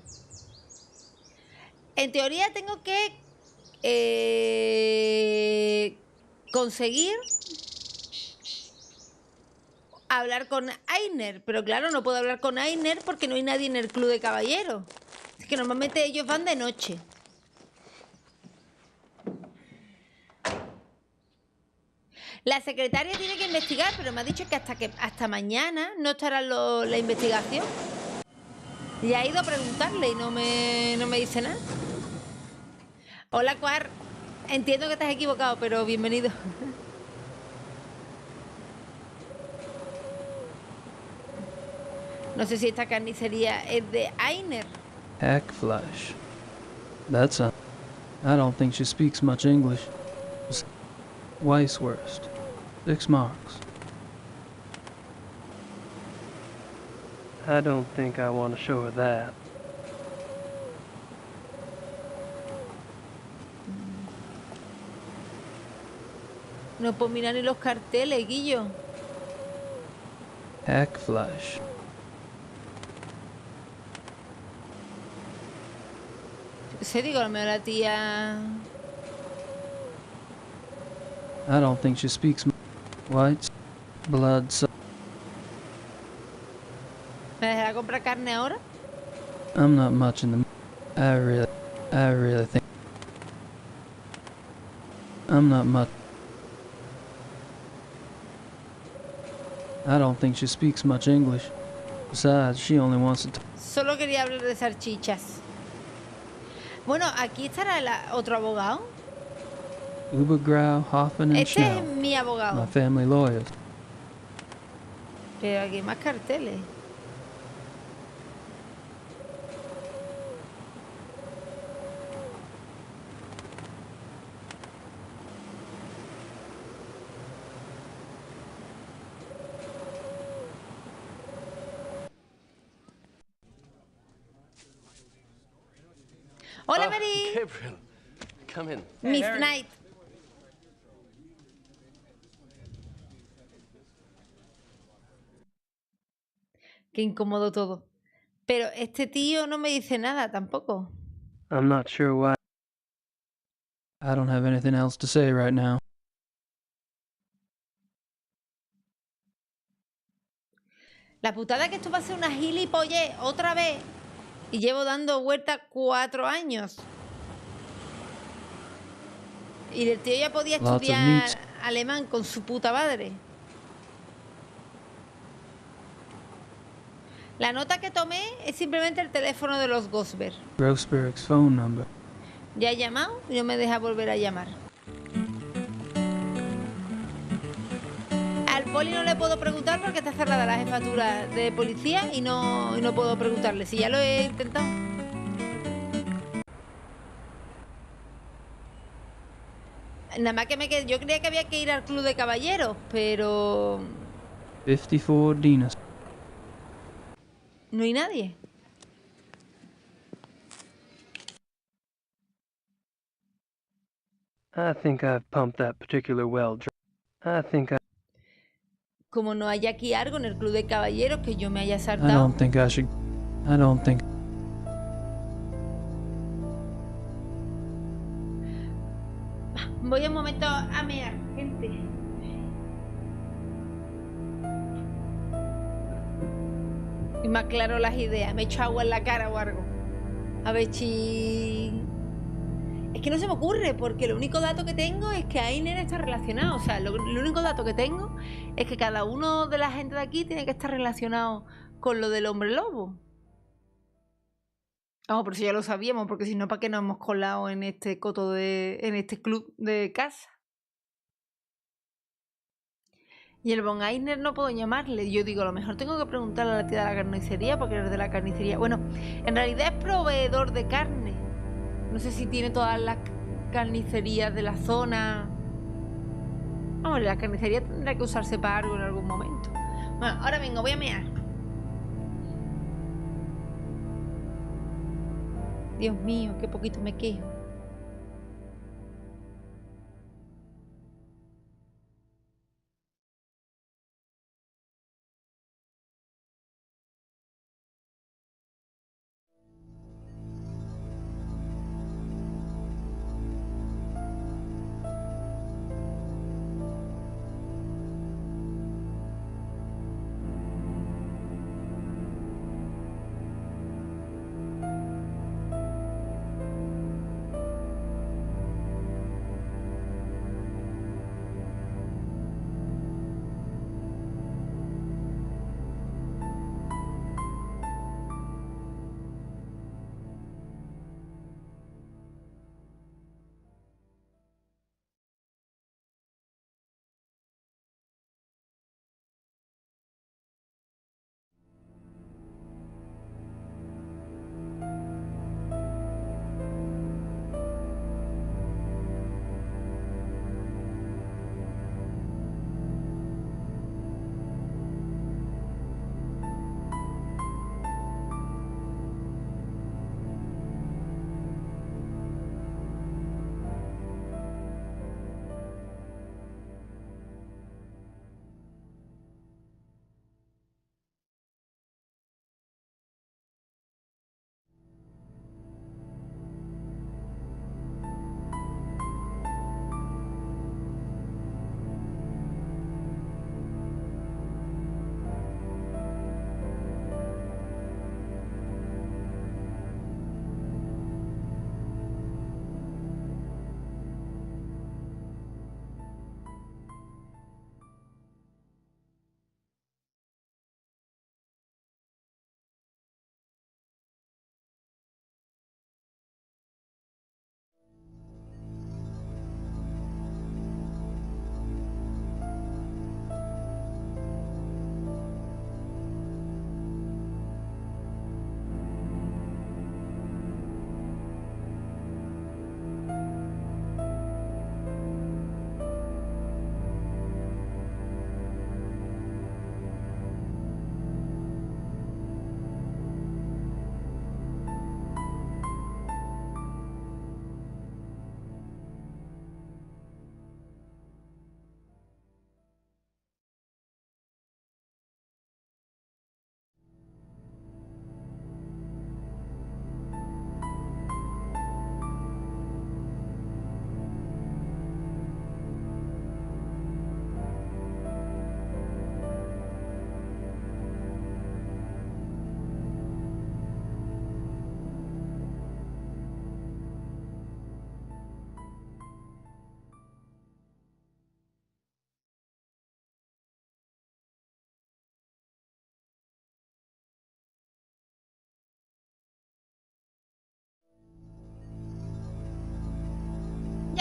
En teoría tengo que conseguir hablar con Einer, pero claro, no puedo hablar con Einer porque no hay nadie en el club de caballeros. Es que normalmente ellos van de noche. La secretaria tiene que investigar, pero me ha dicho que hasta mañana no estará la investigación. Ya he ido a preguntarle y no me dice nada. Hola, Cuar. Entiendo que estás equivocado, pero bienvenido. No sé si esta carnicería es de Einer. Hackfleisch. That's a... I don't think she speaks much English. Weisswurst. 6 marks. I don't think I want to show her that. No puedo mirar ni los carteles, Guillo. Hackfleisch. Se digo, a lo mejor la tía... I don't think she speaks white blood. ¿Me dejará comprar carne ahora? I'm not much in the... I really think... I'm not much... I don't think she speaks much English. Besides, she only wants to... Solo quería hablar de salchichas. Bueno, aquí estará el otro abogado. Ubergrau, Hoffman and Este es Schnell, mi abogado. my family lawyers. Pero aquí hay más carteles. Hola, Mary. Gabriel, come in. Miss Knight. Qué incómodo todo. Pero este tío no me dice nada tampoco. I'm not sure why. I don't have anything else to say right now. La putada es que esto va a ser una gilipollez otra vez. Y llevo dando vueltas 4 años. Y el tío ya podía estudiar alemán con su puta madre. La nota que tomé es simplemente el teléfono de los Gosberg. Grossberg's phone number. Ya he llamado y no me deja volver a llamar. Al poli no le puedo preguntar porque está cerrada la jefatura de policía y no puedo preguntarle. Si ya lo he intentado. Nada más que me quedé. Yo creía que había que ir al club de caballeros, pero 54 Dinas. no hay nadie. I think I've pumped that particular well dry. I think I... Como no haya aquí algo en el club de caballeros que yo me haya I saltado. don't think I should. I don't think. Voy un momento a mear, gente. Y me aclaro las ideas. Me echo agua en la cara o algo. A ver si... Es que no se me ocurre, porque lo único dato que tengo es que Ainer está relacionado. O sea, lo único dato que tengo es que cada uno de la gente de aquí tiene que estar relacionado con lo del hombre lobo. Vamos, pero si ya lo sabíamos, porque si no, ¿para qué nos hemos colado en este coto en este club de casa? Y el Von Ainer no puedo llamarle. Yo digo, a lo mejor tengo que preguntarle a la tía de la carnicería, porque es de la carnicería. Bueno, en realidad es proveedor de carne. No sé si tiene todas las carnicerías de la zona. Vamos, la carnicería tendrá que usarse para algo en algún momento. Bueno, ahora vengo, voy a mear. Dios mío, qué poquito me quejo.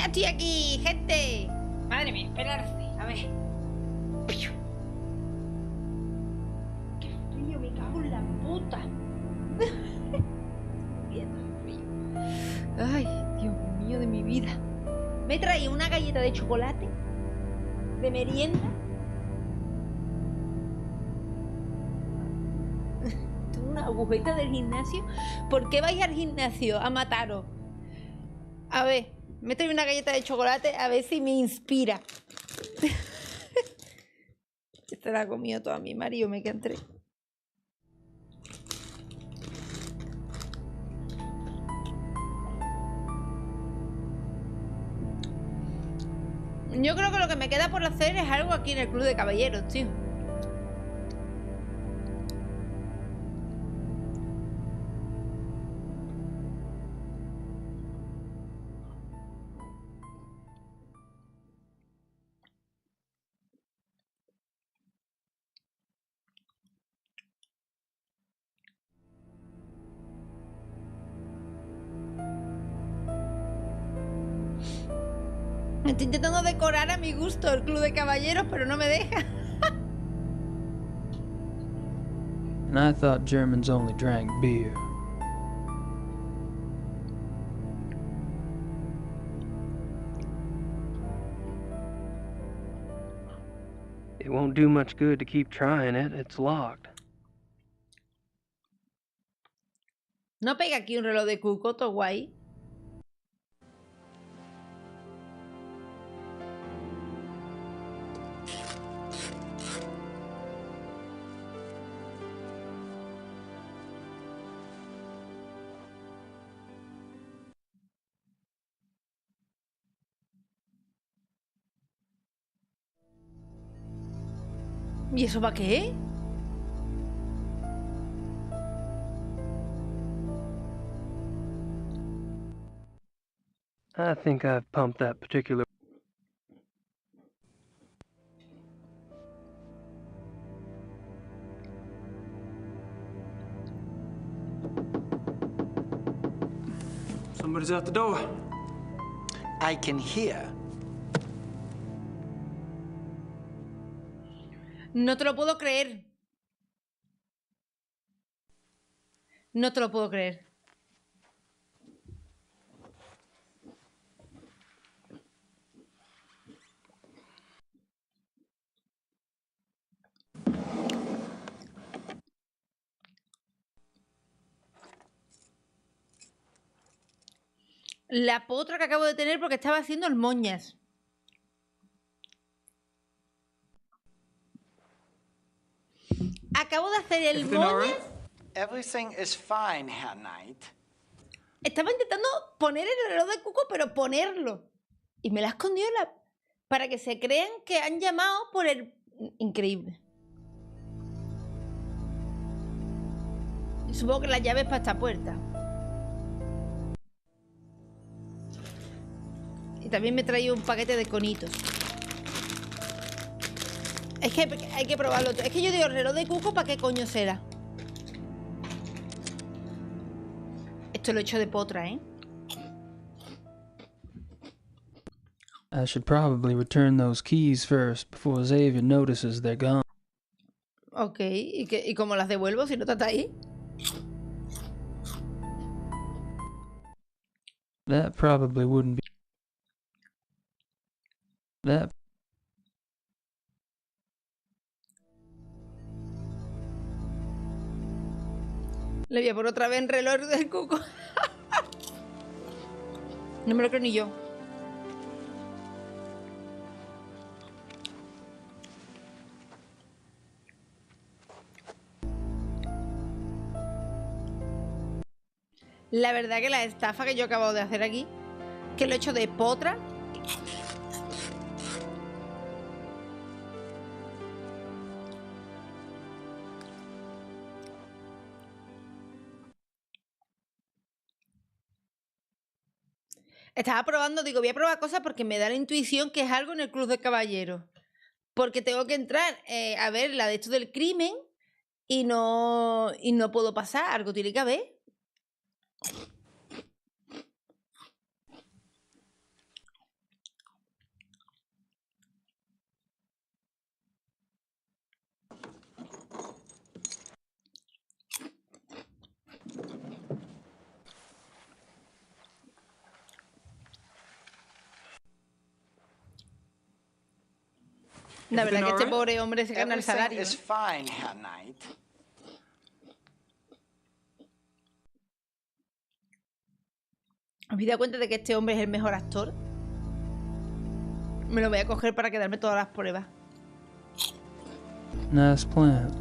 ya estoy aquí, gente. Madre mía, esperarse. A ver. Qué frío, me cago en la puta. Qué frío. Ay, Dios mío de mi vida. Me he traído una galleta de chocolate de merienda. Una agujeta del gimnasio. ¿Por qué vais al gimnasio a mataros? A ver, me traigo una galleta de chocolate a ver si me inspira. Esta la ha comido toda mi marido, me quedan 3. Yo creo que lo que me queda por hacer es algo aquí en el club de caballeros, tío. Estoy intentando decorar a mi gusto el club de caballeros, pero no me deja. And I thought Germans only drank beer. It won't do much good to keep trying it. It's locked. No pega aquí un reloj de cuco, todo guay. ¿Y eso para qué? I think I've pumped that particular... Somebody's out the door. I can hear. No te lo puedo creer. No te lo puedo creer. La potra que acabo de tener porque estaba haciendo el moñas. Acabo de hacer el moñas. Everything is fine, Herr Knight. Estaba intentando poner el reloj de cuco, pero ponerlo. Y me la ha escondido para que se crean que han llamado por el... Increíble. Supongo que la llave es para esta puerta. Y también me he traído un paquete de conitos. Es que hay que probarlo. Es que yo digo, el reloj de cuco, ¿para qué coño será? Esto lo he hecho de potra, ¿eh? I should probably return those keys first before Xavier notices they're gone. Ok, ¿y cómo las devuelvo si no está ahí? That probably wouldn't be... That... Le voy a poner otra vez en reloj del cuco. No me lo creo ni yo. La verdad que la estafa que yo acabo de hacer aquí, que lo he hecho de potra. Estaba probando, digo, voy a probar cosas porque me da la intuición que es algo en el club de caballeros. Porque tengo que entrar a ver la de esto del crimen y no puedo pasar. Algo tiene que haber. La verdad que este pobre hombre se gana el salario. Everything is fine, Herr Knight. ¿Os habéis dado cuenta de que este hombre es el mejor actor? Me lo voy a coger para quedarme todas las pruebas. Nice plant.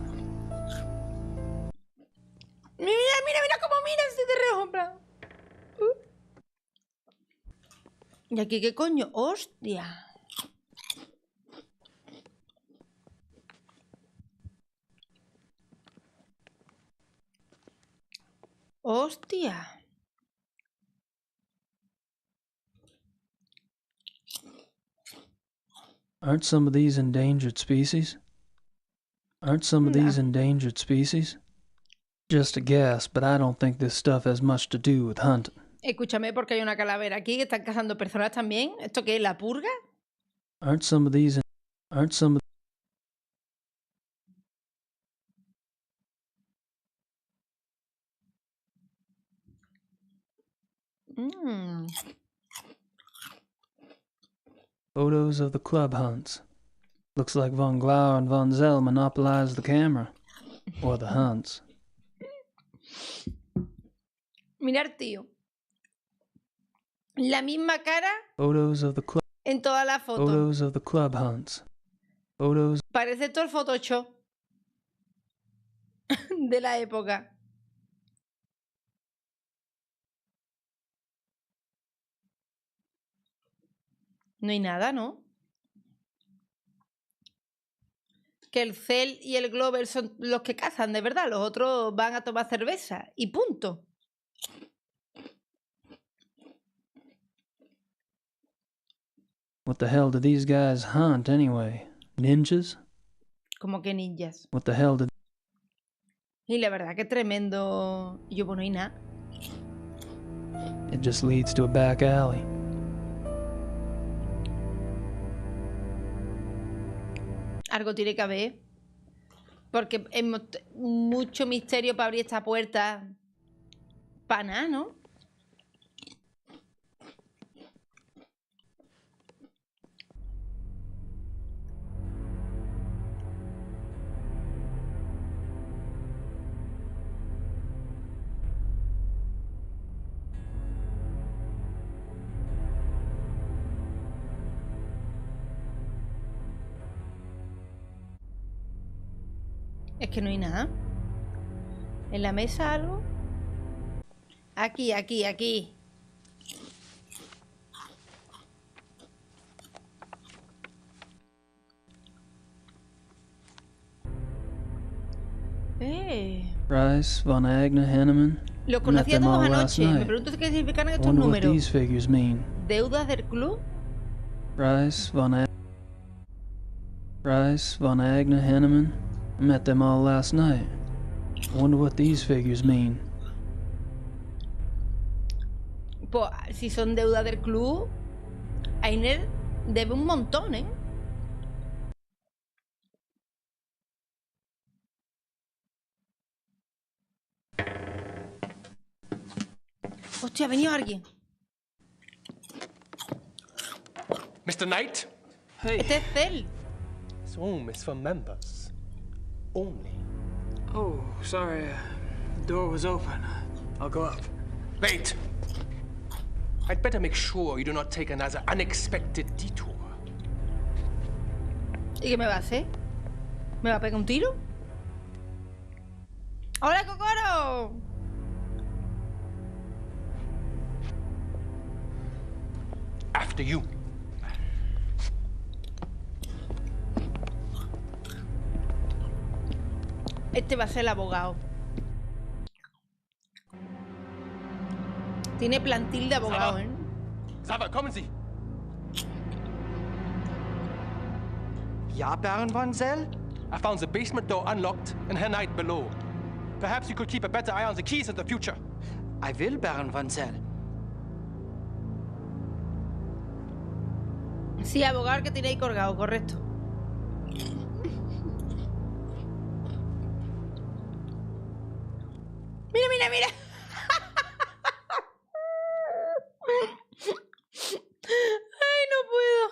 Mira cómo mira así de reojo, en plan. ¿Y aquí qué coño? ¡Hostia! ¡Hostia! Aren't some of these endangered species? Aren't some of these endangered species? Just a guess, but I don't think this stuff has much to do with hunting. Escúchame, porque hay una calavera aquí que están cazando personas también. ¿Esto qué es? ¿La purga? Aren't some of these... Aren't some of... Photos of the club hunts. Looks like Von Glauer and Von Zell monopolized the camera. Or the hunts. Mirar, tío. La misma cara Photos of the club... en todas las fotos. Photos of the club hunts. Photos... Parece todo el Photoshop de la época. No hay nada, ¿no? Que el Cell y el Glover son los que cazan, de verdad. Los otros van a tomar cerveza. Y punto. What the hell do these guys hunt anyway? Ninjas? Como que ninjas. What the hell did... Y la verdad que tremendo. Yo, bueno, y nada. It just leads to a back alley. Algo tiene que haber. Porque es mucho misterio para abrir esta puerta. Para nada, ¿no? Es que no hay nada. ¿En la mesa algo? Aquí, aquí, aquí. Rice, Von Agner, Henneman. Los conocí a todos anoche. Me pregunto qué significan estos números. These figures mean. ¿Deudas del club? Rice, Von Agner, Henneman. I met them all last night. I wonder what these figures mean. Pues si son deudas del club, Einer debe un montón, ¿eh? Hostia, ha venido alguien. Mr. Knight? Hey. Este es Cell. This room is for members. Only. Oh, sorry. The door was open. I'll go up. Wait. I'd better make sure you do not take another unexpected detour. ¿Y qué me va a hacer? ¿Me va a pegar un tiro? ¡Hola, Cocoro! After you. Este va a ser el abogado. Tiene plantil de abogado, ¿eh? Sava, kommen Sie. Ja, Baron von Zell? I found the basement door unlocked and Herr Knight below. Perhaps you could keep a better eye on the keys in the future. I will, Baron von Zell. Sí, abogado que tiene ahí colgado, correcto. Mira, mira, mira. Ay, no puedo.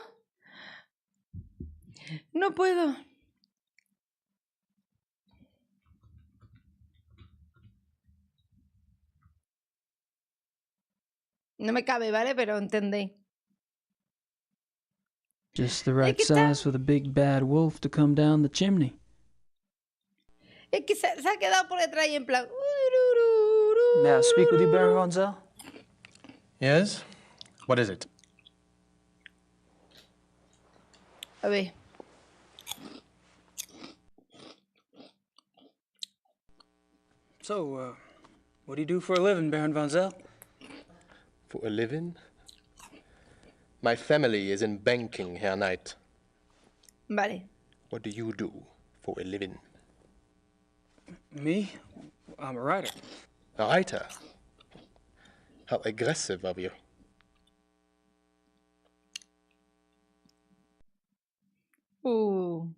No No puedo. No me cabe, ¿vale? Pero entendéis. Just the right size for the big bad wolf to come down the chimney. Es que se ha quedado por detrás y en plan... May I speak with you, Baron Gonzal? Yes? What is it? A ver. So, what do you do for a living, Baron Von Zell? For a living? My family is in banking, Herr Knight. Vale. What do you do for a living? Me? I'm a writer. A writer? How aggressive of you. Ooh.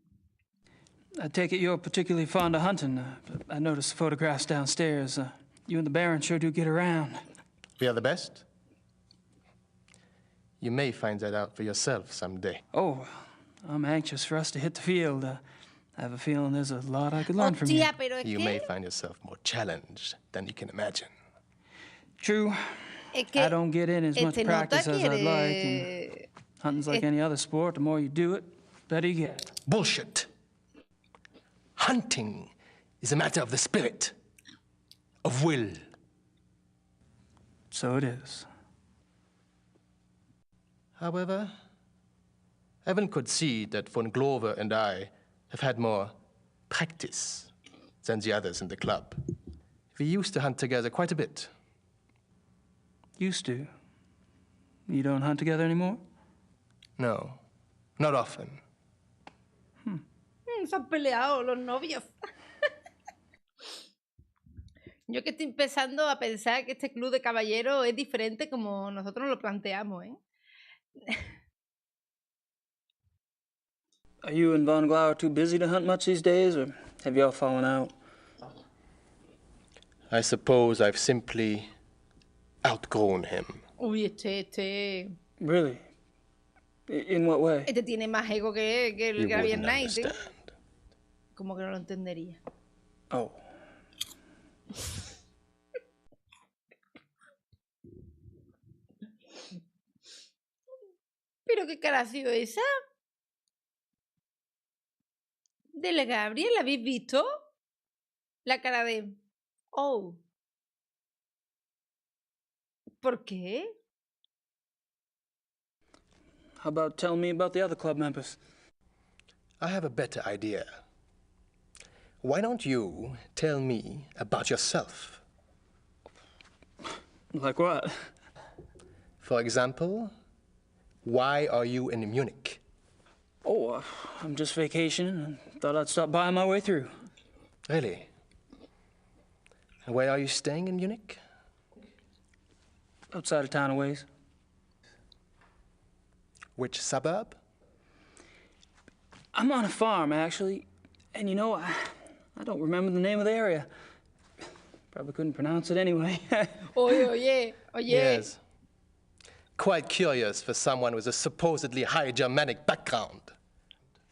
I take it you're particularly fond of hunting. I noticed the photographs downstairs. You and the Baron sure do get around. We are the best? You may find that out for yourself someday. Oh, I'm anxious for us to hit the field. I have a feeling there's a lot I could learn from you. You may find yourself more challenged than you can imagine. True. I don't get in as much practice as I'd like. And hunting's like any other sport. The more you do it, the better you get. Bullshit. Hunting is a matter of the spirit, of will. So it is. However, Evan could see that Von Glover and I have had more practice than the others in the club. We used to hunt together quite a bit. Used to? You don't hunt together anymore? No, not often. Se han peleado los novios. Yo que estoy empezando a pensar que este club de caballeros es diferente como nosotros lo planteamos, ¿eh? Are you and Von Glauer too busy to hunt much these days, or have you all fallen out? I suppose I've simply outgrown him. Uy, este... Really? In what way? Este tiene más ego que el You Gabriel wouldn't Knight, ¿eh? understand. Como que no lo entendería. Oh. ¿Pero qué cara ha sido esa? ¿Del Gabriel? ¿La habéis visto? La cara de... Oh. ¿Por qué? How about telling me about the other club members? I have a better idea. Why don't you tell me about yourself? Like what? For example, why are you in Munich? Oh, I'm just vacationing and thought I'd stop by on my way through. Really? And where are you staying in Munich? Outside of town a ways. Which suburb? I'm on a farm, actually. And you know, I don't remember the name of the area. Probably couldn't pronounce it anyway. Oye. Yes. Quite curious for someone with a supposedly high Germanic background.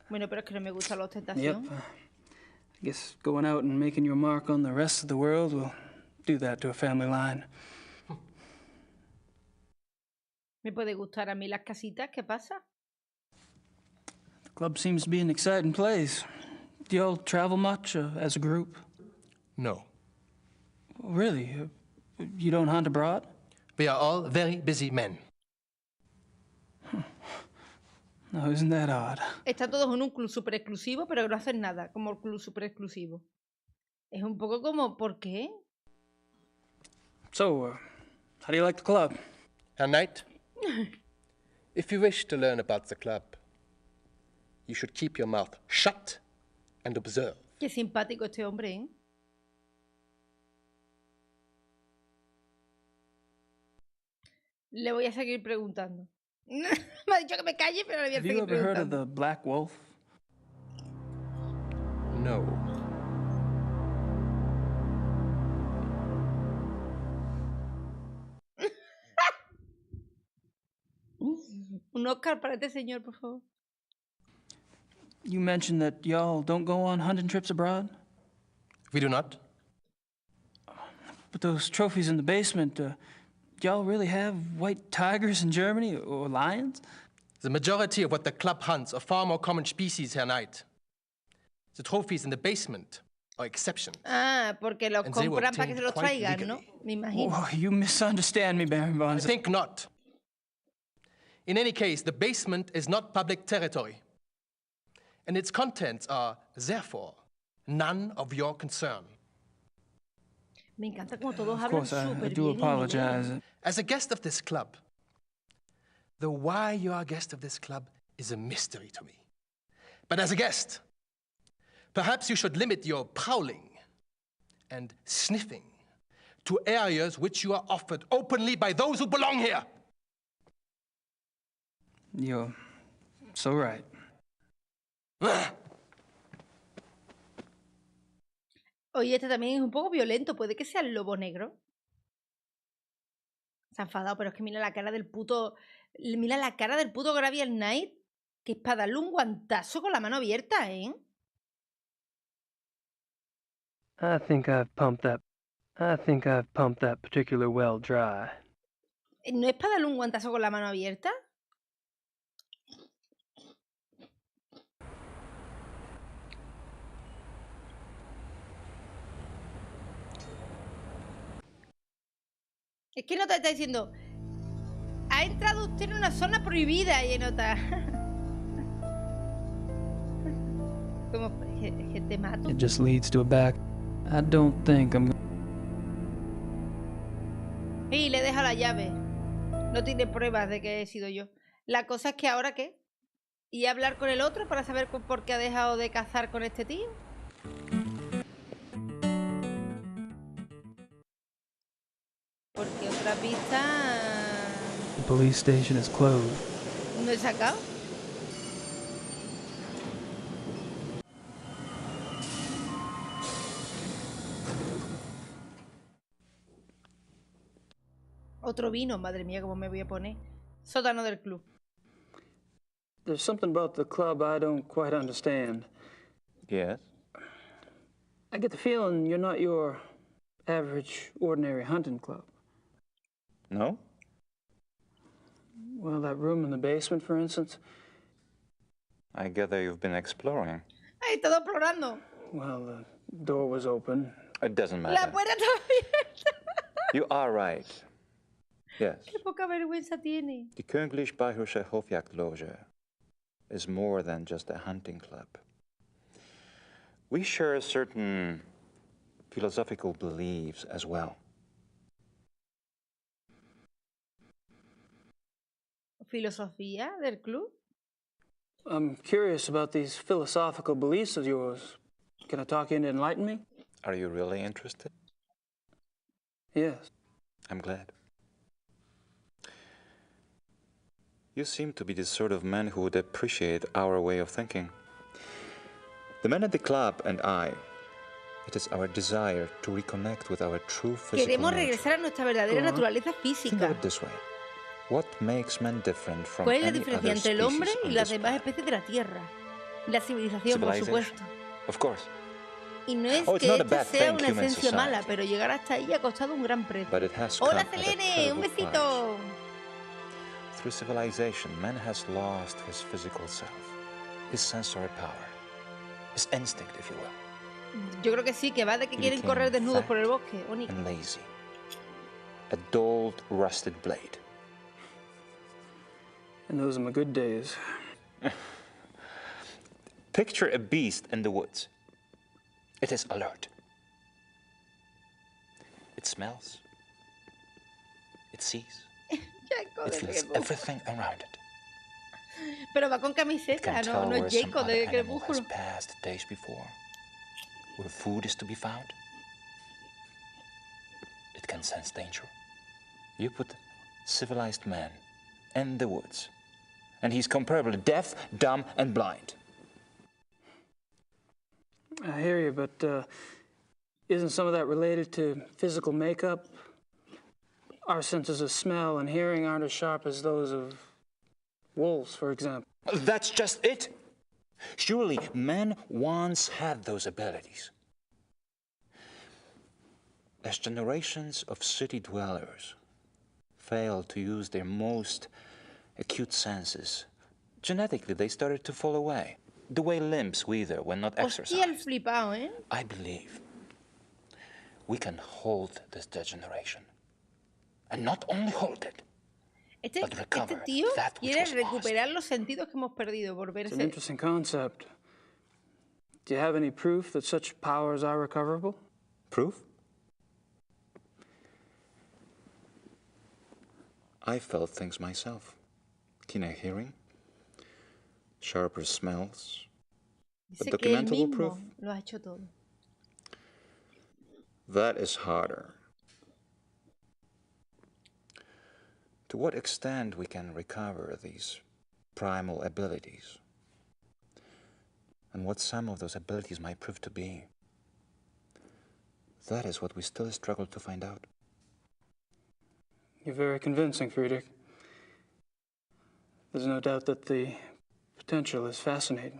Bueno, pero es que no me gusta la ostentación. Yep. I guess going out and making your mark on the rest of the world will do that to a family line. Me puede gustar a mí las casitas, ¿qué pasa? The club seems to be an exciting place. Do you all travel much as a group? No. Really? You don't hunt abroad? We are all very busy men. No, isn't that odd? Están todos en un club súper exclusivo, pero no hacen nada, como el club súper exclusivo. Es un poco como, ¿por qué? So, how do you like the club? Herr Knight, if you wish to learn about the club, you should keep your mouth shut and observe. Qué simpático este hombre, ¿eh? Le voy a seguir preguntando. Me ha dicho que me calle, pero le voy a seguir preguntando. Have you ever heard of the Black Wolf? No. Un Oscar para este señor, por favor. You mentioned that y'all don't go on hunting trips abroad? We do not. But those trophies in the basement, y'all really have white tigers in Germany or lions? The majority of what the club hunts are far more common species, Herr Knight. The trophies in the basement are exceptions. Ah, porque los And they were compran para que se los obtained quite traigan, ¿no? legally. Me imagino. Oh, you misunderstand me, Baron von. I think not. In any case, the basement is not public territory, and its contents are, therefore, none of your concern. Me encanta como todos Of hablan course, I súper do bien apologize. inglés. As a guest of this club, the why you are a guest of this club is a mystery to me. But as a guest, perhaps you should limit your prowling and sniffing to areas which you are offered openly by those who belong here. You're so right. Oye, este también es un poco violento. ¿Puede que sea el lobo negro? Se ha enfadado, pero es que mira la cara del puto... Mira la cara del puto Gabriel Knight. Que es para darle un guantazo con la mano abierta, ¿eh? I think I've pumped that particular well dry. ¿No es para darle un guantazo con la mano abierta? Es que Nota está diciendo, ha entrado usted en una zona prohibida, y Nota. Como que te mato. It just leads to a back. I don't think I'm... Y le deja la llave. No tiene pruebas de que he sido yo. La cosa es que ahora ¿qué? ¿Y hablar con el otro para saber por qué ha dejado de cazar con este tío? Porque otra pista... The police station is closed. ¿No he sacado? Otro vino, madre mía, cómo me voy a poner. Sótano del club. There's something about the club I don't quite understand. Yes? I get the feeling you're not your average, ordinary hunting club. No? Well, that room in the basement, for instance. I gather you've been exploring. ¡Ay, todo explorando! Well, the door was open. It doesn't matter. La puerta estaba abierta. You are right. Yes. Qué poca vergüenza tiene. The Königlich Bayerische Hofjagdloge is more than just a hunting club. We share certain philosophical beliefs as well. ¿Filosofía del club? I'm curious about these philosophical beliefs of yours. Can I talk you into enlighten me? Are you really interested? Yes. I'm glad. You seem to be the sort of man who would appreciate our way of thinking. The men at the club and I, it is our desire to reconnect with our true physical Queremos nature. regresar a nuestra verdadera naturaleza Think física. of it this way. What makes men different from ¿Cuál es la any diferencia other entre el hombre species y on las this demás planet? especies de la Tierra? La civilización, por Civilization? supuesto. Of course. Y no es Oh, it's que not a esta bad sea thing, una human esencia mala, society. pero llegar hasta ahí ha costado un gran precio. But it has ¡Hola, come at a Selene! ¡Un terrible besito! Through civilization, man has lost his physical self, his sensory power, his instinct, if you will. Yo creo que sí, que va de que He quieren became correr desnudos fat por el bosque. Oni. and lazy. A dulled, rusted blade. And those are my good days. Picture a beast in the woods. It is alert. It smells. It sees. It feels everything around it. Pero va con It camiseta, can no, tell no where es some Jacob other de animal has Crepúsculo. passed days before, where food is to be found. It can sense danger. You put civilized man in the woods, and he's comparably deaf, dumb, and blind. I hear you, but isn't some of that related to physical makeup? Our senses of smell and hearing aren't as sharp as those of wolves, for example. That's just it. Surely men once had those abilities. As generations of city dwellers failed to use their most acute senses, genetically they started to fall away, the way limbs wither when not exercised. Hostia, el flipao, ¿eh? I believe we can hold this degeneration. And not only hold it, but recover este tío that which quiere was recuperar los sentidos que hemos perdido por It's an verse. interesting concept. Do you have any proof that such powers are recoverable? Proof? I felt things myself. Keener hearing, sharper smells. But Dice que él documentable mismo proof? lo ha hecho todo. That is harder. To what extent we can recover these primal abilities, and what some of those abilities might prove to be, that is what we still struggle to find out. You're very convincing, Friedrich. There's no doubt that the potential is fascinating.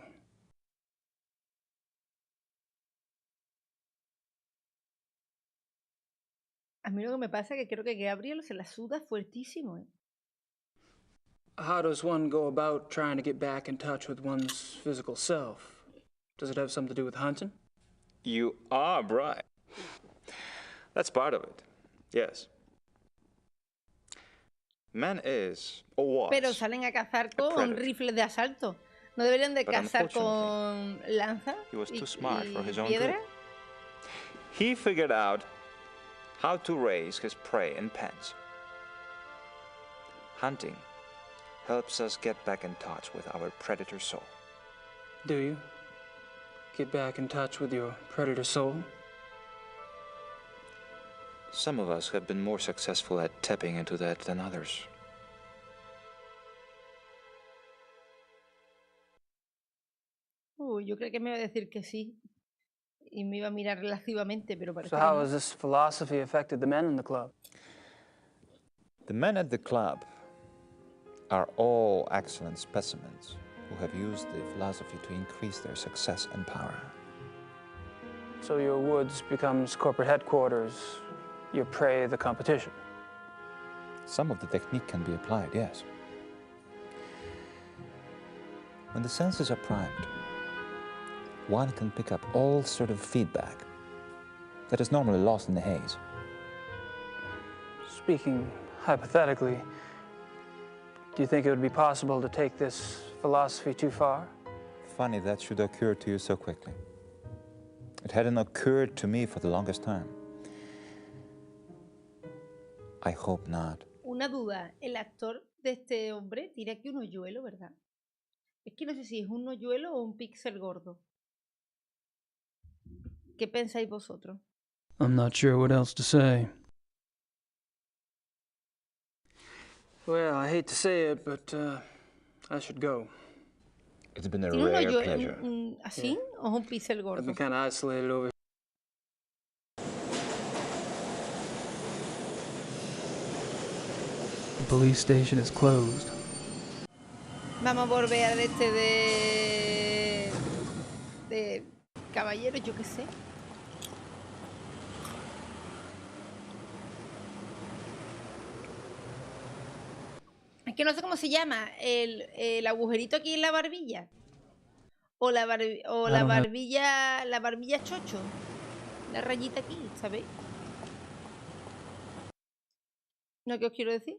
A mí lo que me pasa es que creo que Gabriel se la suda fuertísimo, ¿eh? How does one go about trying to get back in touch with one's physical self? Does it have something to do with hunting? You are right. That's part of it, yes. Man is, or was, Pero salen a cazar con rifles de asalto. ¿No deberían de But cazar con lanza he was y, too smart for his own piedra? good. He figured out how to raise his prey in pens. Hunting helps us get back in touch with our predator soul. Do you? Get back in touch with your predator soul? Some of us have been more successful at tapping into that than others. Yo creo que me iba a decir que sí. Y me iba a mirar relativamente, pero parece So que how no. has this philosophy affected the men in the club? The men at the club are all excellent specimens who have used the philosophy to increase their success and power. So your woods becomes corporate headquarters, your prey the competition. Some of the technique can be applied, yes. When the senses are primed, one can pick up all sort of feedback that is normally lost in the haze. Speaking hypothetically, do you think it would be possible to take this philosophy too far? Funny that should occur to you so quickly. It hadn't occurred to me for the longest time. I hope not. Una duda, el actor de este hombre tiene aquí un hoyuelo, ¿verdad? Es que no sé si es un hoyuelo o un píxel gordo. ¿Qué pensáis vosotros? I'm not sure what else to say. Well, I hate to say it, but I should go. It's been a ¿Tiene un rare hoyuelo pleasure. así o es un píxel I've gordo? been kind of isolated over here. The police station is closed. Vamos a volver al este de caballeros, yo qué sé. Es que no sé cómo se llama, el agujerito aquí en la barbilla. O la barbilla chocho. La rayita aquí, ¿sabéis? ¿No qué os quiero decir?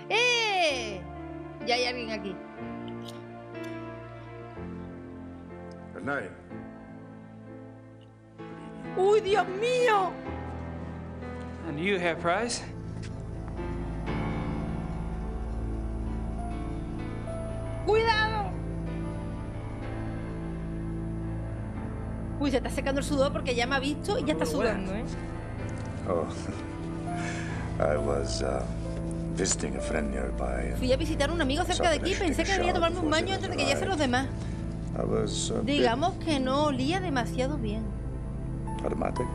¡Eh! Ya hay alguien aquí. Good night. ¡Uy, Dios mío! And you, Herr Price? ¡Cuidado! Uy, se está secando el sudor porque ya me ha visto y ya está sudando, ¿eh? Oh, I was visiting a friend nearby. Fui a visitar a un amigo cerca de aquí. Pensé que venía a tomarme un baño antes de que lleguen los demás. I was Digamos que no olía demasiado bien. automatic.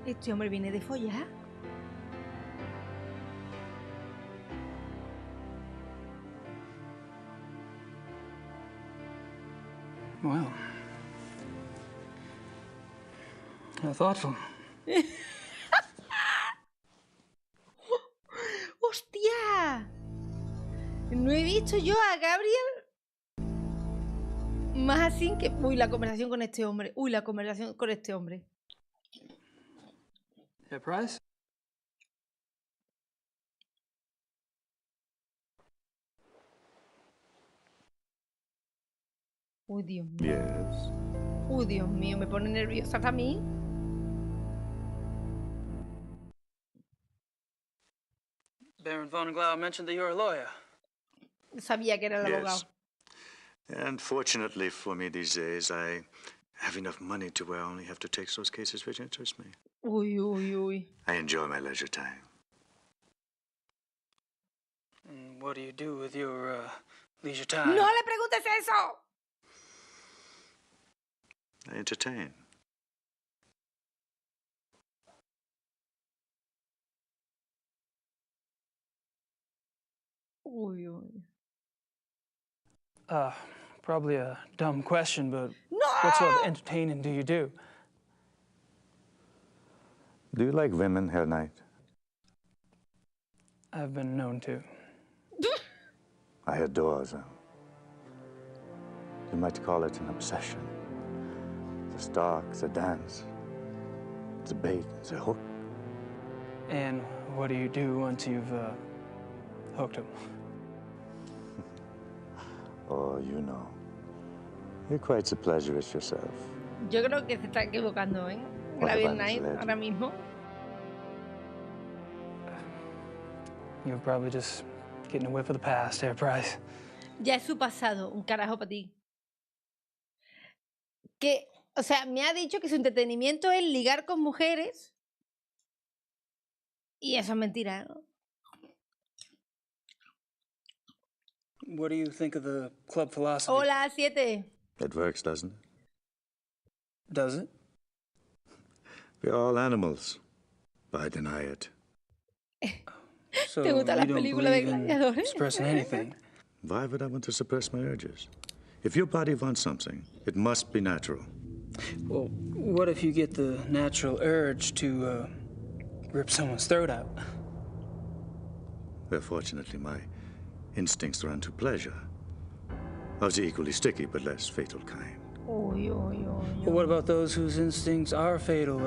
Este hombre viene de follar. Well, how thoughtful. ¡Hostia! No he visto yo a Gabriel más así que... Uy, la conversación con este hombre. Uy, la conversación con este hombre. Herr Price? Uy, Dios mío. Yes. Uy, Dios mío, me pone nerviosa a mí. Baron von Glau mentioned that you're a lawyer. Sabía que era el abogado. And fortunately for me these days, I have enough money to where I only have to take those cases which interest me. Uy, uy, uy. I enjoy my leisure time. And what do you do with your leisure time? ¡No le preguntes eso! I entertain. Uy, uy. Probably a dumb question, but No! what sort of entertaining do you do? Do you like women, Herr Knight? I've been known to. I adore them. You might call it an obsession. The stalk, the dance, the bait, the hook. And what do you do once you've hooked them? Oh, you know. You're quite the pleasurist yourself. Yo creo que se está equivocando, ¿eh? Gabriel Knight, ahora mismo. You're probably just getting a whiff of the past, Herr Price. Ya es su pasado, un carajo para ti. Que, o sea, me ha dicho que su entretenimiento es ligar con mujeres. Y eso es mentira, ¿no? What do you think of the club philosophy? Hola, 7. It works, doesn't it? Does it? We're all animals, but I deny it. So ¿Te gustan las you don't películas de believe in gladiadores? expressing anything? Why would I want to suppress my urges? If your body wants something, it must be natural. Well, what if you get the natural urge to rip someone's throat out? Well, fortunately, my instincts run to pleasure. Of the equally sticky but less fatal kind. Uy, uy, uy. Well, what about those whose instincts are fatal?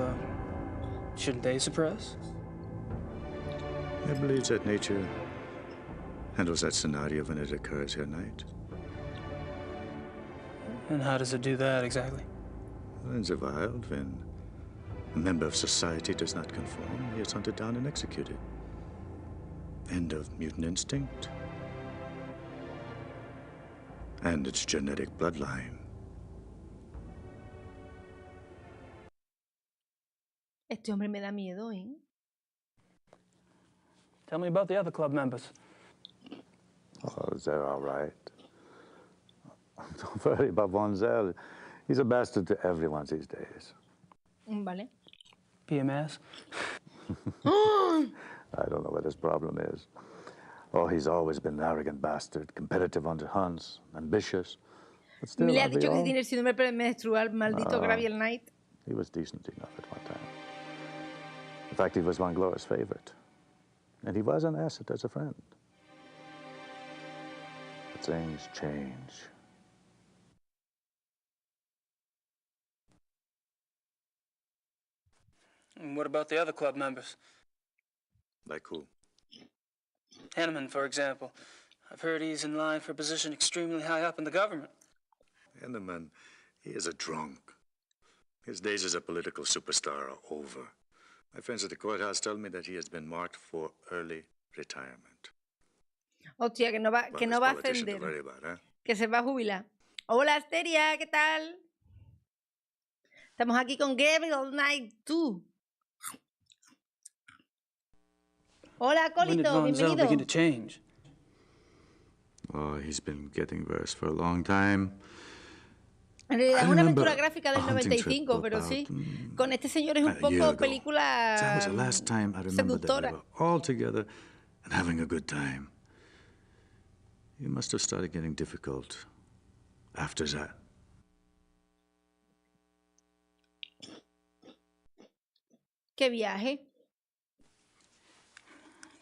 Shouldn't they suppress? I believe that nature handles that scenario when it occurs here, Knight. And how does it do that exactly? In the wild, when a member of society does not conform, he is hunted down and executed. End of mutant instinct. And its genetic bloodline. Este hombre me da miedo, ¿eh? Tell me about the other club members. Oh, they're all right. Don't worry about Von Zell. He's a bastard to everyone these days. Vale. PMS? I don't know what his problem is. Oh, he's always been an arrogant bastard, competitive on the hunts, ambitious. But still, Le ha aren't we dicho que all? tiene el síndrome premenstrual, maldito Gabriel Knight. He was decent enough at one time. In fact, he was Von Glower's favorite. And he was an asset as a friend. But things change. And what about the other club members? Like who? Henneman, for example. I've heard he's in line for a position extremely high up in the government. Henneman, he is a drunk. His days as a political superstar are over. My friends at the courthouse tell me that he has been marked for early retirement. Hostia, que no va, Well, que no this va a politician to ascender. worry about, huh? Que se va a jubilar. Hola, Asteria, ¿qué tal? Estamos aquí con Gabriel Knight, tú. Hola, Colito, bienvenido. Begin to change? Oh, he's been getting worse for a long time. En realidad es una aventura gráfica del 95, pero sí. Con este señor es un poco película That was the last time I remember that we were all together and having a good time. You must have started getting difficult after that. ¿Qué viaje?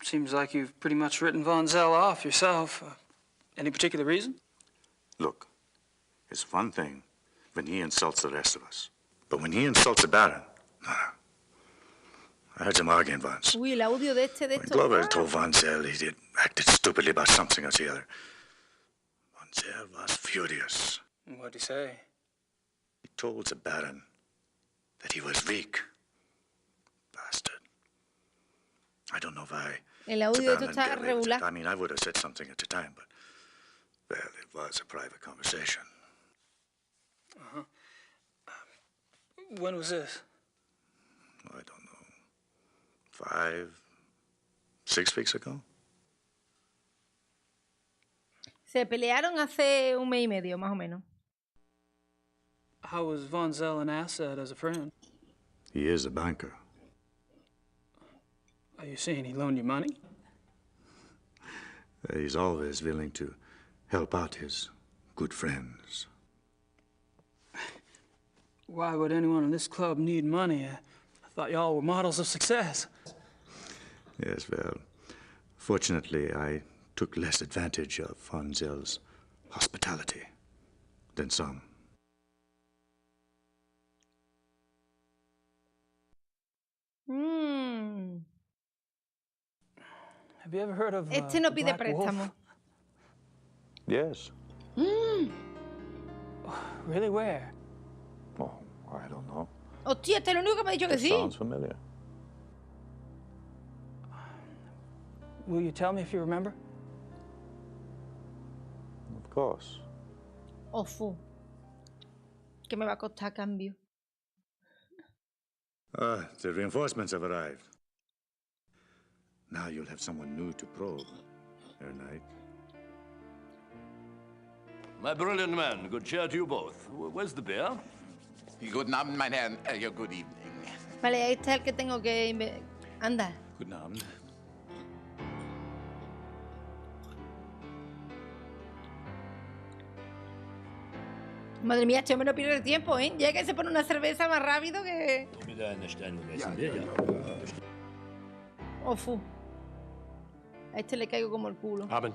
Seems like you've pretty much written Von Zell off yourself. Any particular reason? Look, it's one thing when he insults the rest of us. But when he insults the Baron, no. I heard him arguing once. Uy, el audio de esto. Glover told Von Zell he had acted stupidly about something or the other. Von Zell was furious. What'd he say? He told the Baron that he was weak. Bastard. I don't know why. El audio de esto está regular. I mean, I would have said something at the time, but, well, it was a private conversation. Uh-huh. When was this? I don't know. 5, 6 weeks ago? Se pelearon hace un mes y medio, más o menos. How was Von Zell an asset as a friend? He is a banker. Are you saying he loaned you money? He's always willing to help out his good friends. Why would anyone in this club need money? I thought y'all were models of success. Yes, well, fortunately, I took less advantage of Von Zell's hospitality than some. Have you ever heard of Este no pide Black préstamo. Wolf? Yes. Really, where? Oh, I don't know. Hostia, este es el único que me ha dicho que sí. Sounds familiar. Will you tell me if you remember? Of course. Ofu. ¿Qué me va a costar a cambio? The reinforcements have arrived. Now you'll have someone new to probe, Herr Knight. My brilliant man, good cheer to you both. Where's the beer? Guten Abend, mein Herr. Good evening. Vale, ahí está el que tengo que... Anda. Guten Abend. Madre mía, este hombre no pierde tiempo, ¿eh? Ya que se pone una cerveza más rápido que... Ofu. A este le caigo como el culo. Abend.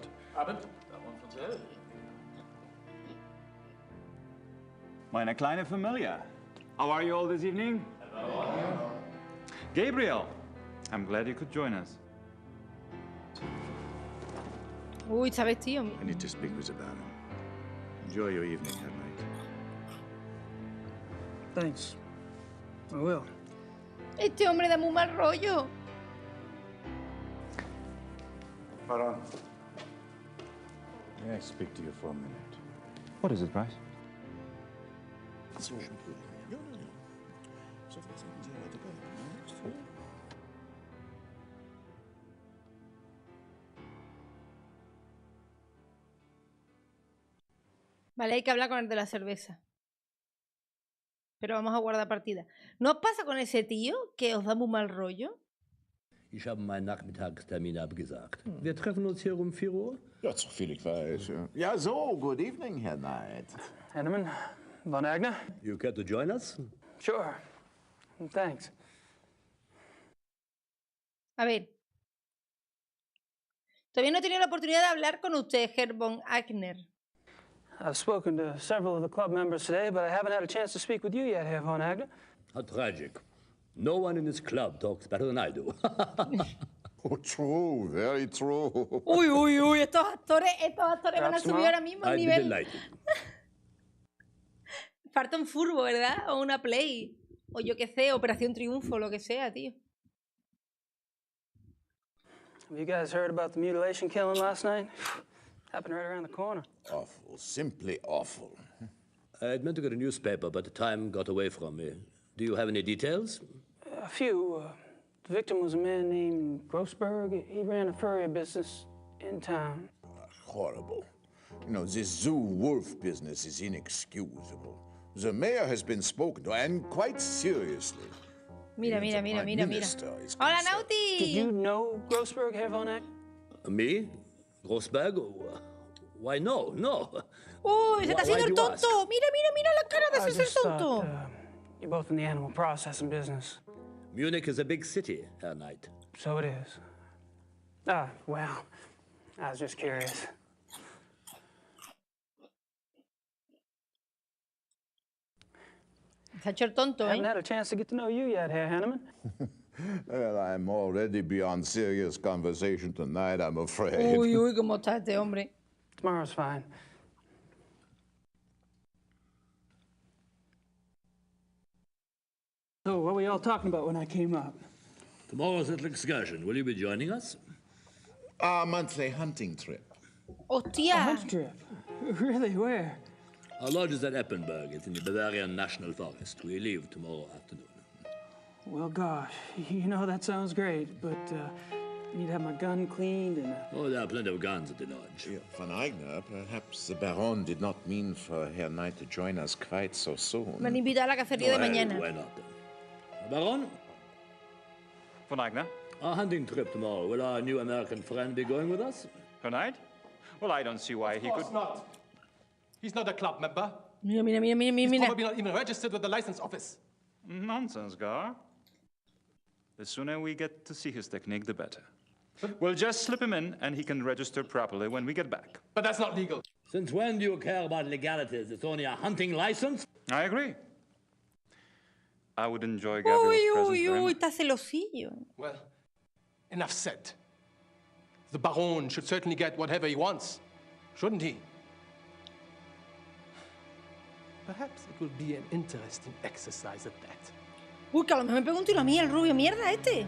Meine kleine Familie. How are you all this evening? Gabriel, I'm glad you could join us. Uy, está vestido. I need to speak with the Baron. Enjoy your evening, Herr Knight. Thanks. I will. Este hombre da muy mal rollo. Baron. May I speak to you for a minute? What is it, Bryce? Vale, hay que hablar con el de la cerveza. Pero vamos a guardar partida. ¿No os pasa con ese tío que os da muy mal rollo? Ich habe meinen Nachmittagstermin abgesagt. Wir treffen uns hier um 4 Uhr? Ja, so viel ich weiß. Ja, so, good evening, Herr Knight. Henneman, Von Agner? You care to join us? Sure. Thanks. A ver. Todavía no he tenido la oportunidad de hablar con usted, Herr von Agner. I've spoken to several of the club members today, but I haven't had a chance to speak with you yet, Herr Von Agner. How tragic. No one in this club talks better than I do. Oh, true, very true. Uy, uy, uy, estos actores van a subir ahora mismo el nivel. Falta un furbo, ¿verdad? O una play. O yo qué sé, Operación Triunfo, lo que sea, tío. Have you guys heard about the mutilation killing last night? Happened right around the corner. Awful, simply awful. I'd meant to get a newspaper, but the time got away from me. Do you have any details? A few. The victim was a man named Grossberg. He ran a furrier business in town. Horrible. You know, this zoo wolf business is inexcusable. The mayor has been spoken to, and quite seriously. Mira. Hola, Nauti! Did you know Grossberg, Herr Vonak? Me? Grossberg? Why, no. Uy, se está haciendo el tonto. Mira la cara de hacerse el tonto. You're both in the animal processing business. Munich is a big city, Herr Knight. So it is. Well, I was just curious. Se ha hecho el tonto, I haven't had a chance to get to know you yet, Herr Hanneman. Well, I'm already beyond serious conversation tonight, I'm afraid. Uy, cómo está este hombre. Tomorrow's fine. So, what were you all talking about when I came up? Tomorrow's little excursion. Will you be joining us? Our monthly hunting trip. Hostia. A hunt trip? Really? Where? Our lodge is at Eppenberg. It's in the Bavarian National Forest. We leave tomorrow afternoon. Well, gosh, you know, that sounds great, but I need to have my gun cleaned and... Oh, there are plenty of guns at the lodge. Yeah, Von Eigner, perhaps the Baron did not mean for Herr Knight to join us quite so soon. Me han invitado a la cacería de mañana. Why not? Baron? Von Eigner? Our hunting trip tomorrow. Will our new American friend be going with us? Her Knight? Well, I don't see why he could... Of course not. He's not a club member. Mira. He's probably not even registered with the license office. Nonsense, Gar. The sooner we get to see his technique, the better. We'll just slip him in, and he can register properly when we get back. But that's not legal. Since when do you care about legalities? It's only a hunting license? I agree. I would enjoy Gabriel's presence very much. Está celosillo. Well, enough said. The Baron should certainly get whatever he wants, shouldn't he? Perhaps it will be an interesting exercise at that. Uy, que a lo mejor me pegó un tiro a mí, el rubio mierda este.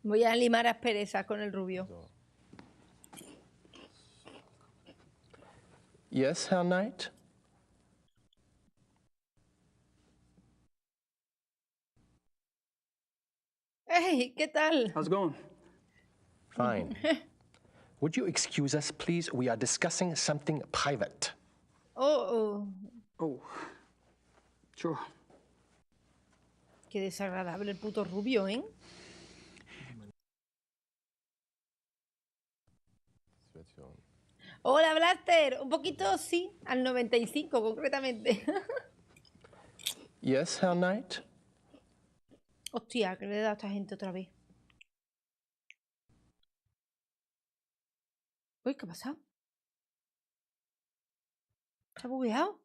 Voy a limar asperezas con el rubio. Yes, Herr Knight? Hey, ¿qué tal? How's it going? Fine. Would you excuse us, please? We are discussing something private. Oh. Sure. Qué desagradable el puto rubio, ¿eh? Hola, Blaster. Un poquito, sí, al 95 concretamente. Yes, Herr Knight? Hostia, que le he dado a esta gente otra vez. Uy, ¿qué ha pasado? ¿Se ha bugueado?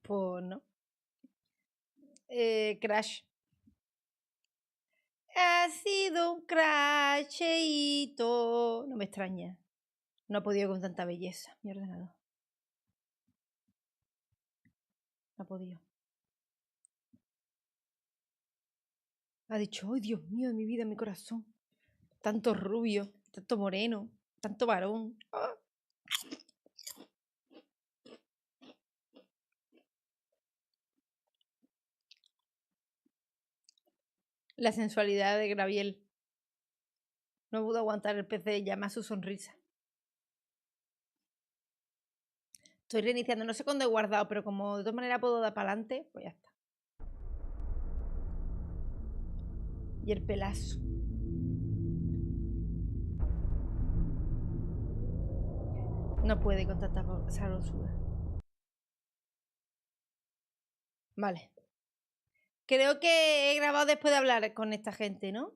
Pues no. Crash. Ha sido un crasheíto. No me extraña. No ha podido con tanta belleza, mi ordenador. No ha podido. Ha dicho, ¡ay, Dios mío de mi vida, mi corazón! Tanto rubio, tanto moreno, tanto varón. ¡Ah! La sensualidad de Gabriel. No pudo aguantar el PC, llama a su sonrisa. Estoy reiniciando, no sé cuándo he guardado, pero como de todas maneras puedo dar para adelante, pues ya está. Y el pelazo. No puede con tanta sabrosura. Vale. Creo que he grabado después de hablar con esta gente, ¿no?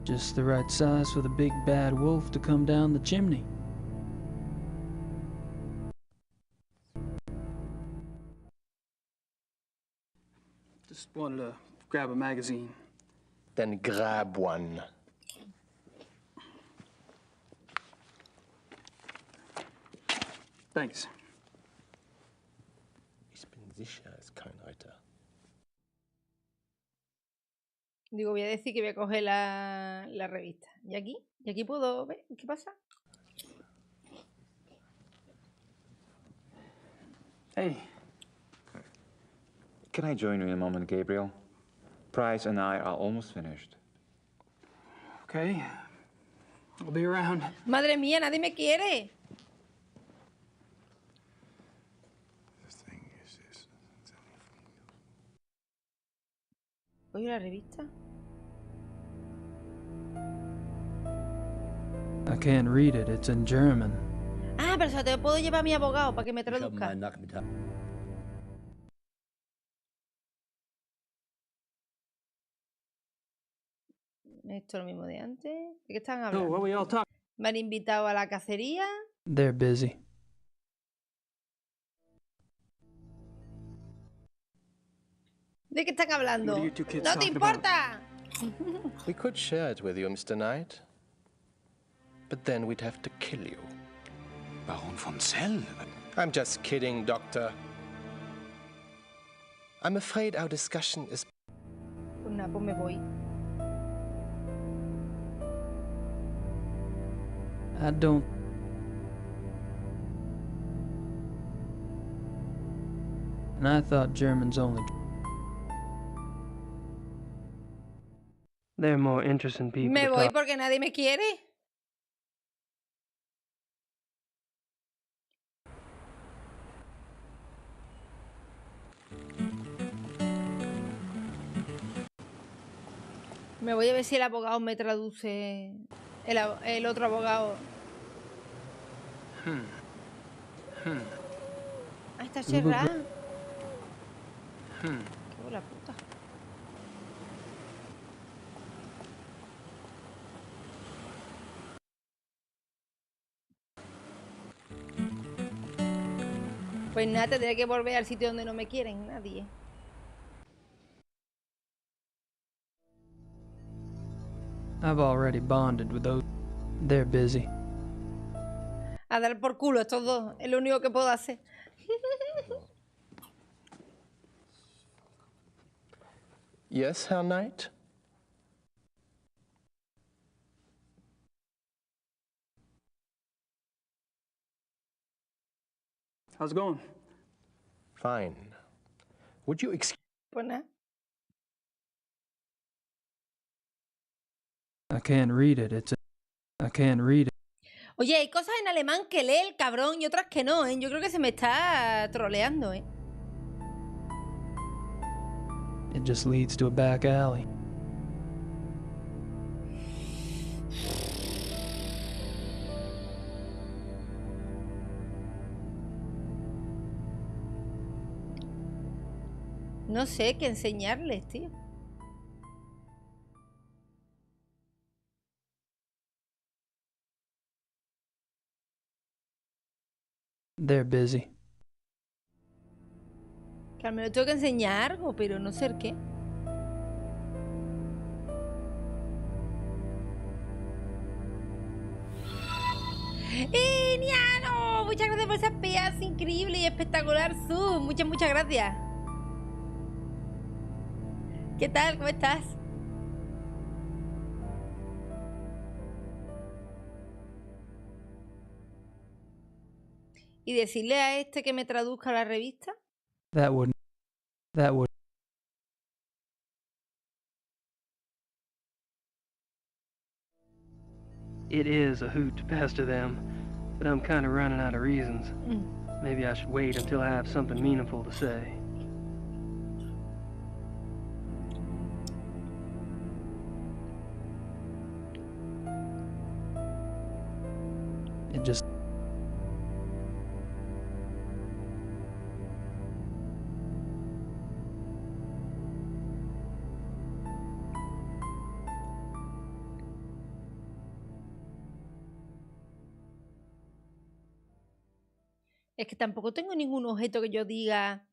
Just the right size for the big bad wolf to come down the chimney. Just wanted to grab a magazine. Then grab one. Thanks. Ich bin sicher, es ist kein Reiter. Digo, voy a decir que voy a coger la revista. ¿Y aquí? ¿Y aquí puedo ver qué pasa? Hey. Can I join you in a moment, Gabriel? Price and I are almost finished. Okay. I'll be around. Madre mía, nadie me quiere. Oye, la revista. I can't read it. It's in German. Ah, pero se te puedo llevar a mi abogado para que me Ich habe traduzca. meinen Nachmittag. Esto es lo mismo de antes. ¿De qué están Oh, hablando? what we all talking? Me han invitado a la cacería. They're busy. ¿De qué están hablando? What are you two kids ¡No te talking about? importa! We could share it with you, Mr. Knight. But then we'd have to kill you. Baron von Zell? I'm just kidding, Doctor. I'm afraid our discussion is... Pues nada, pues me voy. I don't... And I thought Germans only... They're more interesting people Me to voy talk. porque nadie me quiere. Me voy a ver si el abogado me traduce. El otro abogado. Ah, está cerrada. Qué buena puta. Pues nada, tendré que volver al sitio donde no me quieren nadie. I've already bonded with those. They're busy. A dar por culo estos dos. Es lo único que puedo hacer. Yes, Herr Knight? How's it going? Fine. Would you excuse... Pues nada. I can't read it. I can't read it. Oye, hay cosas en alemán que lee el cabrón y otras que no, ¿eh? Yo creo que se me está troleando, ¿eh? It just leads to a back alley. No sé qué enseñarles, tío. They're busy. Que al menos tengo que enseñar algo, pero no sé el qué. ¡Niano! Muchas gracias por esa pedazo increíble y espectacular sub. Muchas gracias. ¿Qué tal? ¿Cómo estás? Y decirle a este que me traduzca la revista. That would. It is a hoot to pester them, but I'm kind of running out of reasons. Maybe I should wait until I have something meaningful to say. It just... Es que tampoco tengo ningún objeto que yo diga,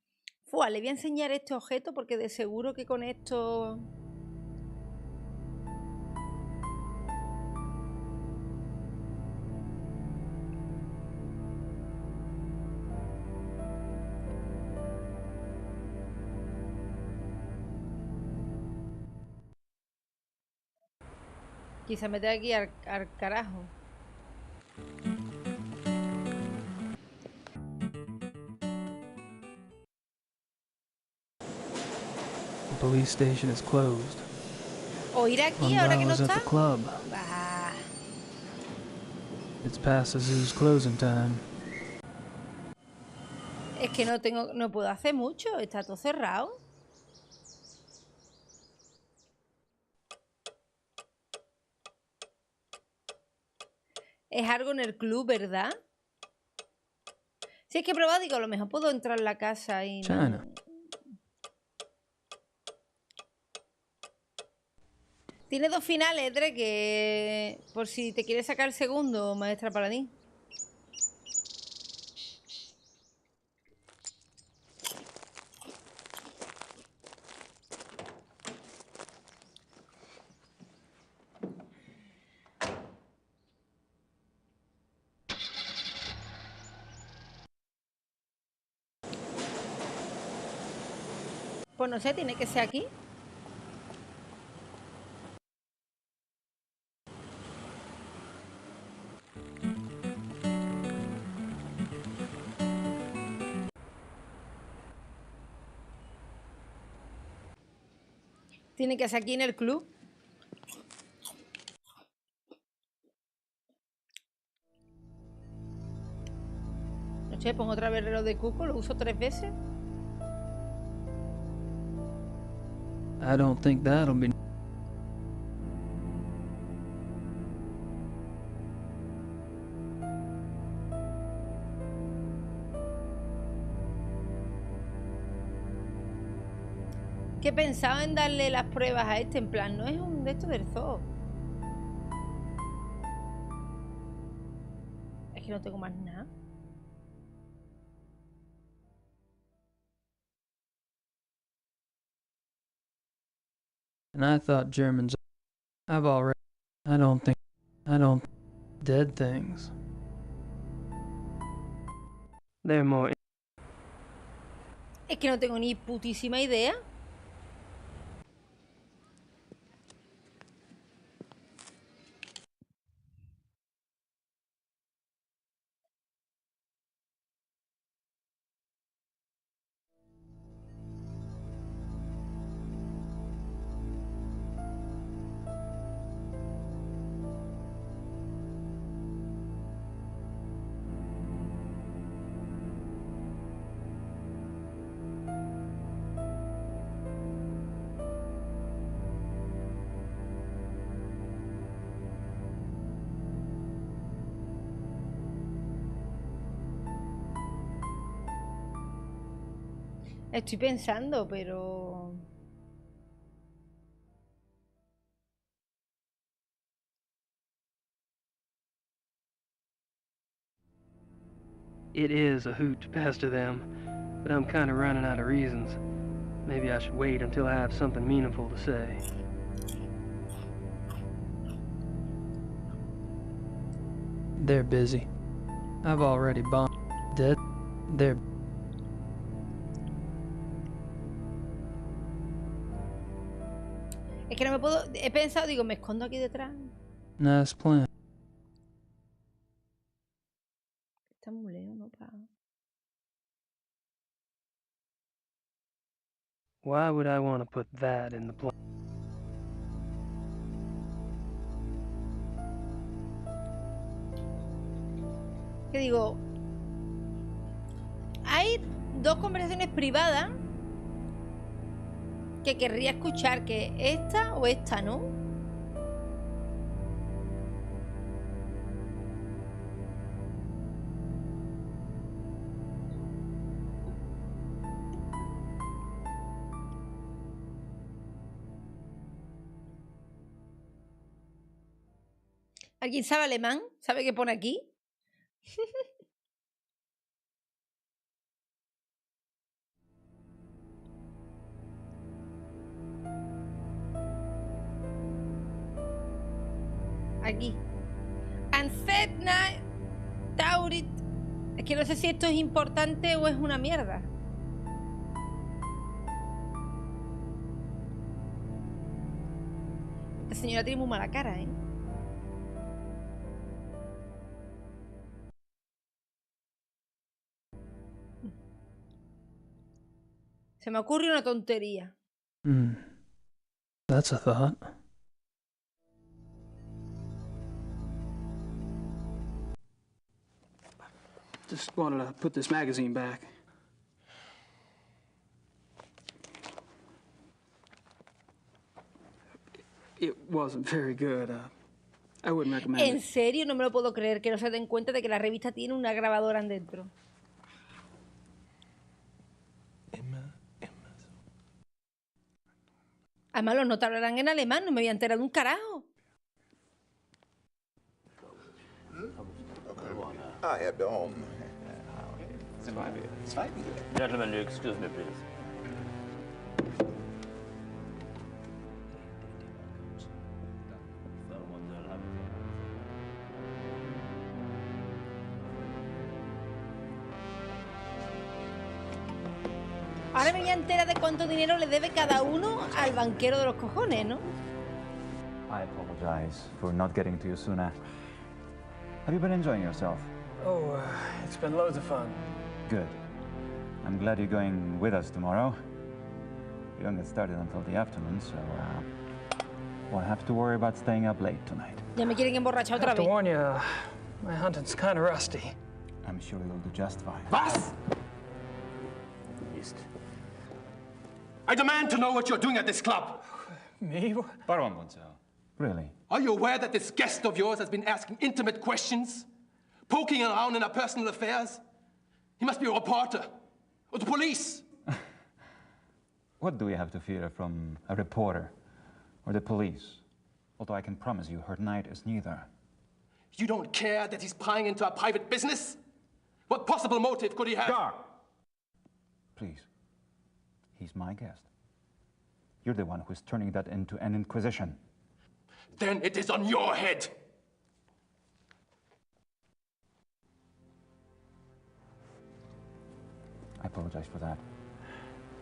Fua, le voy a enseñar este objeto porque de seguro que con esto... Quizá me tenga que ir al carajo. The police station is closed. O ir aquí ahora que no Unbound was at está. the club. Bah. It's past the zoo's closing time. Es que no puedo hacer mucho, está todo cerrado. Es algo en el club, ¿verdad? Si es que he probado, digo, a lo mejor puedo entrar en la casa y no. China. Tiene dos finales, Dre, que por si te quieres sacar el segundo, maestra Paladín. Pues no sé, tiene que ser aquí. Tiene que ser aquí en el club. No sé, pongo otra vez el reloj de cuco, lo uso 3 veces. I don't think that'll be... Que he pensado en darle las pruebas a este, en plan, no es un de estos del zoo. Es que no tengo más nada. And I thought Germans... I've already... I don't... Dead things. They're more... Es que no tengo ni putísima idea. Estoy pensando, pero... It is a hoot to pester them, but I'm kind of running out of reasons. Maybe I should wait until I have something meaningful to say. They're busy. I've already bombed. Dead. They're... Es que no me puedo... He pensado, digo, me escondo aquí detrás. Nice plan. Está muy lejos, ¿no? Why would I want to put that in the plan? Que digo... Hay dos conversaciones privadas que querría escuchar, que esta o esta, ¿no? ¿Alguien sabe alemán? ¿Sabe qué pone aquí? aquí. Ansetna Taurit. Es que no sé si esto es importante o es una mierda. Esta señora tiene muy mala cara, ¿eh? Se me ocurre una tontería. That's a thought. Just wanted to put this magazine back. It wasn't very good. I wouldn't recommend En it. serio, no me lo puedo creer que no se den cuenta de que la revista tiene una grabadora dentro. Además, los notas hablarán en alemán, no me voy a enterar de un carajo. Ah, Herr Baum. Gentlemen, excuse me, please. Ahora me voy a enterar de cuánto dinero le debe cada uno al banquero de los cojones, ¿no? I apologize for not getting to you sooner. Have you been enjoying yourself? Oh, it's been loads of fun. Good. I'm glad you're going with us tomorrow. We don't get started until the afternoon, so won't have to worry about staying up late tonight. Ya me quieren emborrachar I otra have to vez. warn you, my hunting's kind of rusty. I'm sure you'll do just fine. Was? I demand to know what you're doing at this club. Me? Really? Are you aware that this guest of yours has been asking intimate questions? Poking around in our personal affairs? He must be a reporter. Or the police. What do we have to fear from a reporter or the police? Although I can promise you, her Knight is neither. You don't care that he's prying into our private business? What possible motive could he have? Gar! Please. He's my guest. You're the one who's turning that into an inquisition. Then it is on your head. I apologize for that.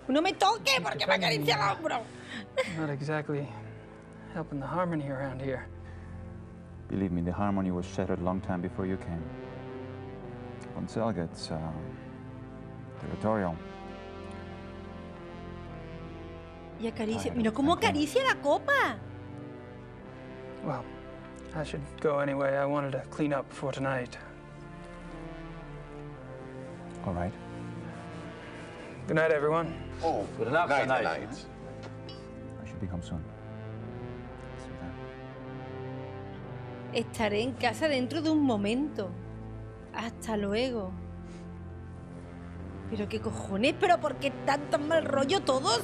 No me toque porque me acaricia el hombro. Not exactly helping the harmony around here. Believe me, the harmony was shattered a long time before you came. Poncel gets territorial. Y acaricia. Mira cómo acaricia la copa. Well, I should go anyway. I wanted to clean up before tonight. All right. Good night, everyone. Oh, good night. Night. I should be home soon. Estaré en casa dentro de un momento. Hasta luego. ¿Pero qué cojones? ¿Pero por qué están tan mal rollo todos?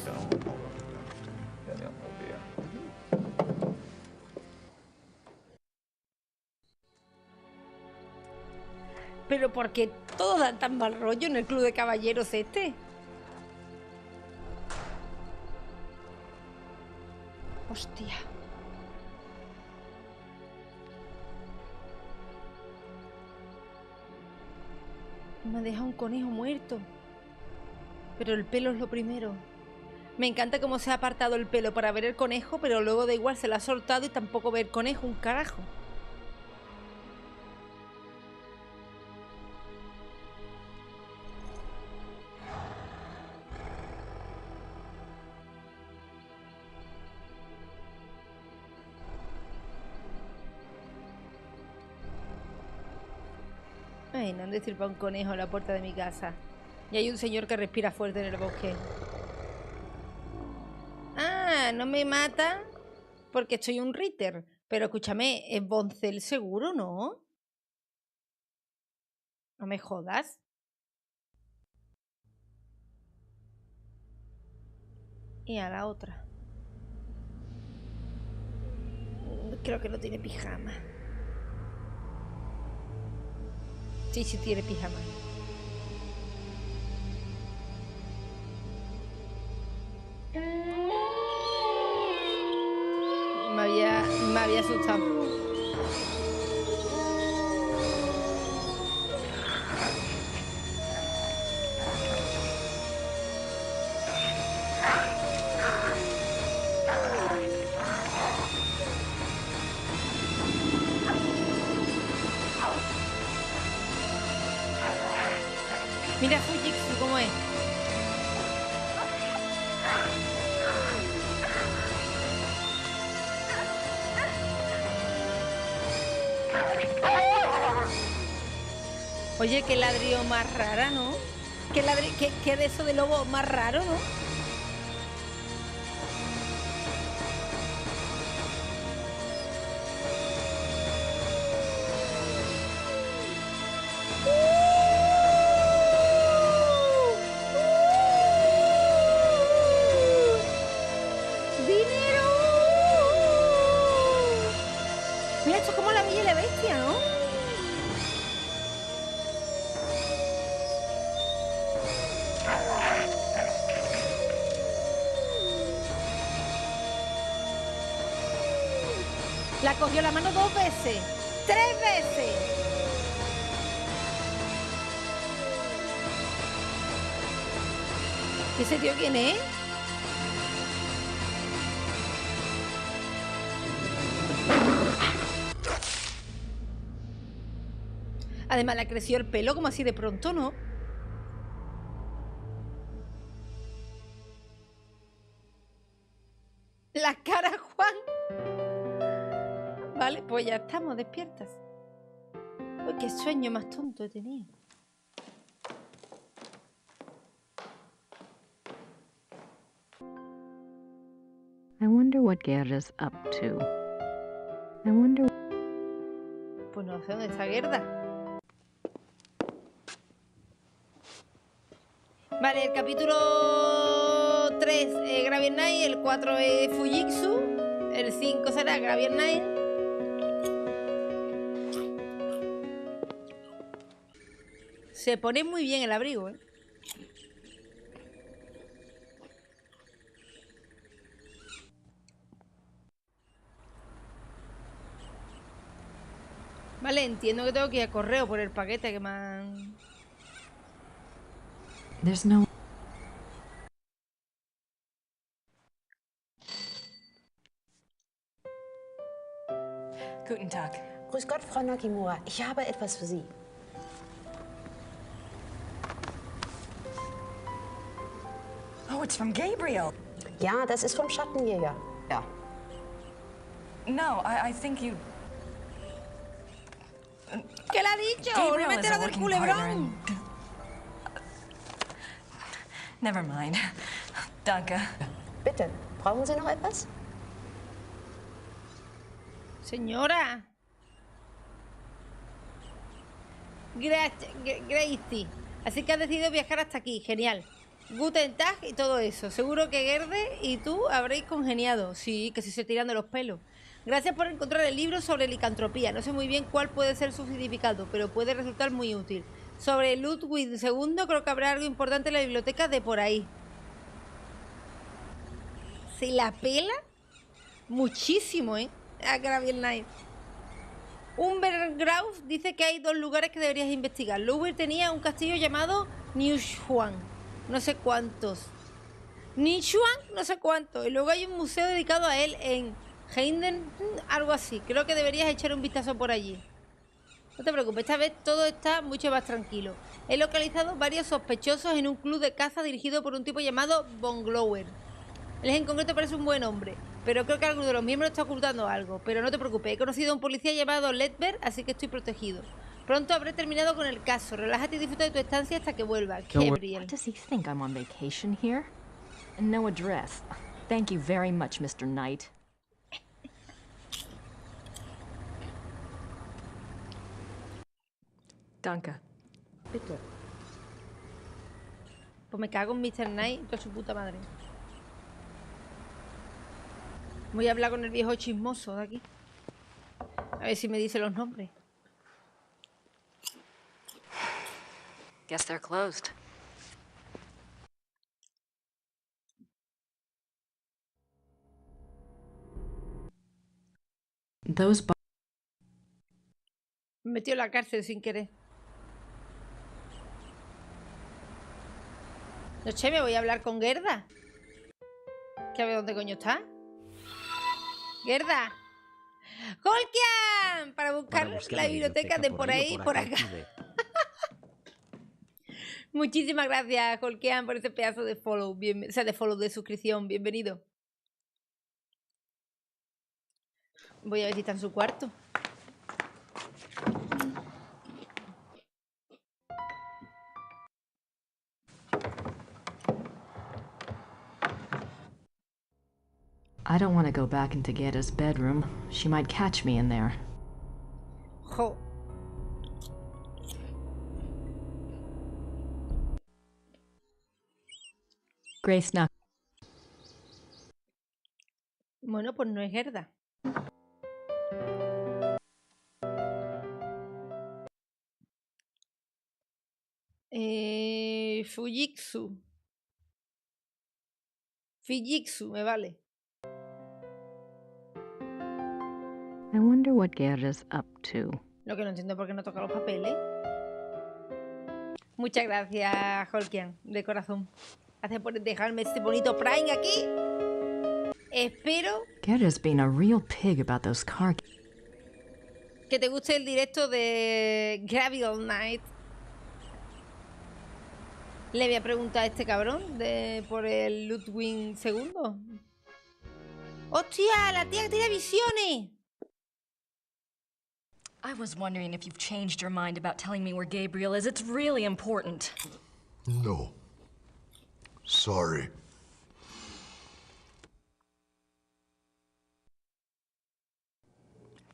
¿Pero por qué todos dan tan mal rollo en el club de caballeros este? Hostia. Me deja un conejo muerto. Pero el pelo es lo primero. Me encanta cómo se ha apartado el pelo para ver el conejo, pero luego da igual, se lo ha soltado y tampoco ve el conejo, un carajo. Ay, no han destripado un conejo a la puerta de mi casa. Y hay un señor que respira fuerte en el bosque. Ah, no me mata porque estoy un Ritter. Pero escúchame, es Boncel seguro, ¿no? No me jodas. Y a la otra. Creo que no tiene pijama. Sí, sí tiene pijama. Me había asustado. Mira Fujitsu cómo es. Oye, qué ladrillo más rara, ¿no? Qué de eso de lobo más raro, ¿no? ¡Dinero! Mira, esto es como la Bella y la Bestia, ¿no? La cogió la mano 2 veces, 3 veces. ¿Y ese tío quién es? Además le creció el pelo como así de pronto, ¿no? La cara, Juan. Vale, pues ya estamos despiertas. Uy, qué sueño más tonto he tenido. I wonder what Gerda's up to. I wonder... Pues no sé dónde está Gerda. Vale, el capítulo 3 Gabriel Knight, el 4 es Fujitsu, el 5 será Gabriel Knight. Se pone muy bien el abrigo, ¿eh? Vale, entiendo que tengo que ir a correo por el paquete que me han... There's no... Guten Tag. Grüß Gott, Frau Nakimura. Ich habe etwas für Sie. Oh, it's from Gabriel. Ja, das ist vom Schattenjäger. Ja. No, I think you... ¿Qué le ha dicho? Gabriel No me is entero a del working culebrón. partner in- Never mind. Danke. Bitte, brauchen Sie noch etwas? Señora. Gracie. Así que has decidido viajar hasta aquí. Genial. Guten Tag y todo eso. Seguro que Gerde y tú habréis congeniado. Sí, que se esté tirando los pelos. Gracias por encontrar el libro sobre licantropía. No sé muy bien cuál puede ser su significado, pero puede resultar muy útil. Sobre Ludwig II, creo que habrá algo importante en la biblioteca de por ahí. Se la pela muchísimo, ¿eh? A Gabriel Knight. Umbergrauf dice que hay 2 lugares que deberías investigar. Ludwig tenía un castillo llamado Niuchuan, no sé cuántos. Nichuan, no sé cuántos. Y luego hay un museo dedicado a él en Heinden, algo así. Creo que deberías echar un vistazo por allí. No te preocupes, esta vez todo está mucho más tranquilo. He localizado varios sospechosos en un club de caza dirigido por un tipo llamado Von Glower. Él en concreto parece un buen hombre, pero creo que alguno de los miembros está ocultando algo. Pero no te preocupes, he conocido a un policía llamado Ledberg, así que estoy protegido. Pronto habré terminado con el caso. Relájate y disfruta de tu estancia hasta que vuelva. Gabriel. What does he think I'm on vacation here? No address. Thank you very much, Mr. Knight. Danke. Bitte. Pues me cago en Mr. Knight, toda su puta madre. Voy a hablar con el viejo chismoso de aquí. A ver si me dice los nombres. Guess they're closed. Those... Me metió en la cárcel sin querer. No sé, me voy a hablar con Gerda. Que a ver dónde coño está. Gerda. ¡Holkian! Para buscar la biblioteca de por ahí y por acá. Muchísimas gracias, Holkean, por ese pedazo de follow. O sea, de follow, de suscripción. Bienvenido. Voy a ver si está en su cuarto. I don't want to go back into Gerda's bedroom. She might catch me in there. Jo. Grace knock. Bueno, pues no es Gerda. Fujitsu. Fujitsu, me vale. I wonder what Gerda's up to. Lo que no entiendo por qué no toca los papeles. Muchas gracias, Holkian, de corazón. Gracias por dejarme este bonito Prime aquí. Espero Gerda's been a real pig about those car. que te guste el directo de Gabriel Knight. Le voy a preguntar a este cabrón por el Ludwig II. ¡Hostia! ¡La tía que tiene visiones! I was wondering if you've changed your mind about telling me where Gabriel is. It's really important. No. Sorry.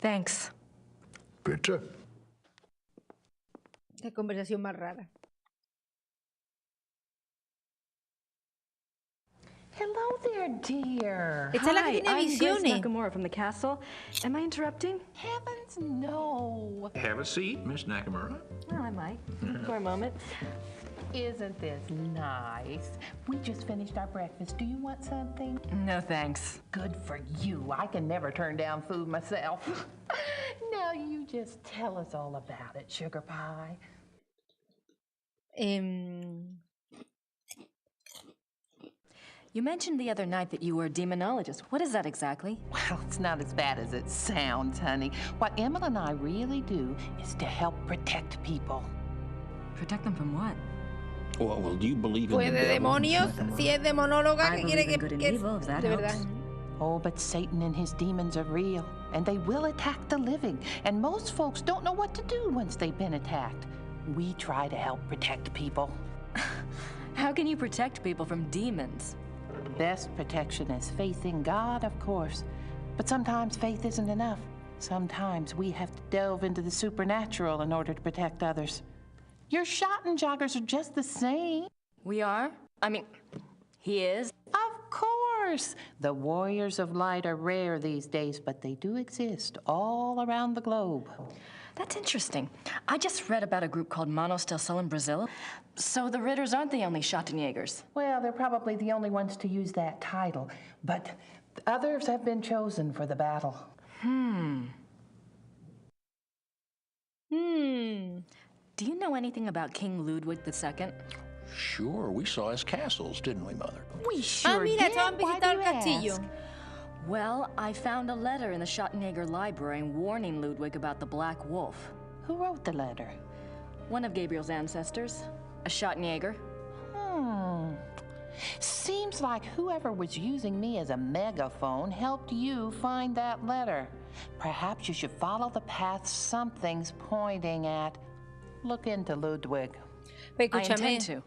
Thanks. Bitte. Qué conversación más rara. Hello there, dear. Esta es la que tiene I'm visiones. Grace Nakamura from the castle. Am I interrupting? Heavens, no. Have a seat, Miss Nakamura. Well, I might, for a moment. Isn't this nice? We just finished our breakfast. Do you want something? No, thanks. Good for you. I can never turn down food myself. Now you just tell us all about it, Sugar Pie. You mentioned the other night that you were a demonologist. What is that exactly? Well, it's not as bad as it sounds, honey. What Emma and I really do is to help protect people. Protect them from what? Well, do you believe in Pues the de devil, demonios, Miss Nakamura? si es demonóloga, I que quiere believe in good and evil, if that de helps. verdad. Oh, but Satan and his demons are real, and they will attack the living. And most folks don't know what to do once they've been attacked. We try to help protect people. How can you protect people from demons? Best protection is faith in God, of course. But sometimes faith isn't enough. Sometimes we have to delve into the supernatural in order to protect others. Your Schottenjoggers are just the same. We are? I mean, he is? Of course. The warriors of light are rare these days, but they do exist all around the globe. That's interesting. I just read about a group called Manos del Sol in Brazil. So the Ritters aren't the only Schottenjägers. Well, they're probably the only ones to use that title, but others have been chosen for the battle. Do you know anything about King Ludwig II? Sure, we saw his castles, didn't we, Mother? We sure mira, did. estaban Why visitando do el you castillo. ask? Well, I found a letter in the Schottenjäger library warning Ludwig about the Black Wolf. Who wrote the letter? One of Gabriel's ancestors, a Schottenjäger. Seems like whoever was using me as a megaphone helped you find that letter. Perhaps you should follow the path something's pointing at. Look into Ludwig. Pero escúchame,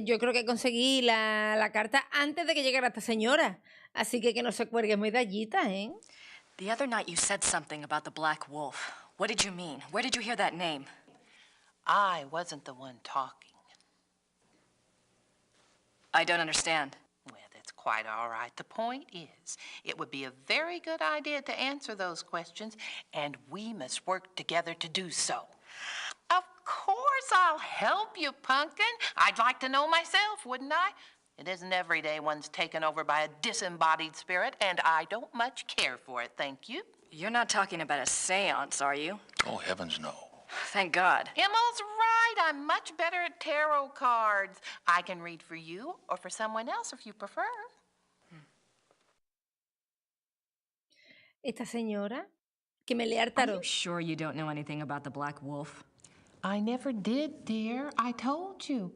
yo creo que conseguí la carta antes de que llegara esta señora. Así que no se cuelgue medallitas, ¿eh? The other night you said something about the Black Wolf. What did you mean? Where did you hear that name? I wasn't the one talking. I don't understand. Well, that's quite all right. The point is, it would be a very good idea to answer those questions, and we must work together to do so. Of course I'll help you, Pumpkin. I'd like to know myself, wouldn't I? It isn't every day one's taken over by a disembodied spirit, and I don't much care for it, thank you. You're not talking about a seance, are you? Oh, heavens, no. Thank God. Emma's right. I'm much better at tarot cards. I can read for you or for someone else if you prefer. Esta señora que me lea el tarot. Are you sure you don't know anything about the Black Wolf? I never did, dear. I told you.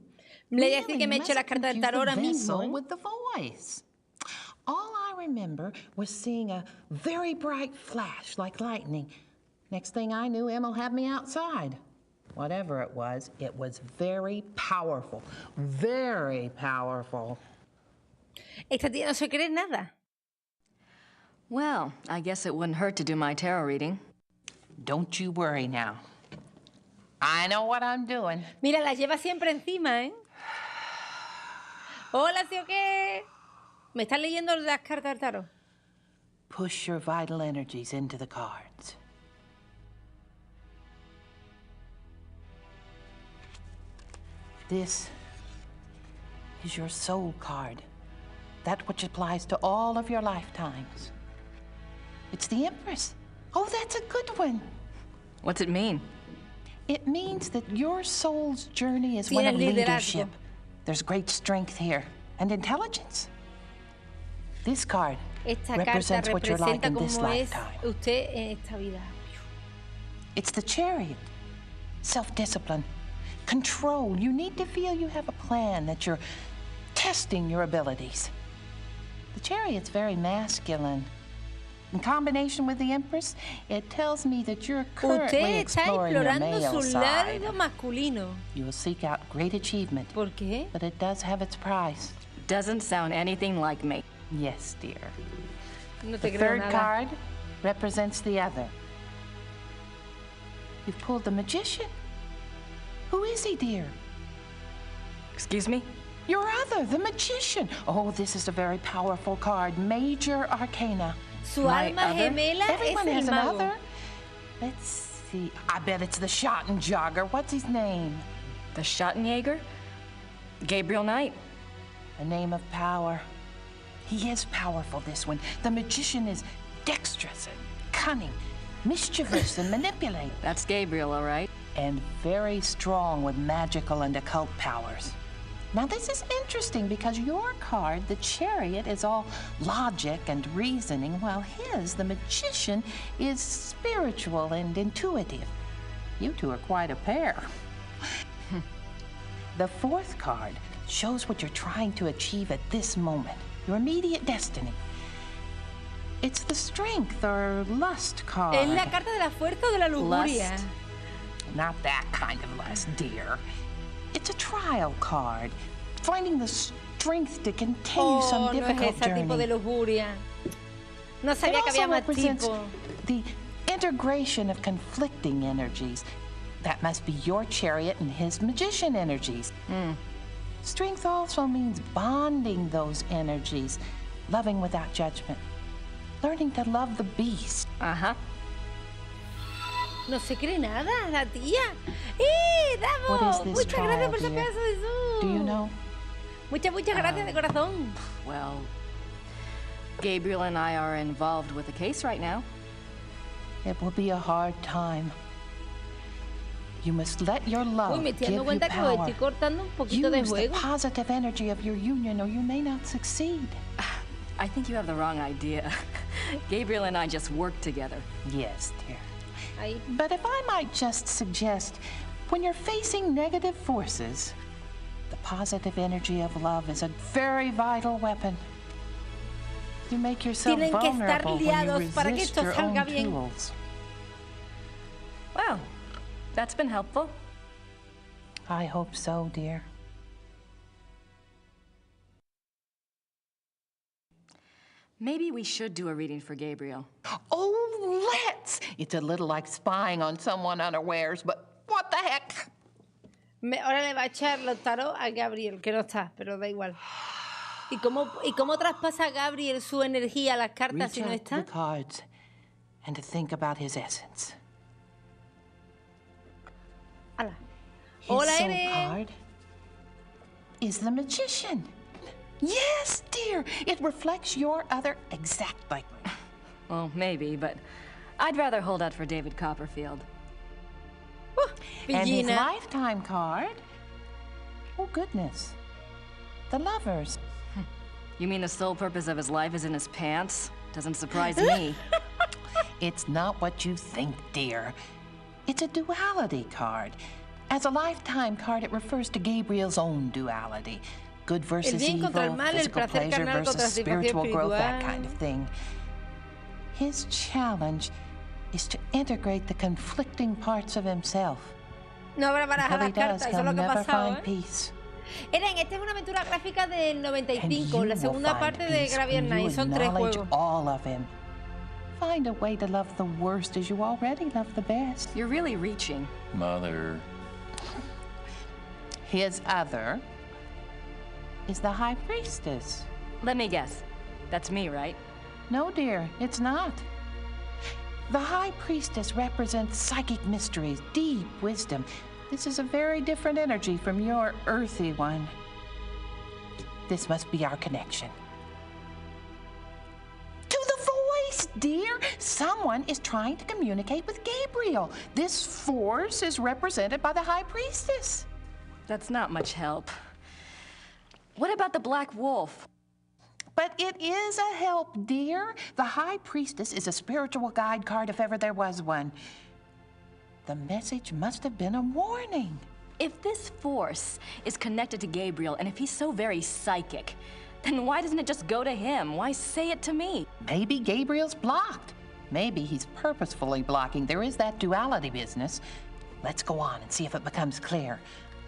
Le voy a decir que me eche las cartas del tarot ahora mismo, ¿eh? With the voice. All I remember was seeing a very bright flash like lightning. Next thing I knew, Em'll have me outside. Whatever it was very powerful. Very powerful. Esta tía no se cree nada. Well, I guess it wouldn't hurt to do my tarot reading. Don't you worry now. I know what I'm doing. Mira, la lleva siempre encima, ¿eh? Hola, ¿sí o qué? ¿Me estás leyendo las cartas del tarot? Push your vital energies into the cards. This is your soul card. That which applies to all of your lifetimes. It's the Empress. Oh, that's a good one. What's it mean? It means that your soul's journey is one of leadership. There's great strength here and intelligence. This card represents what you're like in this lifetime. Usted en esta vida. It's the Chariot. Self-discipline, control. You need to feel you have a plan, that you're testing your abilities. The Chariot's very masculine. In combination with the Empress, it tells me that you're currently exploring your male side. You will seek out great achievement. ¿Por qué? But it does have its price. Doesn't sound anything like me. Yes, dear. No te The creo third nada. card represents the other. You've pulled the Magician. Who is he, dear? Excuse me? Your other, the Magician. Oh, this is a very powerful card. Major Arcana. Su alma gemela Everyone es has el mago. another. Let's see. I bet it's the Schottenjäger. What's his name? The Schottenjäger? Gabriel Knight. A name of power. He is powerful, this one. The Magician is dexterous and cunning, mischievous and manipulate. That's Gabriel, all right. And very strong with magical and occult powers. Now, this is interesting because your card, the Chariot, is all logic and reasoning, while his, the Magician, is spiritual and intuitive. You two are quite a pair. The fourth card shows what you're trying to achieve at this moment, your immediate destiny. It's the Strength or Lust card. Es la carta de la fuerza o de la lujuria. Lust. Not that kind of lust, dear. It's a trial card, finding the strength to continue some difficult no es ese journey. tipo de lujuria. No sabía que había más tipos. The integration of conflicting energies. That must be your Chariot and his Magician energies. Strength also means bonding those energies, loving without judgment, learning to love the beast. Uh-huh. No se cree nada, la tía. ¡Davo! What is this Muchas gracias trial, por ese dear? pedazo de Zoom. Do you know? Muchas gracias de corazón. Well, Gabriel and I are involved with a case right now. It will be a hard time. You must let your love Uy, me give estoy dando you cuenta que os power. estoy cortando un poquito de Use the juego. positive energy of your union or you may not succeed. I think you have the wrong idea. Gabriel and I just work together. Yes, dear. Ahí. But if I might just suggest, when you're facing negative forces, the positive energy of love is a very vital weapon. You make yourself Tienen que estar vulnerable when you liados para que resist esto your salga own bien. tools. Well, that's been helpful. I hope so, dear. Maybe we should do a reading for Gabriel. Oh, let's! It's a little like spying on someone unawares, but what the heck? Ahora le va a echar los tarot a Gabriel, que no está, pero da igual. ¿Y cómo traspasa Gabriel su energía a las cartas si no Reach out to está? the cards and to think about his essence. Ala. His Hola, soul Ere. card is the Magician. Yes, dear. It reflects your other exactly. Well, maybe, but I'd rather hold out for David Copperfield. And his Villina. lifetime card? Oh, goodness. The Lovers. You mean the sole purpose of his life is in his pants? Doesn't surprise me. It's not what you think, dear. It's a duality card. As a lifetime card, it refers to Gabriel's own duality. Good El versus bien contra el evil, mal, el physical placer pleasure carnal contra la versus satisfacción spiritual growth, that espiritual. kind of thing. His challenge is to integrate the conflicting parts of himself. No habrá baraja Until he las cartas, does, eso es lo he'll que ha never pasado, find peace. Eren, esta es una aventura gráfica del 95, And la you segunda will parte find de peace Gabriel when Knight. you Son 3 acknowledge juegos. all of him. Find a way to love the worst as you already love the best. You're really reaching. Mother. His other is the High Priestess. Let me guess. That's me, right? No, dear, it's not. The High Priestess represents psychic mysteries, deep wisdom. This is a very different energy from your earthy one. This must be our connection. To the voice, dear! Someone is trying to communicate with Gabriel. This force is represented by the High Priestess. That's not much help. What about the Black Wolf? But it is a help, dear. The High Priestess is a spiritual guide card if ever there was one. The message must have been a warning. If this force is connected to Gabriel, and if he's so very psychic, then why doesn't it just go to him? Why say it to me? Maybe Gabriel's blocked. Maybe he's purposefully blocking. There is that duality business. Let's go on and see if it becomes clear.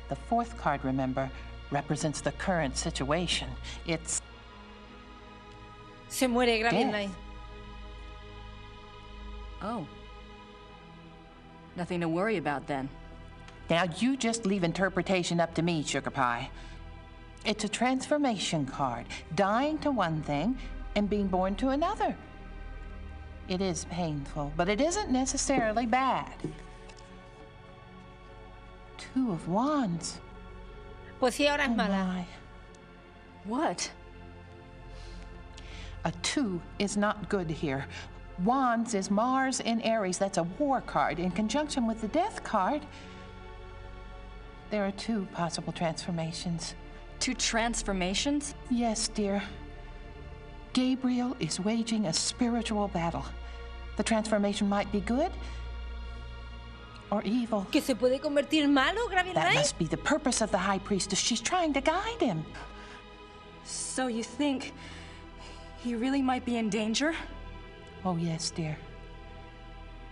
The 4th card, remember, represents the current situation. It's Se muere Gabriel Knight. Oh. Nothing to worry about then. Now you just leave interpretation up to me, Sugar Pie. It's a transformation card, dying to one thing and being born to another. It is painful, but it isn't necessarily bad. 2 of Wands. Pues sí, ahora es mala. What? A 2 is not good here. Wands is Mars in Aries. That's a war card. In conjunction with the Death card, there are 2 possible transformations. 2 transformations? Yes, dear. Gabriel is waging a spiritual battle. The transformation might be good or evil. ¿Que se puede convertir en malo, Gabriel That Knight? must be the purpose of the High Priestess. She's trying to guide him. So you think he really might be in danger? Oh, yes, dear.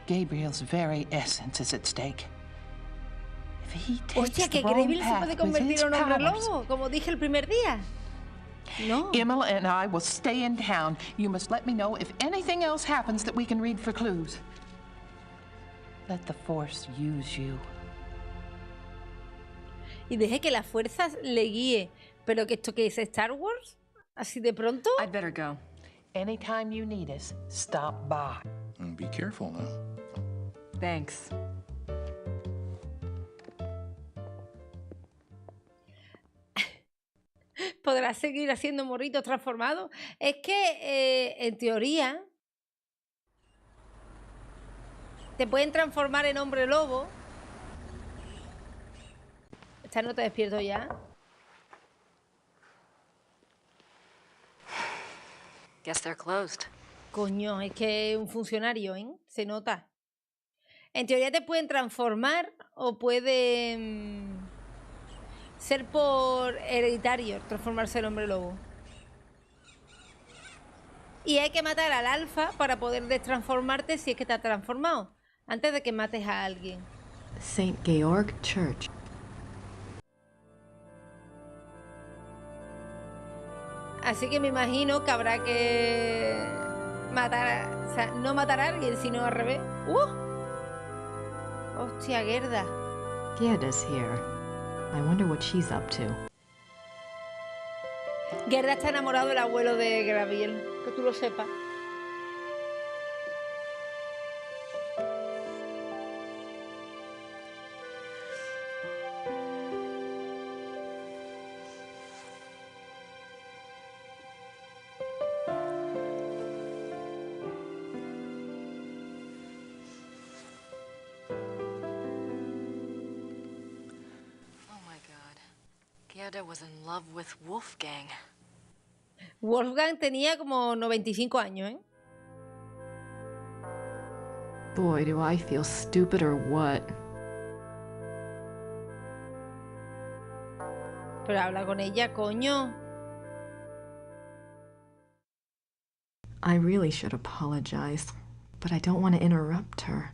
Gabriel's very essence is at stake. If he takes Hostia, que the wrong Gabriel se path puede with convertir his en un hombre powers, lobo, como dije el primer día. No. Emil and I will stay in town. You must let me know if anything else happens that we can read for clues. Let the Force use you. Y deje que la fuerza le guíe. ¿Pero que esto qué es, Star Wars? ¿Así de pronto? I'd better go. Anytime you need us, stop by. And be careful now. Thanks. ¿Podrás seguir haciendo morritos transformados? Es que, en teoría, te pueden transformar en hombre lobo. Esta no te despierto ya. Guess they're closed. Coño, es que es un funcionario, ¿eh? Se nota. En teoría te pueden transformar o pueden ser por hereditario, transformarse en hombre lobo. Y hay que matar al alfa para poder destransformarte si es que te ha transformado, antes de que mates a alguien. St. Georg Church. Así que me imagino que habrá que matar, o sea, no matar a alguien, sino al revés. Hostia, Gerda. Gerda's here. I wonder what she's up to. Gerda está enamorado del abuelo de Gabriel, que tú lo sepas. Gerda was in love with Wolfgang. Wolfgang tenía como 95 años, ¿eh? Boy, do I feel stupid or what? Pero habla con ella, coño. I really should apologize, but I don't want to interrupt her.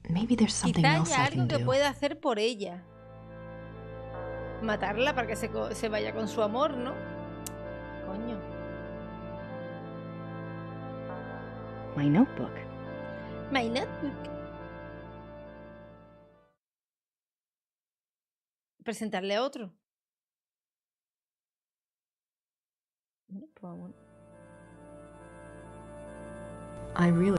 Maybe there's something Quizá else haya I can algo que do. pueda hacer por ella. Matarla para que se vaya con su amor, ¿no? Coño. My notebook. My notebook. Presentarle a otro. No, pues vamos. I really.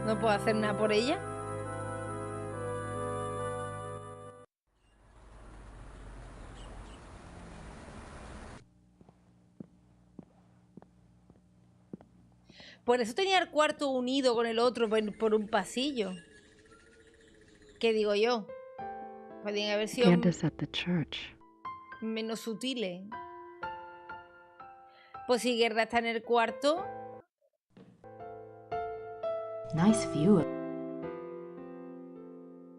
No puedo hacer nada por ella. Por eso tenía el cuarto unido con el otro por un pasillo. ¿Qué digo yo? Podrían haber sido Candace at the church. menos sutiles. Pues si Gerda está en el cuarto. Nice view.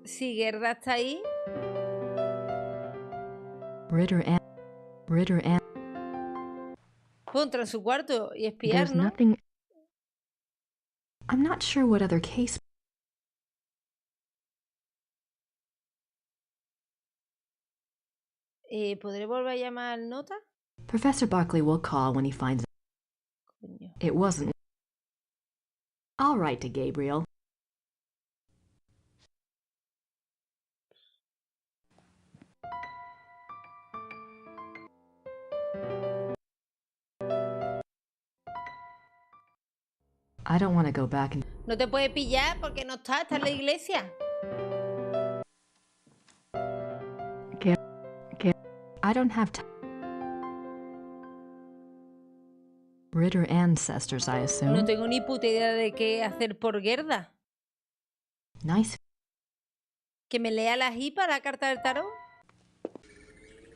Si Gerda está ahí. Ritter and. Puedo entrar en su cuarto y espiar, There's ¿no? nothing. I'm not sure what other case. ¿Podré volver a llamar al nota? Professor Barkley will call when he finds Coño. it wasn't. I'll write to Gabriel. I don't want to go back and. No te puede pillar porque no está en la iglesia. I don't have time. Ritter ancestors, I assume. No tengo ni puta idea de qué hacer por Gerda. Nice. ¿Que me lea la jipa, la carta del tarot?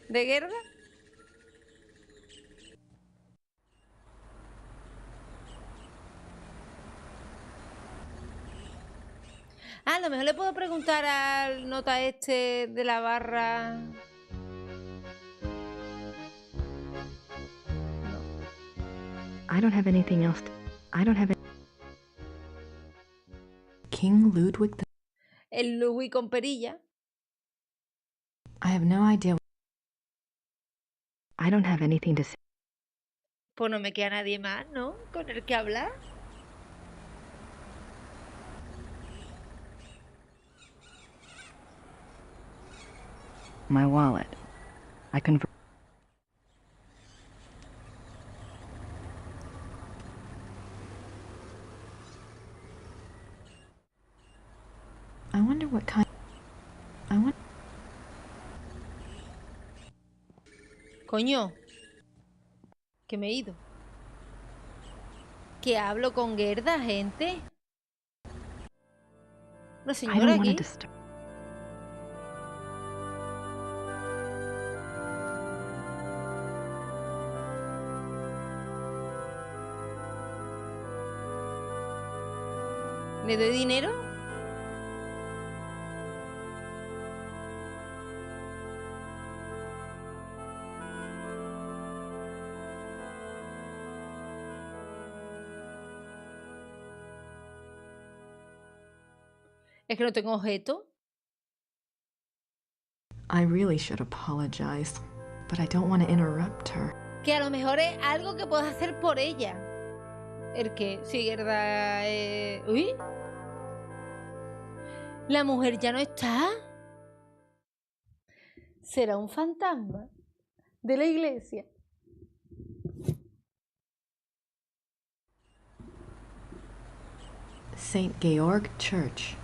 ¿De Gerda? A lo mejor le puedo preguntar al nota este de la barra. I don't have anything else. I don't have. King Ludwig the. El Ludwig con perilla. I have no idea. I don't have anything to say. Pues no me queda nadie más, ¿no? Con el que hablar. My wallet. I convert. I wonder what kind. I want. Coño. Que me he ido. Que hablo con Gerda, gente. Una I señora don't want aquí. to disturb. ¿Le doy dinero? Es que no tengo objeto. I really should apologize, but I don't want to interrupt her. Que a lo mejor es algo que puedo hacer por ella. El que, si Gerda... Uy. La mujer ya no está. ¿Será un fantasma de la iglesia? St. Georg Church.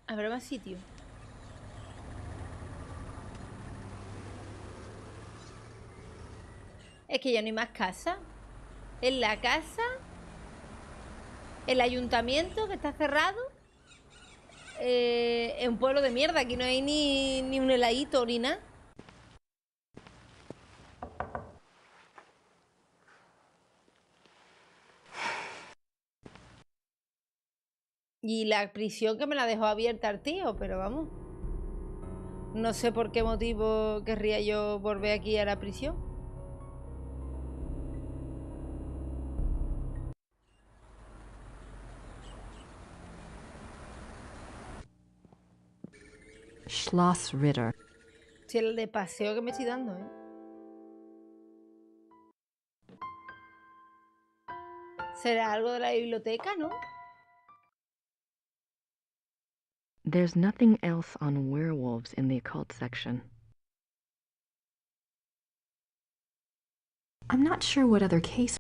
¿Habrá más sitio? Es que ya no hay más casa. En la casa, el ayuntamiento que está cerrado, es un pueblo de mierda. Aquí no hay ni un heladito ni nada. Y la prisión que me la dejó abierta el tío, pero vamos. No sé por qué motivo querría yo volver aquí a la prisión. Schloss Ritter. Si el de paseo que me estoy dando, ¿eh? ¿Será algo de la biblioteca, no? There's nothing else on werewolves in the occult section. I'm not sure what other case.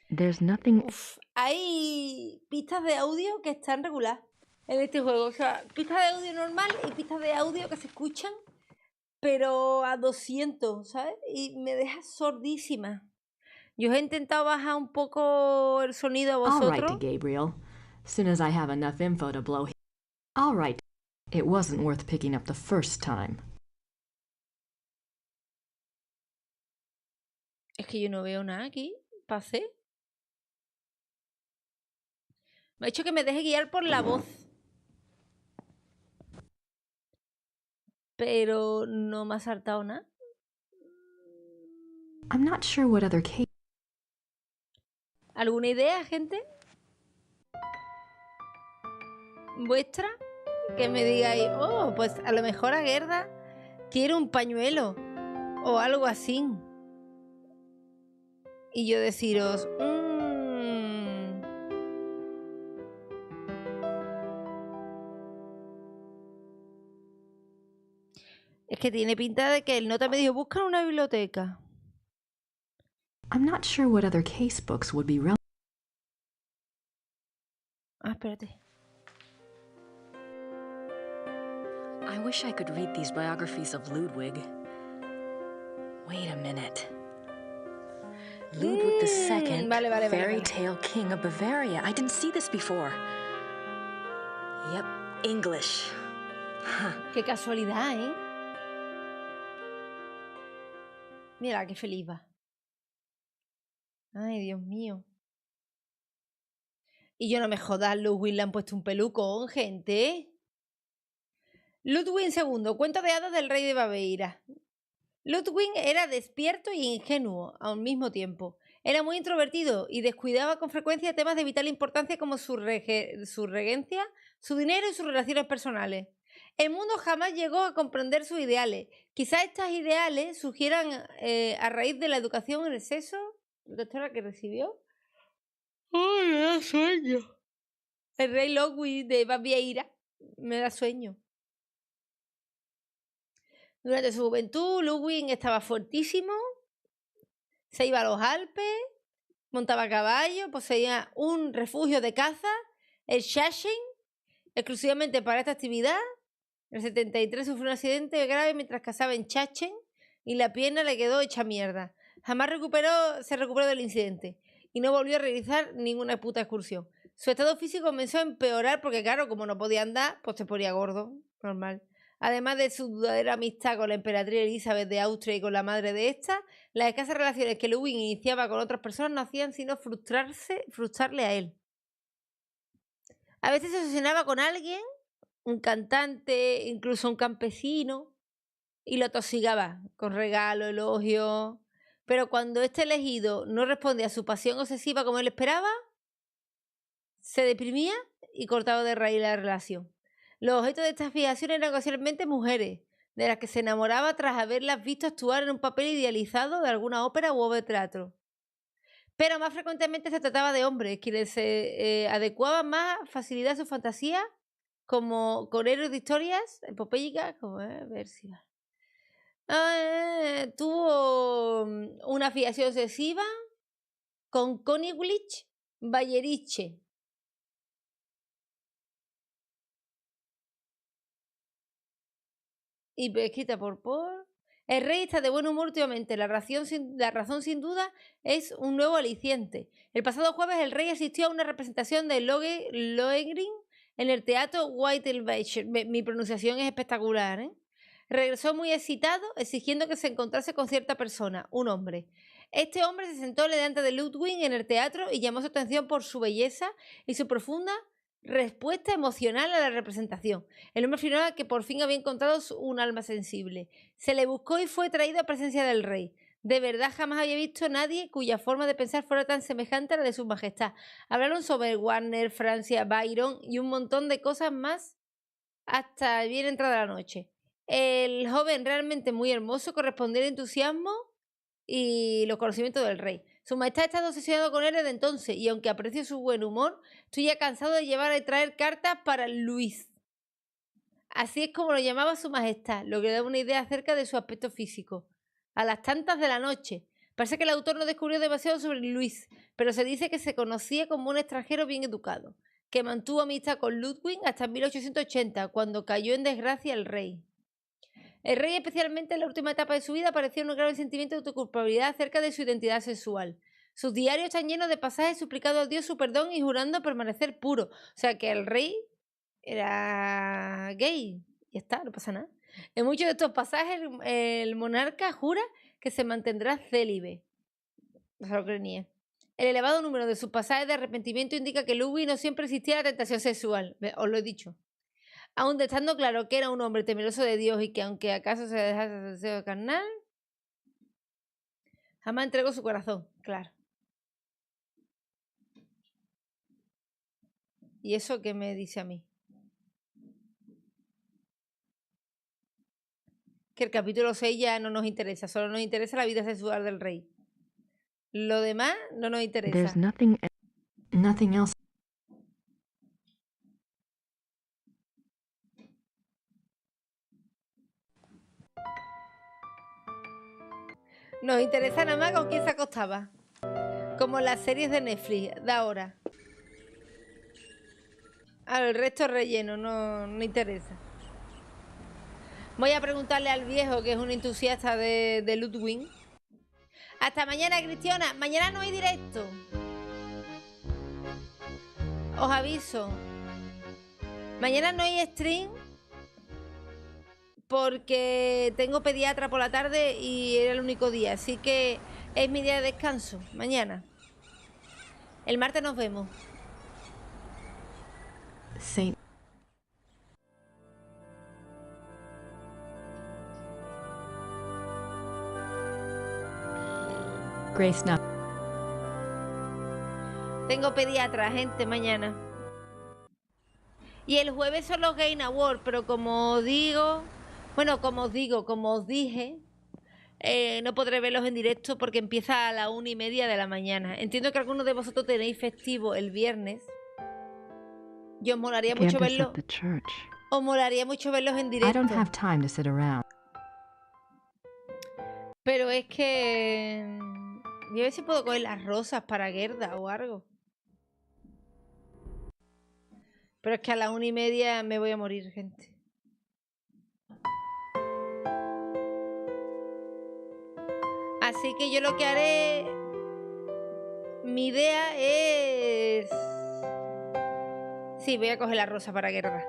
There's nothing. Uf, hay pistas de audio que están regular en este juego. O sea, pistas de audio normal y pistas de audio que se escuchan, pero a 200, ¿sabes? Y me deja sordísima. Yo he intentado bajar un poco el sonido a vosotros. All right, Gabriel. Soon as I have enough info to blow. All right. It wasn't worth picking up the first time. Es que yo no veo nada aquí. Pasé. Me ha dicho que me deje guiar por la voz. Pero no me ha saltado nada. I'm not sure what other case. ¿Alguna idea, gente? ¿Vuestra? Que me digáis, oh, pues a lo mejor a Gerda quiere un pañuelo o algo así. Y yo deciros, Es que tiene pinta de que el nota me dijo, busca una biblioteca. I'm not sure what other case books would be relevant. Ah, espérate. I wish I could read these biographies of Ludwig. Wait a minute. Ludwig II, fairy tale king of Bavaria. I didn't see this before. Yep, English. Qué casualidad, ¿eh? Mira, qué feliz va. Ay, Dios mío. Y yo no me jodas, Ludwig le han puesto un pelucón, gente. Ludwig II, cuento de hadas del rey de Baviera. Ludwig era despierto y ingenuo al mismo tiempo. Era muy introvertido y descuidaba con frecuencia temas de vital importancia como su regencia, su dinero y sus relaciones personales. El mundo jamás llegó a comprender sus ideales. Quizás estos ideales surgieran a raíz de la educación en exceso, doctora, que recibió. ¡Ay, me da sueño! El rey Ludwig de Baviera me da sueño. Durante su juventud, Ludwig estaba fuertísimo, se iba a los Alpes, montaba a caballo, poseía un refugio de caza, el Schachen, exclusivamente para esta actividad. En el 73 sufrió un accidente grave mientras cazaba en Schachen y la pierna le quedó hecha mierda. Jamás se recuperó del incidente y no volvió a realizar ninguna puta excursión. Su estado físico comenzó a empeorar porque, claro, como no podía andar, pues se ponía gordo, normal. Además de su duradera amistad con la emperatriz Elizabeth de Austria y con la madre de esta, las escasas relaciones que Ludwig iniciaba con otras personas no hacían sino frustrarle a él. A veces se obsesionaba con alguien, un cantante, incluso un campesino, y lo atosigaba con regalos, elogios. Pero cuando este elegido no respondía a su pasión obsesiva como él esperaba, se deprimía y cortaba de raíz la relación. Los objetos de esta fijación eran ocasionalmente mujeres, de las que se enamoraba tras haberlas visto actuar en un papel idealizado de alguna ópera u obra de teatro. Pero más frecuentemente se trataba de hombres, quienes se adecuaban más facilidad a su fantasía, como con héroes de historias epopélicas, como a ver si va. Tuvo una fijación obsesiva con Königlich Bayeriche. Y escrita por Paul. El rey está de buen humor últimamente. La razón sin duda es un nuevo aliciente. El pasado jueves el rey asistió a una representación de Lohengrin en el teatro Whitelbecher. Mi pronunciación es espectacular, ¿eh? Regresó muy excitado, exigiendo que se encontrase con cierta persona, un hombre. Este hombre se sentó delante de Ludwig en el teatro y llamó su atención por su belleza y su profunda respuesta emocional a la representación. El hombre afirmaba que por fin había encontrado un alma sensible. Se le buscó y fue traído a presencia del rey. De verdad jamás había visto a nadie cuya forma de pensar fuera tan semejante a la de su majestad. Hablaron sobre Warner, Francia, Byron y un montón de cosas más hasta bien entrada la noche. El joven, realmente muy hermoso, correspondió al entusiasmo y los conocimientos del rey. Su majestad ha estado obsesionado con él desde entonces, y aunque aprecio su buen humor, estoy ya cansado de llevar y traer cartas para Luis. Así es como lo llamaba su majestad, lo que da una idea acerca de su aspecto físico. A las tantas de la noche. Parece que el autor no descubrió demasiado sobre Luis, pero se dice que se conocía como un extranjero bien educado, que mantuvo amistad con Ludwig hasta 1880, cuando cayó en desgracia el rey. El rey, especialmente en la última etapa de su vida, parecía un grave sentimiento de autoculpabilidad acerca de su identidad sexual. Sus diarios están llenos de pasajes suplicando a Dios su perdón y jurando permanecer puro. O sea que el rey era gay. Ya está, no pasa nada. En muchos de estos pasajes el monarca jura que se mantendrá célibe. No se lo creo ni él. El elevado número de sus pasajes de arrepentimiento indica que Ludwig no siempre existía la tentación sexual. Os lo he dicho. Aun estando claro que era un hombre temeroso de Dios y que aunque acaso se dejase el deseo carnal, jamás entregó su corazón, claro. ¿Y eso qué me dice a mí? Que el capítulo 6 ya no nos interesa, solo nos interesa la vida sexual del rey. Lo demás no nos interesa. There's nothing else. Nos interesa nada más con quién se acostaba. Como las series de Netflix de ahora. El resto es relleno, no interesa. Voy a preguntarle al viejo, que es un entusiasta de Ludwig. Hasta mañana, Cristiana. Mañana no hay directo. Os aviso. Mañana no hay stream porque tengo pediatra por la tarde y era el único día. Así que es mi día de descanso. Mañana. El martes nos vemos. Saint. Grace, no. Tengo pediatra, gente, mañana. Y el jueves son los Game Awards, pero como os digo, bueno, como os dije, no podré verlos en directo porque empieza a las 1:30 de la mañana. Entiendo que algunos de vosotros tenéis festivo el viernes. Y os molaría mucho verlos. Os molaría mucho verlos en directo. I don't have time to sit around. Pero es que voy a ver si puedo coger las rosas para Gerda o algo. Pero es que a las 1:30 me voy a morir, gente. Así que yo lo que haré... Mi idea es... Sí, voy a coger la rosa para Gerda.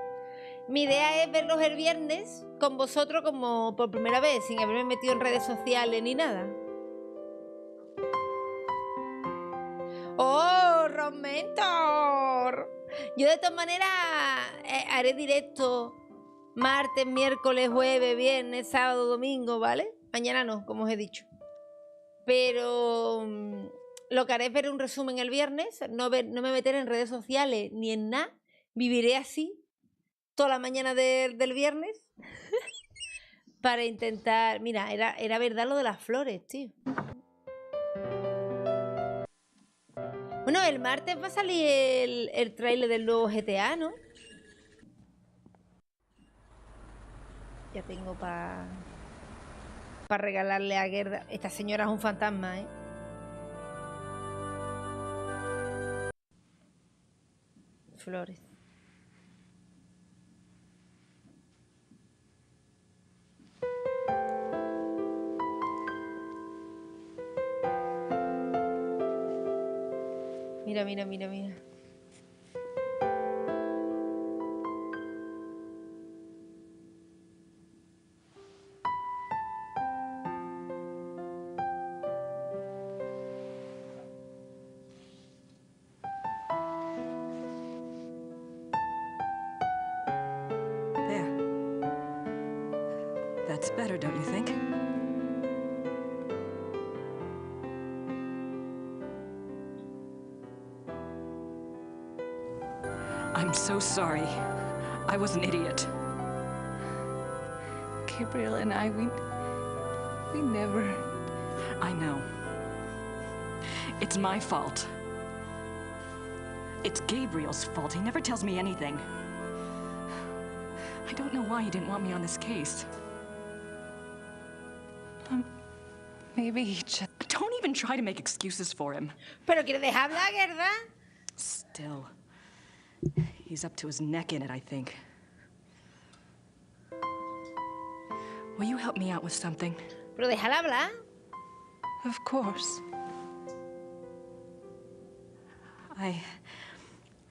Mi idea es verlos el viernes con vosotros como por primera vez, sin haberme metido en redes sociales ni nada. ¡Oh, Romentor! Yo de todas maneras haré directo martes, miércoles, jueves, viernes, sábado, domingo, ¿vale? Mañana no, como os he dicho. Pero lo que haré es ver un resumen el viernes, no me meteré en redes sociales ni en nada. Viviré así toda la mañana del viernes para intentar... Mira, era verdad lo de las flores, tío. Bueno, el martes va a salir el trailer del nuevo GTA, ¿no? Ya tengo para regalarle a Gerda. Esta señora es un fantasma, ¿eh? Flores. Mira, mira, mira, mira. better, don't you think? I'm so sorry. I was an idiot. Gabriel and I, we never... I know. It's my fault. It's Gabriel's fault. He never tells me anything. I don't know why he didn't want me on this case. Maybe he just... Don't even try to make excuses for him. Pero quiere dejar hablar, ¿verdad? Still, he's up to his neck in it, I think. Will you help me out with something? Pero déjala hablar. Of course. I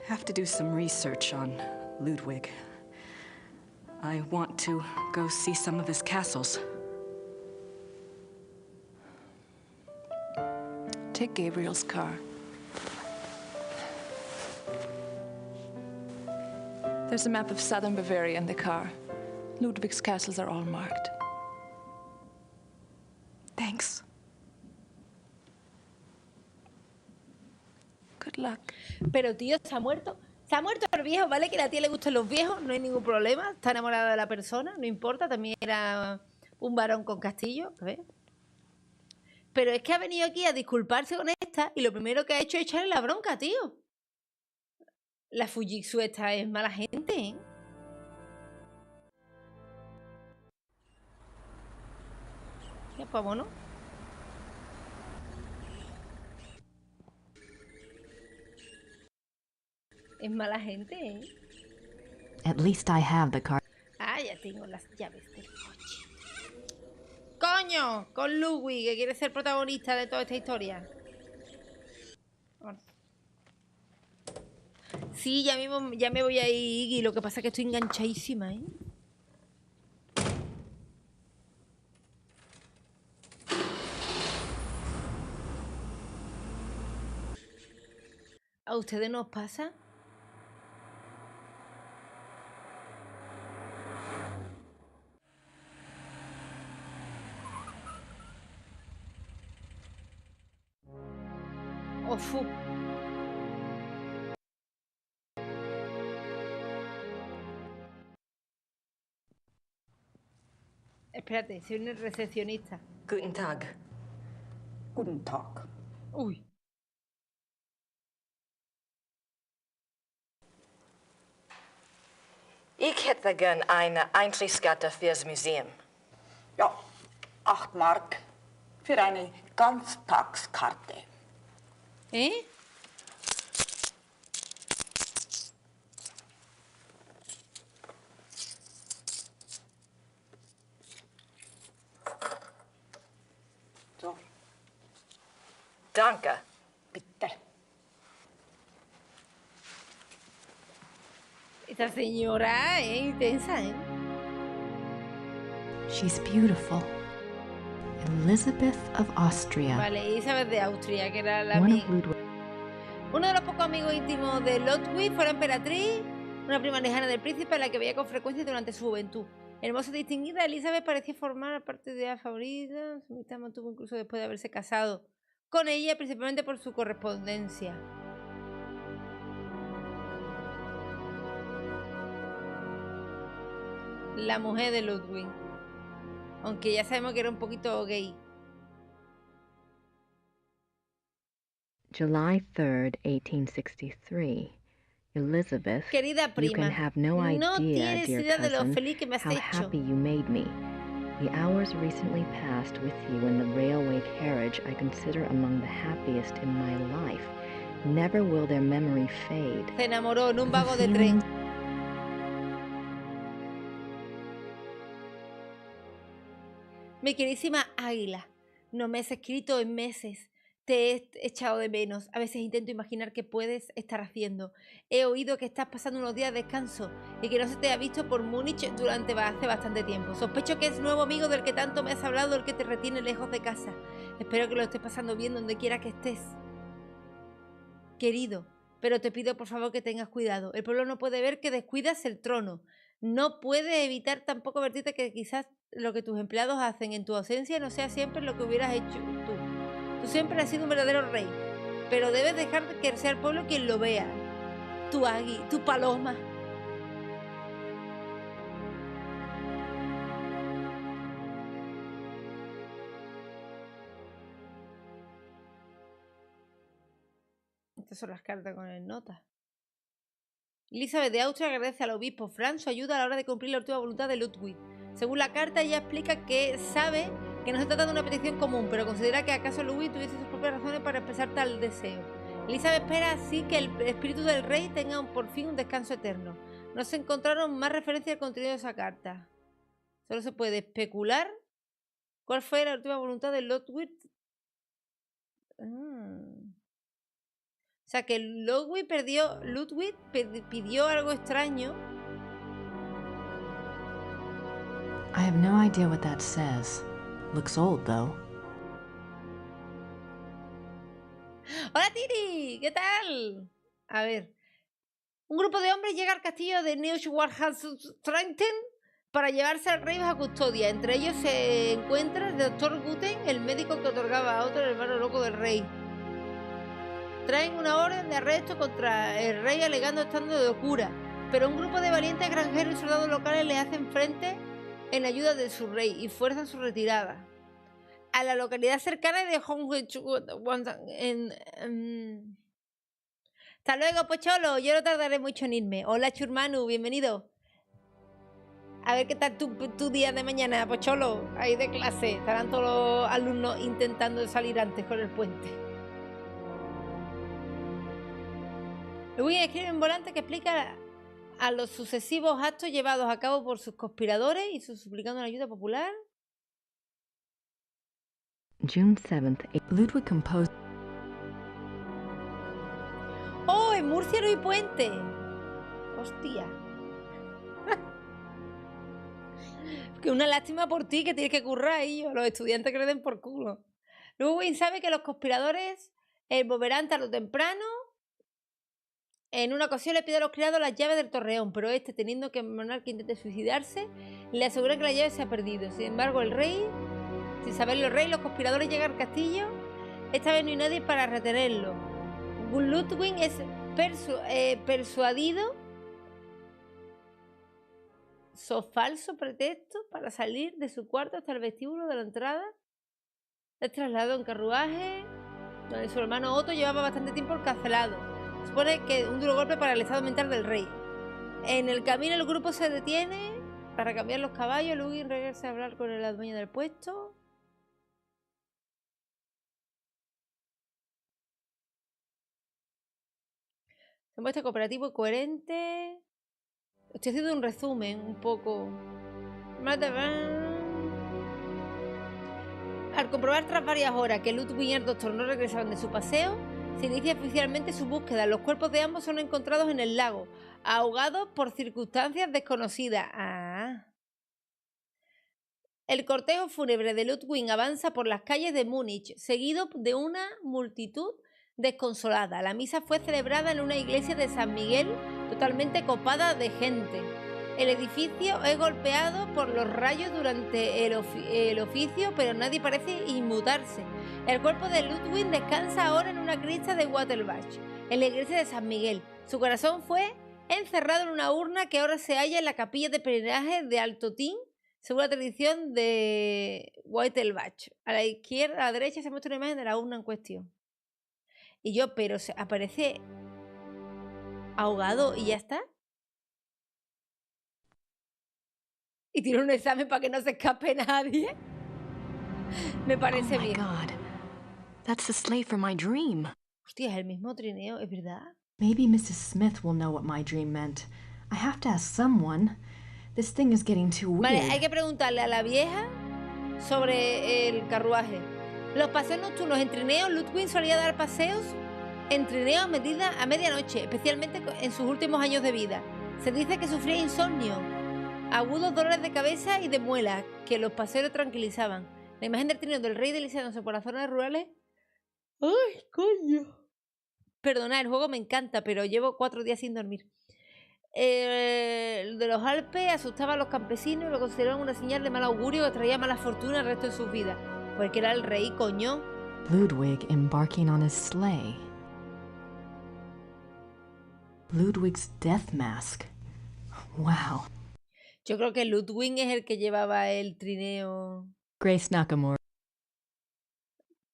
have to do some research on Ludwig. I want to go see some of his castles. Take Gabriel's car. There's a map of southern Bavaria in the car. Ludwig's castles are all marked. Thanks. Good luck. Pero tío, ¿se ha muerto? Se ha muerto el viejo, ¿vale? Que a la tía le gustan los viejos, no hay ningún problema. Está enamorada de la persona, no importa. También era un varón con castillo, ¿ves? Pero es que ha venido aquí a disculparse con esta y lo primero que ha hecho es echarle la bronca, tío. La Fujitsu esta es mala gente, ¿eh? Ya, pues vámonos. Es mala gente, ¿eh? At least I have the car. Ah, ya tengo las llaves del coche. ¡Coño! Con Ludwig, que quiere ser protagonista de toda esta historia. Sí, ya mismo, ya me voy a ir, Iggy. Lo que pasa es que estoy enganchadísima, ¿eh? ¿A ustedes no os pasa? Ofu. Espérate, soy una recepcionista. Guten Tag. Guten Tag. Uy. Ich hätte gern eine Eintrittskarte fürs Museum. Ja, 8 Mark für eine Ganztagskarte. ¿Eh? So. Danke. Bitte. Esta señora es intensa, ¿eh? She's beautiful. Elizabeth of Austria. Vale, Elizabeth de Austria, que era la One amiga. of Ludwig. Uno de los pocos amigos íntimos de Ludwig fue la emperatriz, una prima lejana del príncipe a la que veía con frecuencia durante su juventud. Hermosa y distinguida, Elizabeth parecía formar parte de la favorita. Su amistad mantuvo incluso después de haberse casado con ella, principalmente por su correspondencia. La mujer de Ludwig. Aunque ya sabemos que era un poquito gay. July 3rd, 1863. Elizabeth, Querida prima, you can have no idea, tienes dear idea de lo cousin, feliz que me has how hecho. happy you made me. The hours recently passed with you in the railway carriage I consider among the happiest in my life. Never will their memory fade. Se enamoró en un vago de The tren. feelings Mi queridísima Águila, no me has escrito en meses. Te he echado de menos. A veces intento imaginar qué puedes estar haciendo. He oído que estás pasando unos días de descanso y que no se te ha visto por Múnich durante hace bastante tiempo. Sospecho que es nuevo amigo del que tanto me has hablado, el que te retiene lejos de casa. Espero que lo estés pasando bien donde quiera que estés. Querido, pero te pido por favor que tengas cuidado. El pueblo no puede ver que descuidas el trono. No puede evitar tampoco advertirte que quizás lo que tus empleados hacen en tu ausencia no sea siempre lo que hubieras hecho tú. Tú siempre has sido un verdadero rey, pero debes dejar que sea el pueblo quien lo vea. Tu águila, tu paloma. Estas son las cartas con el nota. Elizabeth de Austria agradece al obispo Franz su ayuda a la hora de cumplir la última voluntad de Ludwig. Según la carta, ella explica que sabe que no se trata de una petición común, pero considera que acaso Ludwig tuviese sus propias razones para expresar tal deseo. Elizabeth espera así que el espíritu del rey tenga por fin un descanso eterno. No se encontraron más referencias al contenido de esa carta. Solo se puede especular cuál fue la última voluntad de Ludwig. O sea que Ludwig pidió algo extraño. I have no idea what that says. Looks old, though. ¡Hola, Tiri! ¿Qué tal? A ver. Un grupo de hombres llega al castillo de Neuschwanstein para llevarse al rey bajo custodia. Entre ellos se encuentra el doctor Guten, el médico que otorgaba a otro el hermano loco del rey. Traen una orden de arresto contra el rey alegando estado de locura, pero un grupo de valientes granjeros y soldados locales le hacen frente en ayuda de su rey y fuerzan su retirada. A la localidad cercana de Hasta luego, Pocholo. Yo no tardaré mucho en irme. Hola, Churmanu. Bienvenido. A ver qué tal tu día de mañana, Pocholo. Ahí de clase. Estarán todos los alumnos intentando salir antes con el puente. Luego escribe un volante que explica a los sucesivos actos llevados a cabo por sus conspiradores y suplicando la ayuda popular. June 7th, Ludwig composed. ¡Oh! En Murcia no hay puente. ¡Hostia! Que una lástima por ti que tienes que currar ahí. Los estudiantes que le den por culo. Ludwig sabe que los conspiradores volverán tarde o temprano. En una ocasión le pide a los criados las llaves del torreón, pero este, teniendo que el monarca intente suicidarse, le asegura que la llave se ha perdido. Sin embargo, el rey, sin saberlo el rey, los conspiradores llegan al castillo. Esta vez no hay nadie para retenerlo. Ludwig es persuadido, falso pretexto para salir de su cuarto hasta el vestíbulo de la entrada. Es trasladado en carruaje, donde su hermano Otto llevaba bastante tiempo encarcelado. Supone que un duro golpe para el estado mental del rey. En el camino el grupo se detiene para cambiar los caballos. Ludwig regresa a hablar con la dueña del puesto. Se muestra cooperativo y coherente. Estoy haciendo un resumen un poco. Al comprobar tras varias horas que Ludwig y el doctor no regresaban de su paseo, se inicia oficialmente su búsqueda. Los cuerpos de ambos son encontrados en el lago, ahogados por circunstancias desconocidas. El cortejo fúnebre de Ludwig avanza por las calles de Múnich, seguido de una multitud desconsolada. La misa fue celebrada en una iglesia de San Miguel, totalmente copada de gente. El edificio es golpeado por los rayos durante el oficio, pero nadie parece inmutarse. El cuerpo de Ludwig descansa ahora en una cripta de Wattelbach, en la iglesia de San Miguel. Su corazón fue encerrado en una urna que ahora se halla en la capilla de peregrinaje de Altotín, según la tradición de Wattelbach. A la izquierda, a la derecha se muestra una imagen de la urna en cuestión. Y yo, pero se aparece ahogado y ya está. Y tiene un examen para que no se escape nadie. Me parece bien. God. That's the slate for my dream. Hostia, es el mismo trineo, ¿es verdad? Maybe Mrs. Smith will know what my dream meant. I have to ask someone. This thing is getting too weird. Vale, hay que preguntarle a la vieja sobre el carruaje. Los paseos nocturnos en trineo, Ludwig solía dar paseos en trineo a medianoche, especialmente en sus últimos años de vida. Se dice que sufría insomnio, agudos dolores de cabeza y de muelas, que los paseos tranquilizaban. La imagen del trineo del rey deslizándose por las zonas rurales. ¡Ay, coño! Perdona, el juego me encanta, pero llevo 4 días sin dormir. de los Alpes asustaba a los campesinos y lo consideraban una señal de mal augurio que traía mala fortuna el resto de sus vidas. Porque era el rey, coño. Ludwig embarking on his sleigh. Ludwig's death mask. Wow. Yo creo que Ludwig es el que llevaba el trineo. Grace Nakamura.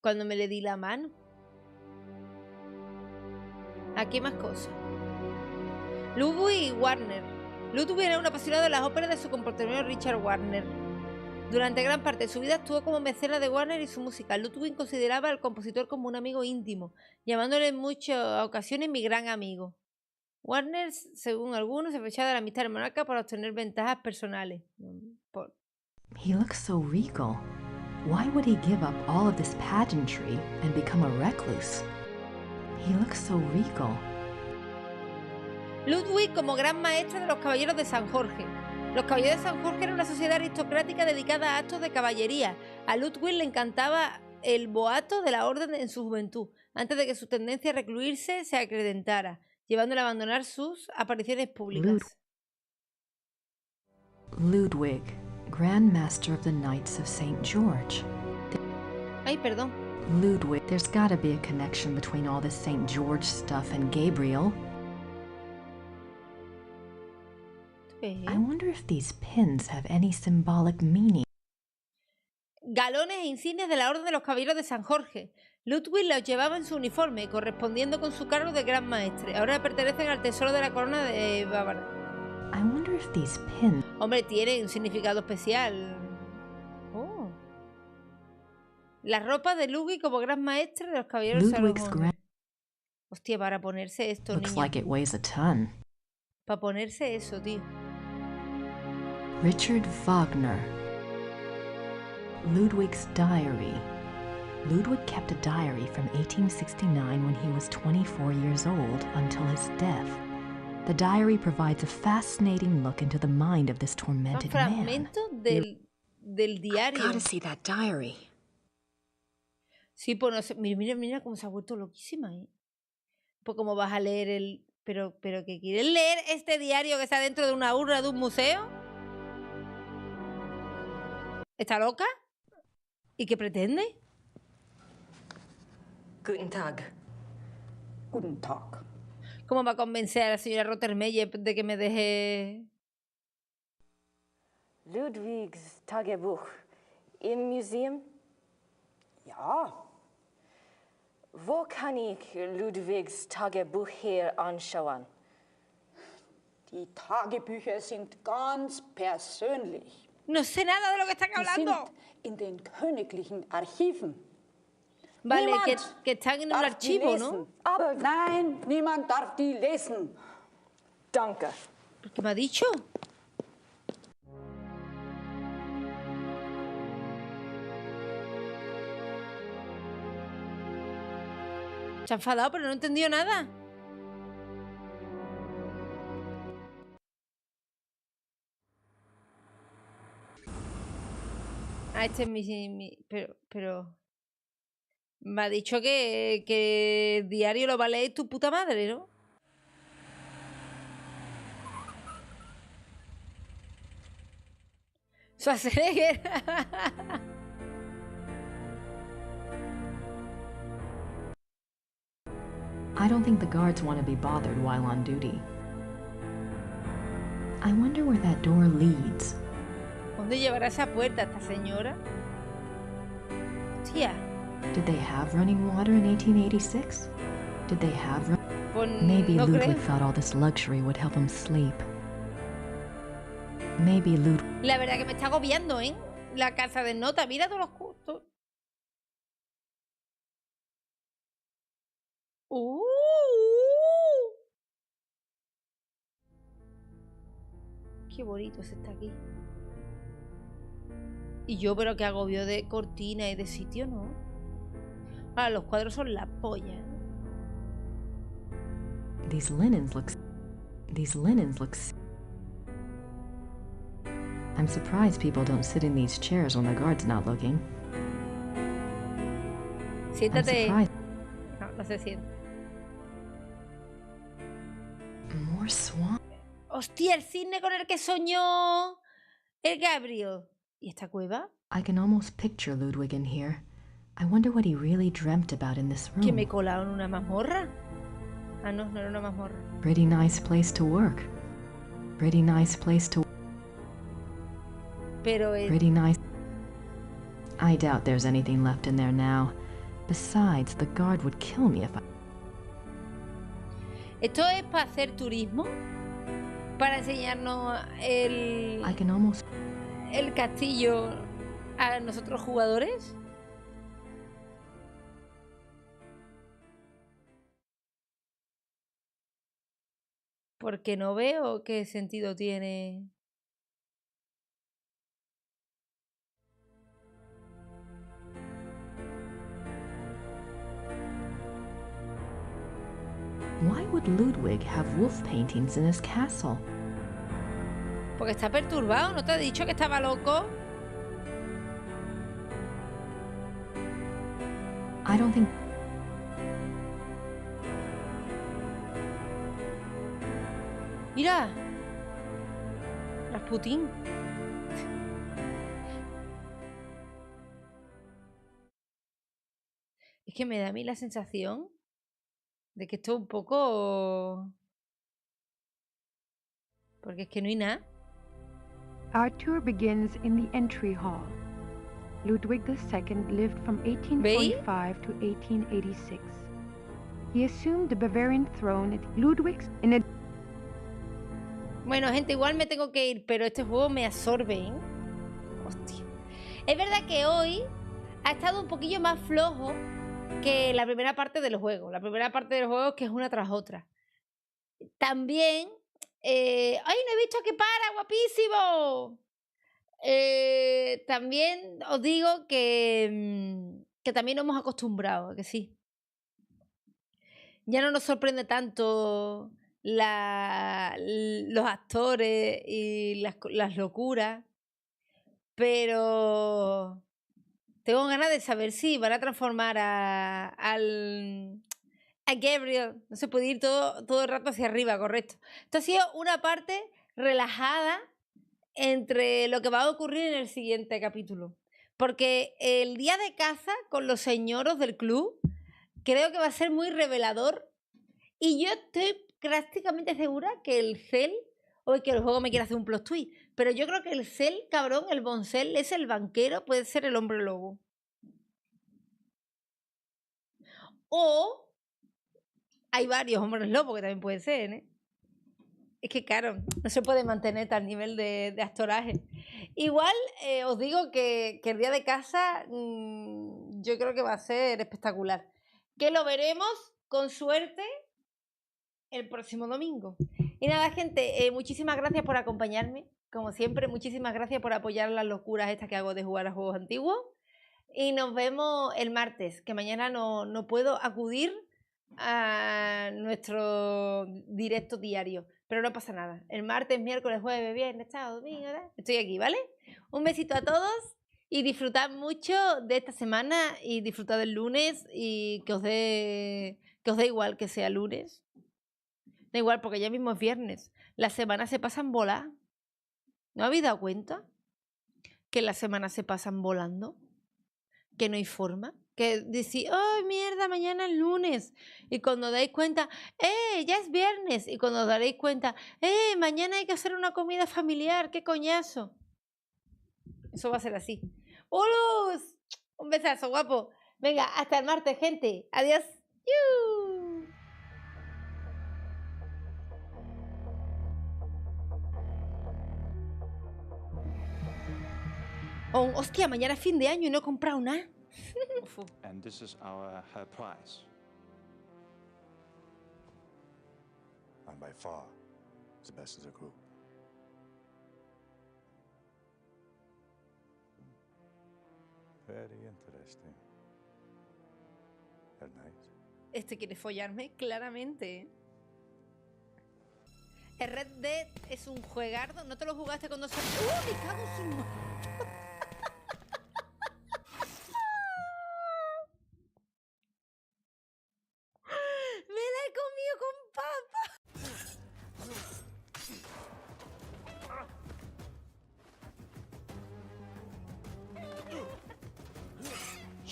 Cuando me le di la mano. Aquí más cosas. Ludwig y Warner. Ludwig era un apasionado de las óperas de su contemporáneo Richard Warner. Durante gran parte de su vida estuvo como mecenas de Warner y su música. Ludwig consideraba al compositor como un amigo íntimo, llamándole en muchas ocasiones mi gran amigo. Warner, según algunos, se aprovechaba de la amistad del monarca para obtener ventajas personales. He looks so regal. Why would he give up all of this pageantry and become a recluse? He looks so regal. Ludwig como gran maestre de los caballeros de San Jorge. Los caballeros de San Jorge eran una sociedad aristocrática dedicada a actos de caballería. A Ludwig le encantaba el boato de la orden en su juventud, antes de que su tendencia a recluirse se acrecentara, llevándole a abandonar sus apariciones públicas. Ludwig, Grand Master of the Knights of St. George. Ay, perdón. Ludwig, there's gotta be a connection between all this St. George stuff and Gabriel. I wonder if these pins have any symbolic meaning. Galones e insignias de la Orden de los Caballeros de San Jorge. Ludwig los llevaba en su uniforme, correspondiendo con su cargo de gran maestre. Ahora pertenecen al tesoro de la corona de Bávara. I wonder if these pins... Hombre, tienen un significado especial. Oh. La ropa de Ludwig como gran maestre de los Caballeros de San Jorge. Hostia, para ponerse esto, Looks niña. like it weighs a ton. Para ponerse eso, tío. Richard Wagner. Ludwig's diary. Ludwig kept a diary from 1869 when he was 24 years old until his death. The diary provides a fascinating look into the mind of this tormented man. Un fragmento del diario. I gotta see that diary. Sí, pues no sé. Mira, mira cómo se ha vuelto loquísima, ¿eh? Pues cómo vas a leer el... Pero ¿qué quieres leer este diario que está dentro de una urna de un museo? ¿Está loca? ¿Y qué pretende? Guten Tag. Guten Tag. ¿Cómo va a convencer a la señora Rottermeier de que me deje...? Ludwigs Tagebuch im Museum? Ja. Wo kann ich Ludwigs Tagebuch hier anschauen? Die Tagebücher sind ganz persönlich. No sé nada de lo que están hablando. In den königlichen Archiven. Vale, que están en un archivo, ¿no? Aber nein, niemand darf die lesen. Danke. ¿Qué me ha dicho? Se ha enfadado, pero no he entendido nada. Ah, este es mi... Pero... Me ha dicho que el diario lo va a leer tu puta madre, ¿no? Schwarzenegger. I don't think the guards want to be bothered while on duty. I wonder where that door leads. ¿Dónde llevará esa puerta esta señora? Tía. Did they have running water in 1886? Did they have... Pues Maybe no Ludwig creo. thought all this luxury would help him sleep. Maybe Ludwig... La verdad que me está agobiando, ¿eh? La casa de nota. Mira todos los costos. Qué bonito se está aquí. Y yo, pero que agobio de cortina y de sitio, ¿no? Ahora, los cuadros son la polla. These linens look... I'm surprised people don't sit in these chairs when the guard's not looking. Siéntate. I'm surprised. No, no se siente. More swan. ¡Hostia! El cisne con el que soñó el Gabriel. ¿Y esta cueva? I can almost picture Ludwig in here. I wonder what he really dreamt about in this ¿Que me he room. colado en una mazmorra? Ah, no, no era una mazmorra. Pretty nice place to work. Pretty nice place to... Pero es... Pretty nice... I doubt there's anything left in there now. Besides, the guard would kill me if I... ¿Esto es para hacer turismo? ¿Para enseñarnos el castillo a nosotros jugadores? Porque no veo qué sentido tiene. Why would Ludwig have wolf paintings in his castle? Porque está perturbado, ¿no te ha dicho que estaba loco? I don't think... Mira. Rasputín. Es que me da a mí la sensación de que esto es un poco... Porque es que no hay nada. Our tour begins in the entry hall. Ludwig II lived from 1845 to 1886. He assumed the Bavarian throne at Ludwig's in a... Bueno, gente, igual me tengo que ir, pero este juego me absorbe, ¿eh? Hostia. Es verdad que hoy ha estado un poquillo más flojo que la primera parte del juego. La primera parte del juego es que es una tras otra. También... ¡ay, no he visto que para! ¡Guapísimo! También os digo que también nos hemos acostumbrado, que sí. Ya no nos sorprende tanto los actores y las locuras, pero tengo ganas de saber si van a transformar a Gabriel. No se puede ir todo el rato hacia arriba, correcto. Esto ha sido una parte relajada entre lo que va a ocurrir en el siguiente capítulo. Porque el día de caza con los señoros del club creo que va a ser muy revelador. Y yo estoy prácticamente segura que el Cell, o que el juego me quiere hacer un plot twist, pero yo creo que el Cell, cabrón, el Boncel, es el banquero, puede ser el hombre lobo. O hay varios hombres lobos que también puede ser, ¿eh? Es que, claro, no se puede mantener tal nivel de actoraje. Igual os digo que el día de casa yo creo que va a ser espectacular. Que lo veremos, con suerte, el próximo domingo. Y nada, gente, muchísimas gracias por acompañarme. Como siempre, muchísimas gracias por apoyar las locuras estas que hago de jugar a juegos antiguos. Y nos vemos el martes, que mañana no puedo acudir a nuestro directo diario. Pero no pasa nada. El martes, miércoles, jueves, viernes, sábado, domingo, ¿verdad? Estoy aquí, ¿vale? Un besito a todos y disfrutad mucho de esta semana y disfrutad del lunes y que os dé igual que sea lunes. Da igual porque ya mismo es viernes. Las semanas se pasan volando. ¿No habéis dado cuenta? Que las semanas se pasan volando. Que no hay forma. Que decís, ¡ay, mierda! Mañana es lunes. Y cuando dais cuenta, ya es viernes. Y cuando os daréis cuenta, mañana hay que hacer una comida familiar. ¡Qué coñazo! Eso va a ser así. ¡Ulus! Un besazo, guapo. Venga, hasta el martes, gente. Adiós. ¡Yu! Oh, hostia, mañana es fin de año y no he comprado nada. And this is her prize. And by far, the best of the group. Very interesting. At night. Este quiere follarme, claramente. El Red Dead es un juegardo. ¿No te lo jugaste cuando salió? ¡Me cago en su madre! ¡Me la he comido con papa!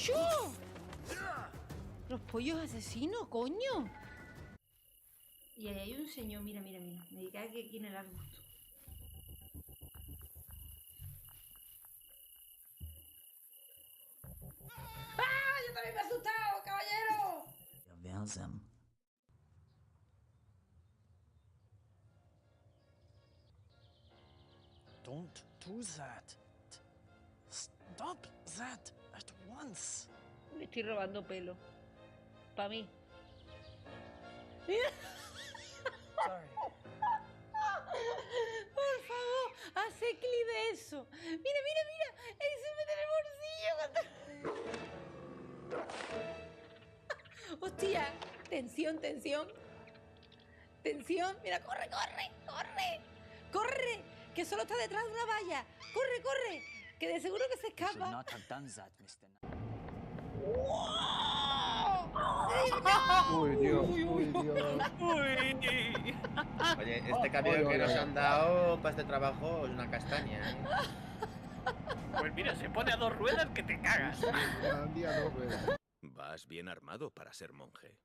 ¡Chu! Los pollos asesinos, coño. Y ahí hay un señor, mira. Me cae que aquí en el arbusto. ¡Ah! ¡Yo también me he asustado, caballero! Ryzen. Don't do that. Stop that at once. Me estoy robando pelo. Pa' mí. Sorry. Por favor, hace clic de eso. Mira. Ahí se mete en el bolsillo. Hostia. Tensión. Mira, corre. Que solo está detrás de una valla. Corre. Que de seguro que se escapa. Uy, Dios. Oye, este cambio que nos han dado para este trabajo es una castaña, ¿eh? Pues mira, se pone a 2 ruedas que te cagas. Vas bien armado para ser monje.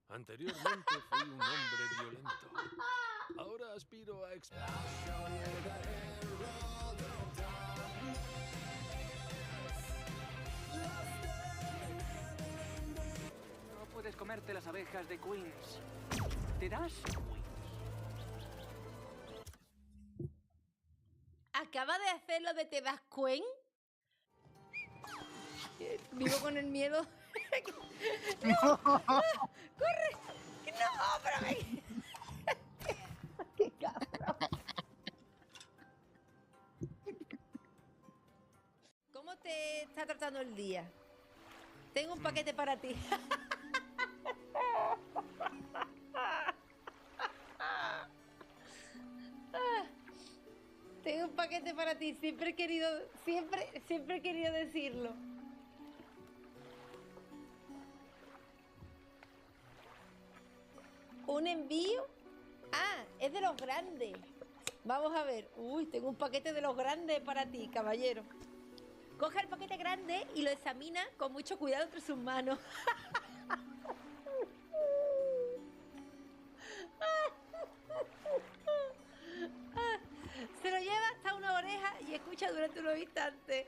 Anteriormente fui un hombre violento. Ahora aspiro a No puedes comerte las abejas de Queens. ¿Te das? ¿Acaba de hacer lo de te das cuen? Vivo con el miedo. ¡No! ¡Corre! ¡No, pero ¡qué cabrón! ¿Cómo te está tratando el día? Tengo un paquete para ti. Tengo un paquete para ti. Siempre he querido decirlo. ¿Un envío? Ah, es de los grandes. Vamos a ver. Uy, tengo un paquete de los grandes para ti, caballero. Coge el paquete grande y lo examina con mucho cuidado entre sus manos. Se lo lleva hasta una oreja y escucha durante unos instantes.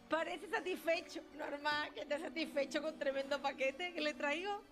Parece satisfecho. Normal que esté satisfecho con tremendo paquete que le traigo.